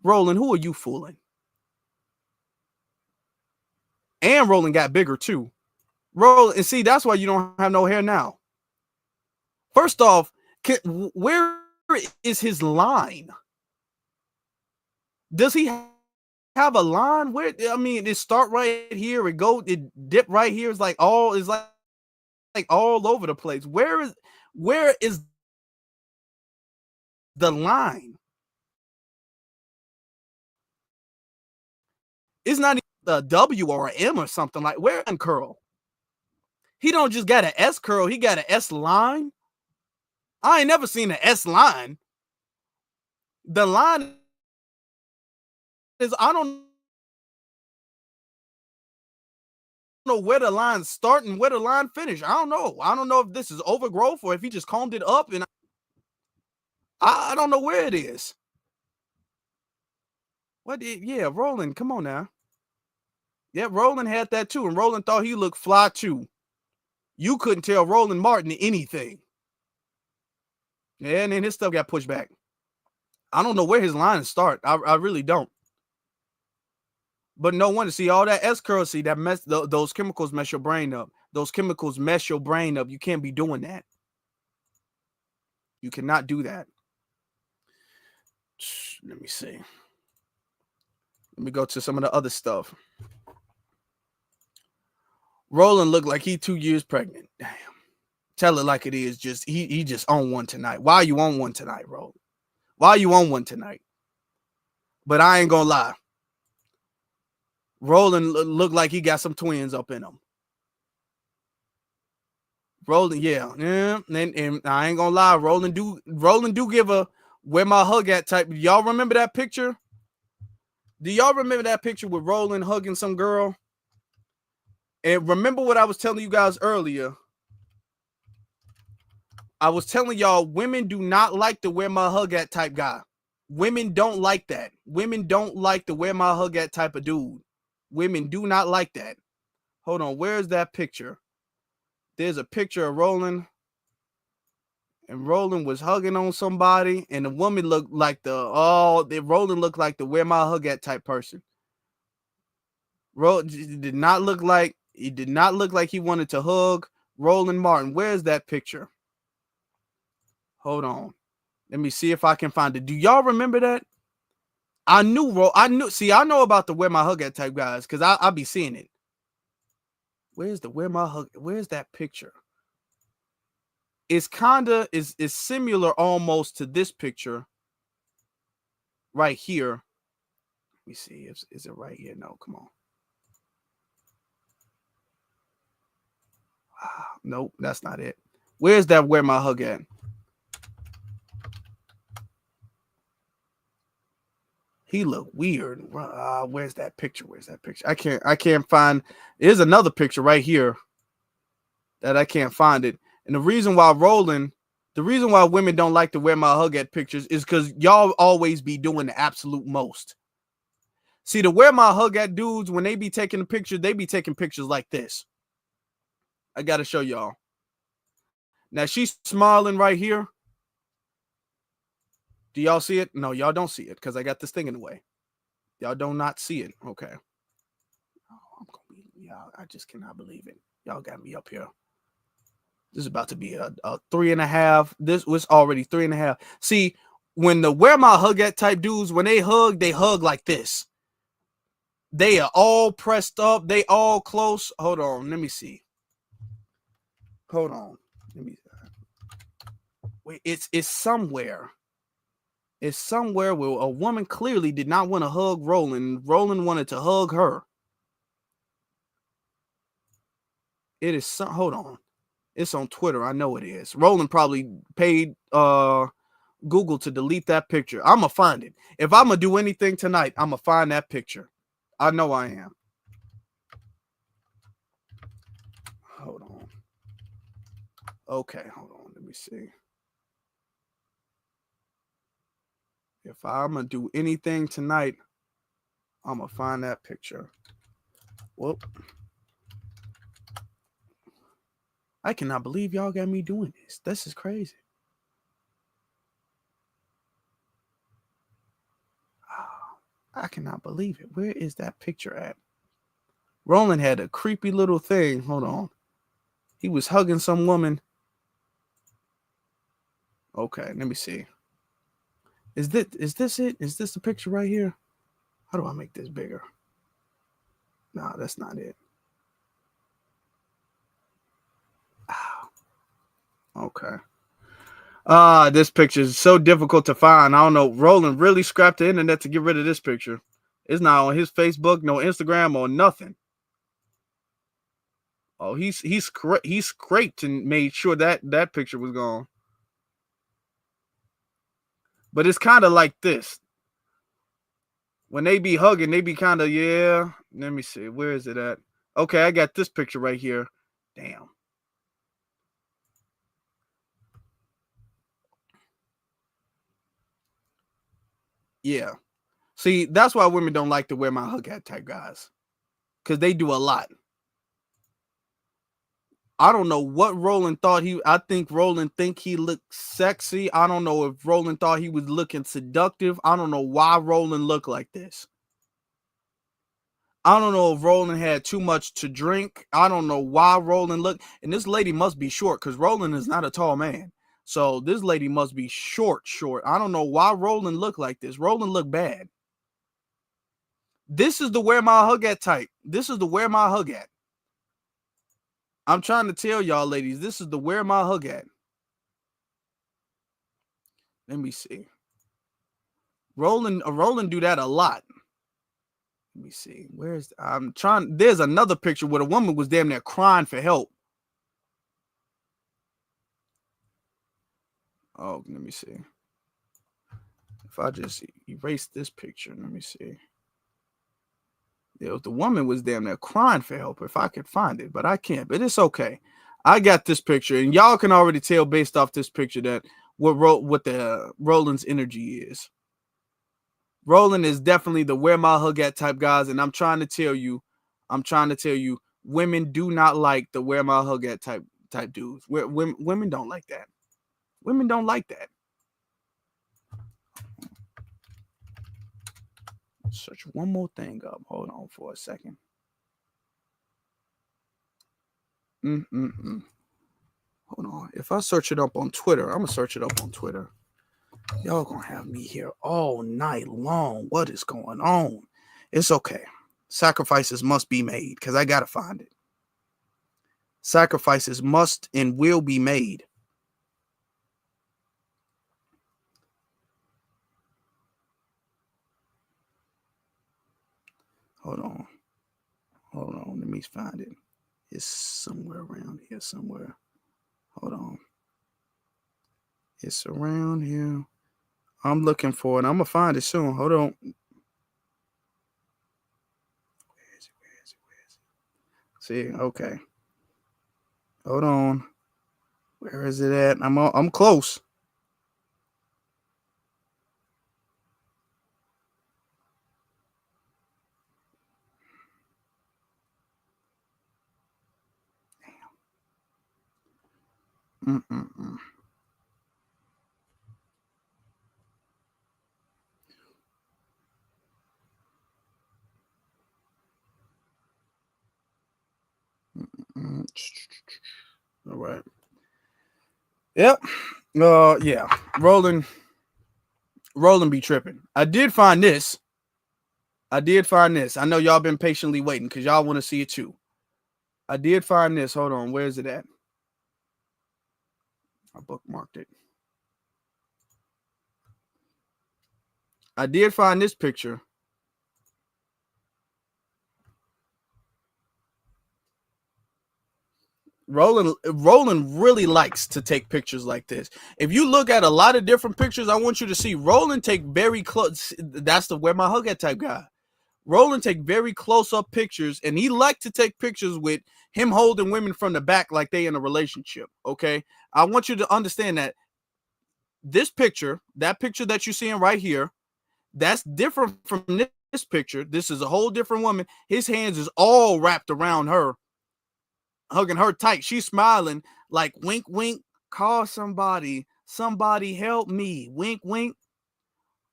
Speaker 2: Roland, who are you fooling? And Roland got bigger too. Roland, and see, that's why you don't have no hair now. First off, where is his line? Does he have a line? Where, I mean, it start right here, it dip right here. It's like all over the place. Where is the line? It's not even a W or an M or something like where and curl. He don't just got an S curl, he got an S line. I ain't never seen an S line. The line is, I don't know where the line start and where the line finish. I don't know. I don't know if this is overgrowth or if he just combed it up, and I don't know where it is. Yeah, Roland, come on now. Yeah, Roland had that too, and Roland thought he looked fly too. You couldn't tell Roland Martin anything. Yeah, and then his stuff got pushed back. I don't know where his lines start. I really don't. But no wonder, see all that S curl, see that mess. Those chemicals mess your brain up. Those chemicals mess your brain up. You can't be doing that. You cannot do that. Let me see. Let me go to some of the other stuff. Roland looked like he 2 years pregnant. Damn. Tell it like it is. Just he just on one tonight. Why are you on one tonight, Roland? Why are you on one tonight? But I ain't gonna lie. Roland looked like he got some twins up in him. Roland, yeah. And I ain't gonna lie. Roland do give a where my hug at type. Y'all remember that picture? Do y'all remember that picture with Roland hugging some girl? And remember what I was telling you guys earlier. I was telling y'all women do not like the where my hug at type guy. Women don't like that. Women don't like the where my hug at type of dude. Women do not like that. Hold on, where's that picture? There's a picture of Roland. And Roland was hugging on somebody, and the woman looked like Roland looked like the where my hug at type person. Roland did not look like he wanted to hug Roland Martin. Where's that picture? Hold on. Let me see if I can find it. Do y'all remember that? I know about the where my hug at type guys, because I'll be seeing it. Where's that picture? It's kinda is similar almost to this picture right here. Let me see. Is it right here? No, come on. Nope, that's not it. Where's that where my hug at? He looked weird. Where's that picture? I can't find. There's another picture right here that I can't find it. And the reason why women don't like to wear my hug at pictures is because y'all always be doing the absolute most. See, the wear my hug at dudes, when they be taking a picture, they be taking pictures like this. I got to show y'all. Now she's smiling right here. Do y'all see it? No, y'all don't see it because I got this thing in the way. Y'all do not see it. Okay. I just cannot believe it. Y'all got me up here. This is about to be a 3.5. This was already 3.5. See, when the where my hug at type dudes, when they hug like this. They are all pressed up. They all close. Hold on. Let me see. Hold on. Wait, it's somewhere. It's somewhere where a woman clearly did not want to hug Roland. Roland wanted to hug her. It is hold on. It's on Twitter. I know it is. Roland probably paid Google to delete that picture. I'm going to find it. If I'm going to do anything tonight, I'm going to find that picture. I know I am. Hold Okay, hold on. Let me see. If I'm going to do anything tonight, I'm going to find that picture. Whoop. I cannot believe y'all got me doing this. This is crazy. I cannot believe it. Where is that picture at? Roland had a creepy little thing. Hold on. He was hugging some woman. Okay, let me see. Is this it? Is this the picture right here? How do I make this bigger? No, that's not it. Okay. This picture is so difficult to find. I don't know. Roland really scrapped the internet to get rid of this picture. It's not on his Facebook, no Instagram, or nothing. Oh, he scraped and made sure that picture was gone. But it's kind of like this. When they be hugging, they be kind of, yeah. Let me see. Where is it at? Okay, I got this picture right here. Damn. Yeah. See, that's why women don't like to wear my hug hat type guys. Because they do a lot. I don't know what Roland thought I think Roland think he looked sexy. I don't know if Roland thought he was looking seductive. I don't know why Roland looked like this. I don't know if Roland had too much to drink. I don't know why Roland looked. And this lady must be short because Roland is not a tall man. So this lady must be short. I don't know why Roland looked like this. Roland looked bad. This is the wear my hug at type. This is the wear my hug at. I'm trying to tell y'all, ladies, this is the wear my hug at. Let me see. Roland do that a lot. Let me see. There's another picture where the woman was damn near crying for help. Oh, let me see. If I just erase this picture, let me see. The woman was damn near crying for help if I could find it, but I can't. But it's okay. I got this picture, and y'all can already tell based off this picture that what the Roland's energy is. Roland is definitely the wear my hug at type guys, and I'm trying to tell you, women do not like the wear my hug at type dudes. Women don't like that. Women don't like that. Search one more thing up. Hold on for a second. Hold on. If I search it up on Twitter, I'm gonna search it up on Twitter. Y'all gonna have me here all night long. What is going on? It's okay. Sacrifices must be made because I gotta find it. Sacrifices must and will be made. Hold on. Let me find it. It's somewhere around here somewhere. Hold on. It's around here. I'm looking for it. I'm going to find it soon. Hold on. Where is it? See, okay. Hold on. Where is it at? I'm close. All right. Yep. Yeah. Roland be tripping. I did find this. I know y'all been patiently waiting because y'all want to see it too. I did find this. Hold on. Where is it at? I bookmarked it. I did find this picture. Roland really likes to take pictures like this. If you look at a lot of different pictures, I want you to see Roland take very close. That's the wear my hug at type guy. Roland take very close up pictures, and he liked to take pictures with him holding women from the back like they in a relationship. Okay, I want you to understand that this picture, that picture that you're seeing right here, that's different from this picture. This is a whole different woman. His hands is all wrapped around her, hugging her tight. She's smiling like wink, wink, call somebody, somebody help me, wink, wink.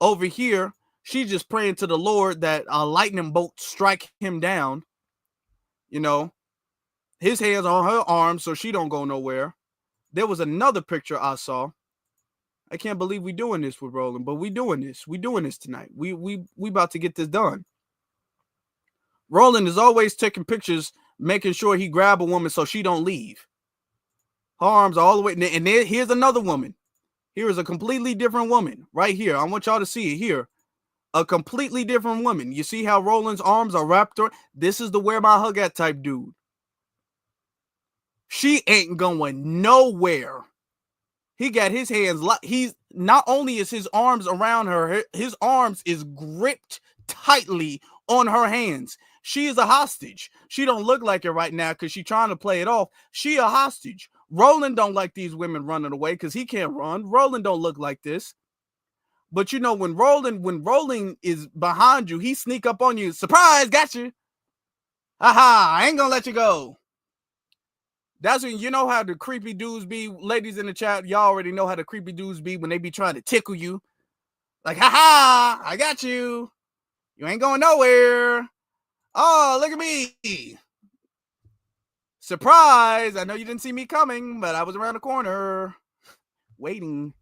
Speaker 2: Over here, she's just praying to the Lord that a lightning bolt strike him down. You know, his hands on her arms so she don't go nowhere. There was another picture I saw. I can't believe we doing this with Roland, but we doing this. We doing this tonight. We about to get this done. Roland is always taking pictures, making sure he grab a woman so she don't leave. Her arms all the way. And then here's another woman. Here is a completely different woman right here. I want y'all to see it here. A completely different woman. You see how Roland's arms are wrapped around? This is the where my hug at type dude. She ain't going nowhere. He got his hands, he's not only is his arms around her, his arms is gripped tightly on her hands. She is a hostage. She don't look like it right now because she's trying to play it off. She a hostage. Roland don't like these women running away because he can't run. Roland don't look like this. But you know, when Roland is behind you, he sneak up on you. Surprise, got you. Haha, I ain't gonna let you go. That's when you know how the creepy dudes be, ladies in the chat. Y'all already know how the creepy dudes be when they be trying to tickle you. Like, haha, I got you. You ain't going nowhere. Oh, look at me. Surprise. I know you didn't see me coming, but I was around the corner waiting.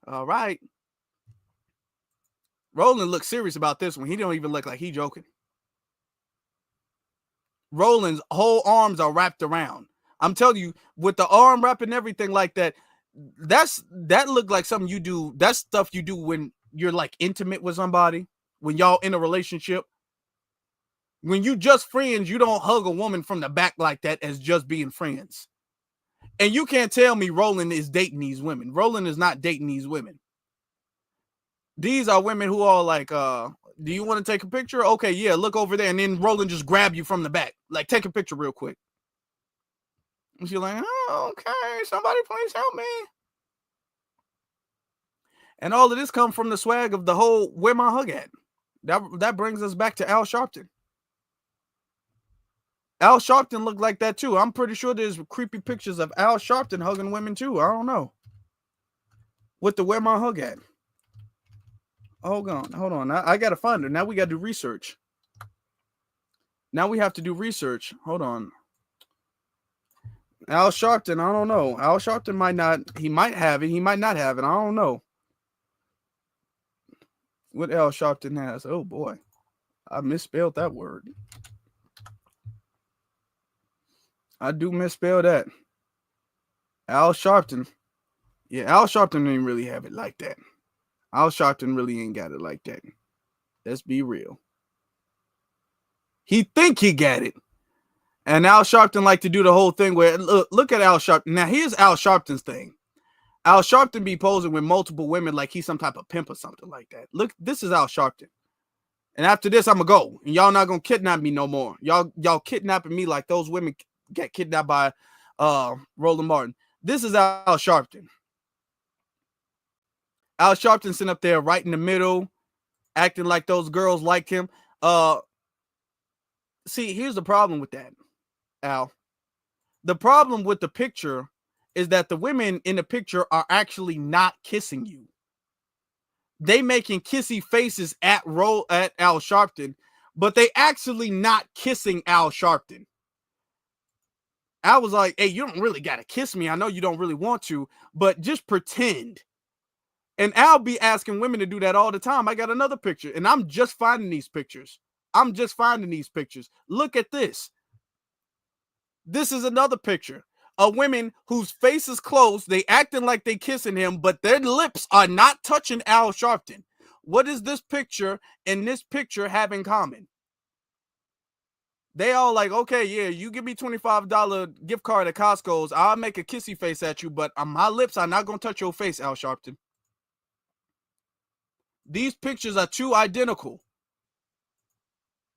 Speaker 2: All right. Roland looks serious about this one. He don't even look like he joking. Roland's whole arms are wrapped around. I'm telling you, with the arm wrap and everything like that, that looked like something you do. That's stuff you do when you're like intimate with somebody, when y'all in a relationship. When you just friends, you don't hug a woman from the back like that as just being friends. And you can't tell me Roland is dating these women. Roland is not dating these women. These are women who are like, do you want to take a picture? Okay, yeah, look over there. And then Roland just grab you from the back. Like, take a picture real quick. And she's like, oh, okay, somebody please help me. And all of this comes from the swag of the whole where my hug at. That brings us back to Al Sharpton. Al Sharpton looked like that too. I'm pretty sure there's creepy pictures of Al Sharpton hugging women too. I don't know. With the where my hug at. Hold on. I gotta find her. Now we gotta do research. Now we have to do research. Hold on. Al Sharpton, I don't know. Al Sharpton might not. He might have it. He might not have it. I don't know. What Al Sharpton has? Oh boy, I misspelled that word. I do misspell that. Al Sharpton. Yeah, Al Sharpton didn't really have it like that. Al Sharpton really ain't got it like that. Let's be real. He think he got it. And Al Sharpton like to do the whole thing where, look at Al Sharpton. Now, here's Al Sharpton's thing. Al Sharpton be posing with multiple women like he's some type of pimp or something like that. Look, this is Al Sharpton. And after this, I'm going to go. And y'all not going to kidnap me no more. Y'all kidnapping me like those women get kidnapped by Roland Martin. This is Al Sharpton. Al Sharpton sitting up there right in the middle, acting like those girls liked him. See, here's the problem with that, Al. The problem with the picture is that the women in the picture are actually not kissing you. They making kissy faces at Al Sharpton, but they actually not kissing Al Sharpton. Al was like, hey, you don't really got to kiss me. I know you don't really want to, but just pretend. And Al be asking women to do that all the time. I got another picture, and I'm just finding these pictures. Look at this. This is another picture of women whose face is closed. They acting like they kissing him, but their lips are not touching Al Sharpton. What does this picture and this picture have in common? They all like, okay, yeah, you give me $25 gift card at Costco's. I'll make a kissy face at you, but my lips are not going to touch your face, Al Sharpton. These pictures are too identical.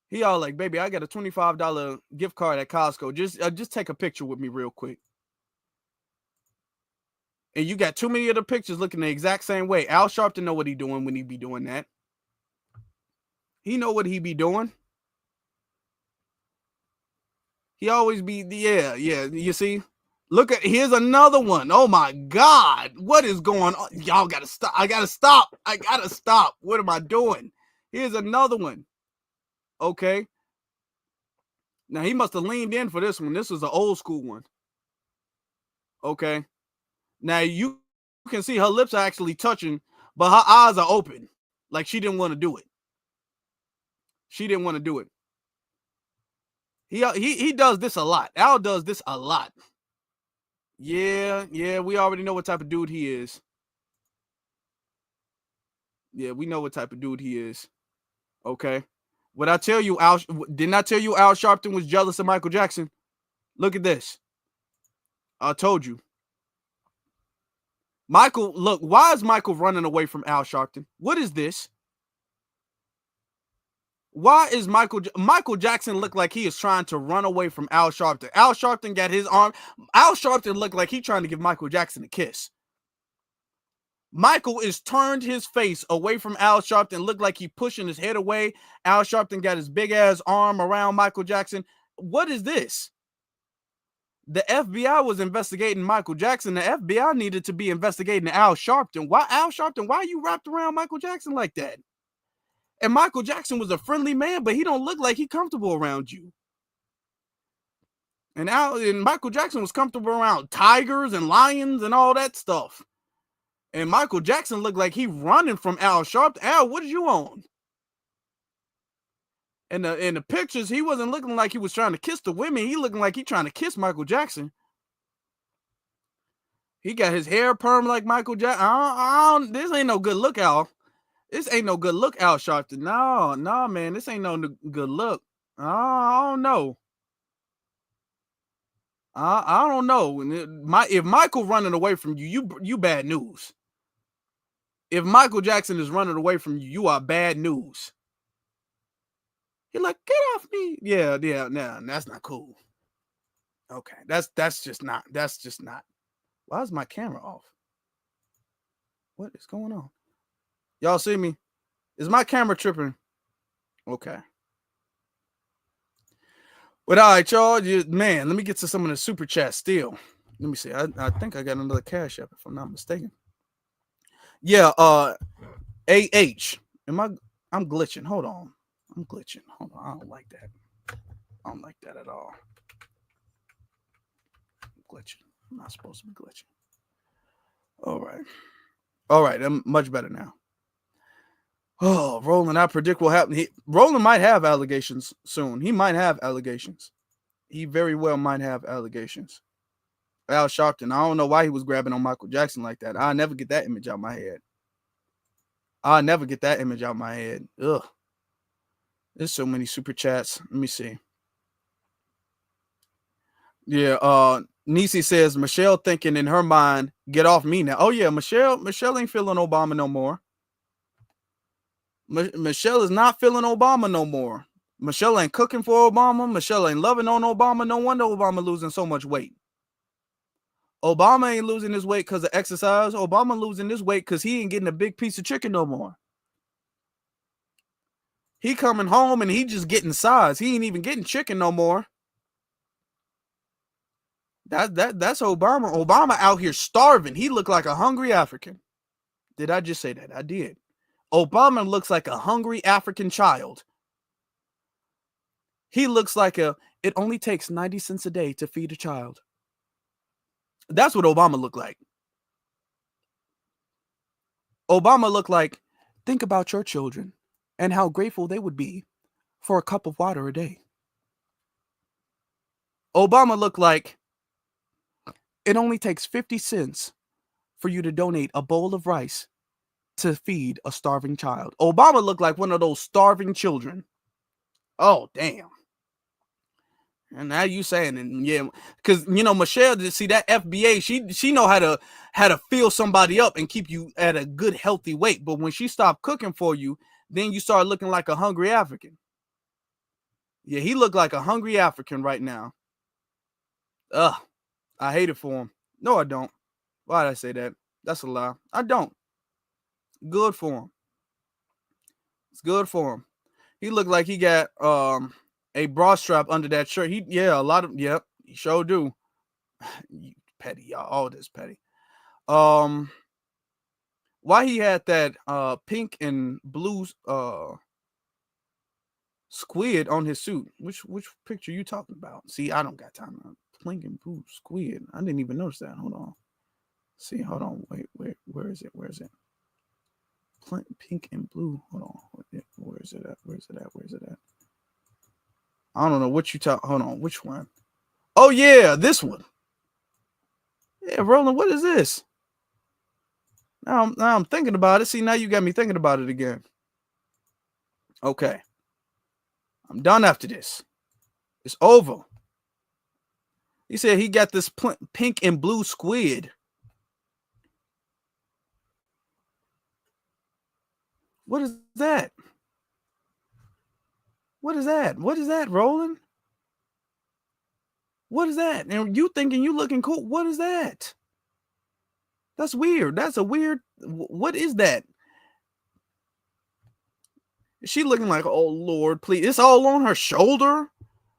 Speaker 2: He all like, baby, I got a $25 gift card at Costco. Just take a picture with me real quick. And you got too many of the pictures looking the exact same way. Al Sharpton know what he doing when he be doing that. He know what he be doing. He always be, yeah. You see? Look at, here's another one. Oh my God. What is going on? Y'all gotta stop. I gotta stop. What am I doing? Here's another one. Okay. Now he must have leaned in for this one. This was an old school one. Okay. Now you can see her lips are actually touching, but her eyes are open. Like she didn't want to do it. She didn't want to do it. He does this a lot. Al does this a lot. Yeah, we already know what type of dude he is. Yeah, we know what type of dude he is. Okay. What I tell you, didn't I tell you Al Sharpton was jealous of Michael Jackson? Look at this. I told you. Michael, look, why is Michael running away from Al Sharpton? What is this? Why is Michael Jackson look like he is trying to run away from Al Sharpton? Al Sharpton got his arm. Al Sharpton looked like he's trying to give Michael Jackson a kiss. Michael is turned his face away from Al Sharpton, looked like he pushing his head away. Al Sharpton got his big ass arm around Michael Jackson. What is this? The FBI was investigating Michael Jackson. The FBI needed to be investigating Al Sharpton. Why, Al Sharpton? Why are you wrapped around Michael Jackson like that? And Michael Jackson was a friendly man, but he don't look like he comfortable around you. And Michael Jackson was comfortable around tigers and lions and all that stuff. And Michael Jackson looked like he running from Al Sharpton. Al, what are you on? And in the pictures, he wasn't looking like he was trying to kiss the women. He looking like he trying to kiss Michael Jackson. He got his hair permed like Michael Jackson. This ain't no good look, Al. This ain't no good look, Al Sharpton. No, man. This ain't no good look. I don't know. I don't know. If Michael running away from you bad news. If Michael Jackson is running away from you, you are bad news. You're like, get off me. Yeah, no, that's not cool. Okay, that's just not. Why is my camera off? What is going on? Y'all see me? Is my camera tripping? Okay. But all right, y'all. Man, let me get to some of the super chat still. Let me see. I think I got another Cash App if I'm not mistaken. Yeah, AH. I'm glitching. Hold on. I'm glitching. Hold on. I don't like that. I don't like that at all. I'm glitching. I'm not supposed to be glitching. All right. I'm much better now. Oh, Roland, I predict will happen. Roland might have allegations soon. He might have allegations. He very well might have allegations. Al Sharpton, I don't know why he was grabbing on Michael Jackson like that. I'll never get that image out of my head. Ugh. There's so many super chats. Let me see. Yeah, Nisi says, Michelle thinking in her mind, get off me now. Oh, yeah, Michelle ain't feeling Obama no more. Michelle is not feeling Obama no more. Michelle ain't cooking for Obama. Michelle ain't loving on Obama. No wonder Obama losing so much weight. Obama ain't losing his weight because of exercise. Obama losing his weight because he ain't getting a big piece of chicken no more. He coming home and he just getting size. He ain't even getting chicken no more. That's Obama. Obama out here starving. He looked like a hungry African. Did I just say that? I did. Obama looks like a hungry African child. He looks like it only takes 90 cents a day to feed a child. That's what Obama looked like. Obama looked like, think about your children and how grateful they would be for a cup of water a day. Obama looked like, it only takes 50 cents for you to donate a bowl of rice to feed a starving child. Obama looked like one of those starving children. Oh, damn. And now you saying, and yeah, because Michelle, see that FBA, she know how to fill somebody up and keep you at a good healthy weight. But when she stopped cooking for you, then you start looking like a hungry African. Yeah, he looked like a hungry African right now. Ugh, I hate it for him. No, I don't. Why did I say that? That's a lie. I don't. Good for him. It's good for him. He looked like he got a bra strap under that shirt. He he sure do. Petty, y'all. All this petty. Why he had that pink and blue squid on his suit? Which picture you talking about? See, I don't got time. Pink and blue squid. I didn't even notice that. Hold on. See, hold on. Wait, where is it? Where is it? Pink and blue. Hold on. Where is it at? Where is it at? Where is it at? I don't know what you talk. Hold on. Which one? Oh yeah, this one. Yeah, Roland, what is this? Now I'm thinking about it. See, now you got me thinking about it again. Okay. I'm done after this. It's over. He said he got this pink and blue squid. What is that? What is that? What is that, Roland? What is that? And you thinking you looking cool. What is that? That's weird. That's a weird. What is that? Is she looking like, oh Lord, please? It's all on her shoulder.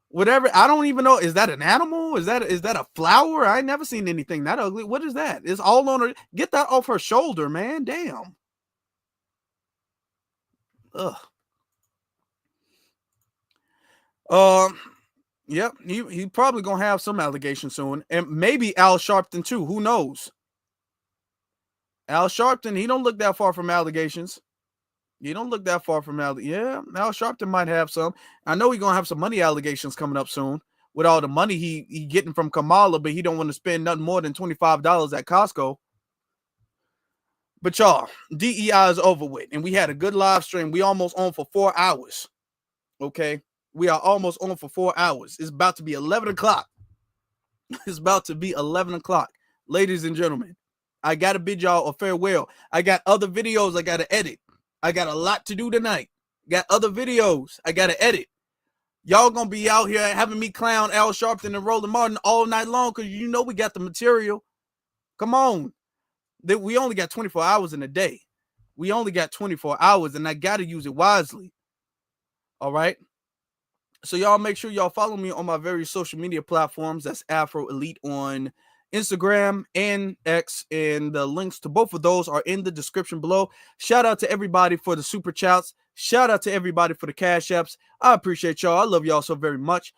Speaker 2: Whatever. I don't even know. Is that an animal? Is that a flower? I ain't never seen anything that ugly. What is that? It's all on her. Get that off her shoulder, man. Damn. Ugh. Yep. He probably gonna have some allegations soon, and maybe Al Sharpton too. Who knows? Al Sharpton, he don't look that far from allegations. You don't look that far from Al. Yeah, Al Sharpton might have some. I know he's gonna have some money allegations coming up soon with all the money he getting from Kamala, but he don't want to spend nothing more than $25 at Costco. But y'all, DEI is over with, and we had a good live stream. We almost on for 4 hours. Okay, we are almost on for 4 hours. It's about to be 11 o'clock. It's about to be 11 o'clock, ladies and gentlemen. I gotta bid y'all a farewell. I got other videos I gotta edit. I got a lot to do tonight. Got other videos I gotta edit. Y'all gonna be out here having me clown Al Sharpton and Roland Martin all night long because you know we got the material. Come on. We only got 24 hours in a day. We only got 24 hours, and I gotta use it wisely. All right. So y'all make sure y'all follow me on my various social media platforms. That's Afro Elite on Instagram and X, and the links to both of those are in the description below. Shout out to everybody for the super chats. Shout out to everybody for the cash apps. I appreciate y'all. I love y'all so very much.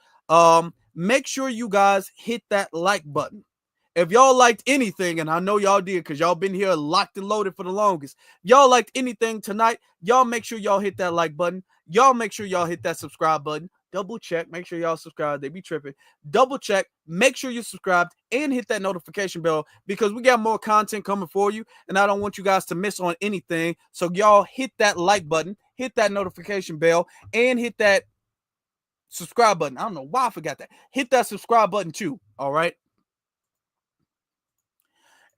Speaker 2: Make sure you guys hit that like button. If y'all liked anything, and I know y'all did because y'all been here locked and loaded for the longest. Y'all liked anything tonight, y'all make sure y'all hit that like button. Y'all make sure y'all hit that subscribe button. Double check. Make sure y'all subscribe. They be tripping. Double check. Make sure you're subscribed and hit that notification bell because we got more content coming for you, and I don't want you guys to miss on anything. So y'all hit that like button, hit that notification bell, and hit that subscribe button. I don't know why I forgot that. Hit that subscribe button too. All right.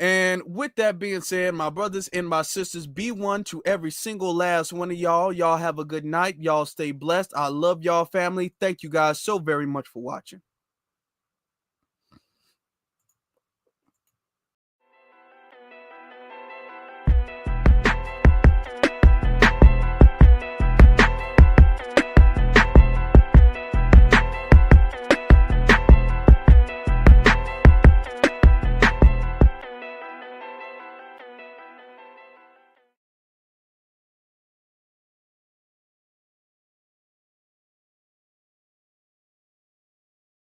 Speaker 2: And with that being said, my brothers and my sisters, be one to every single last one of y'all. Y'all have a good night. Y'all stay blessed. I love y'all, family. Thank you guys so very much for watching.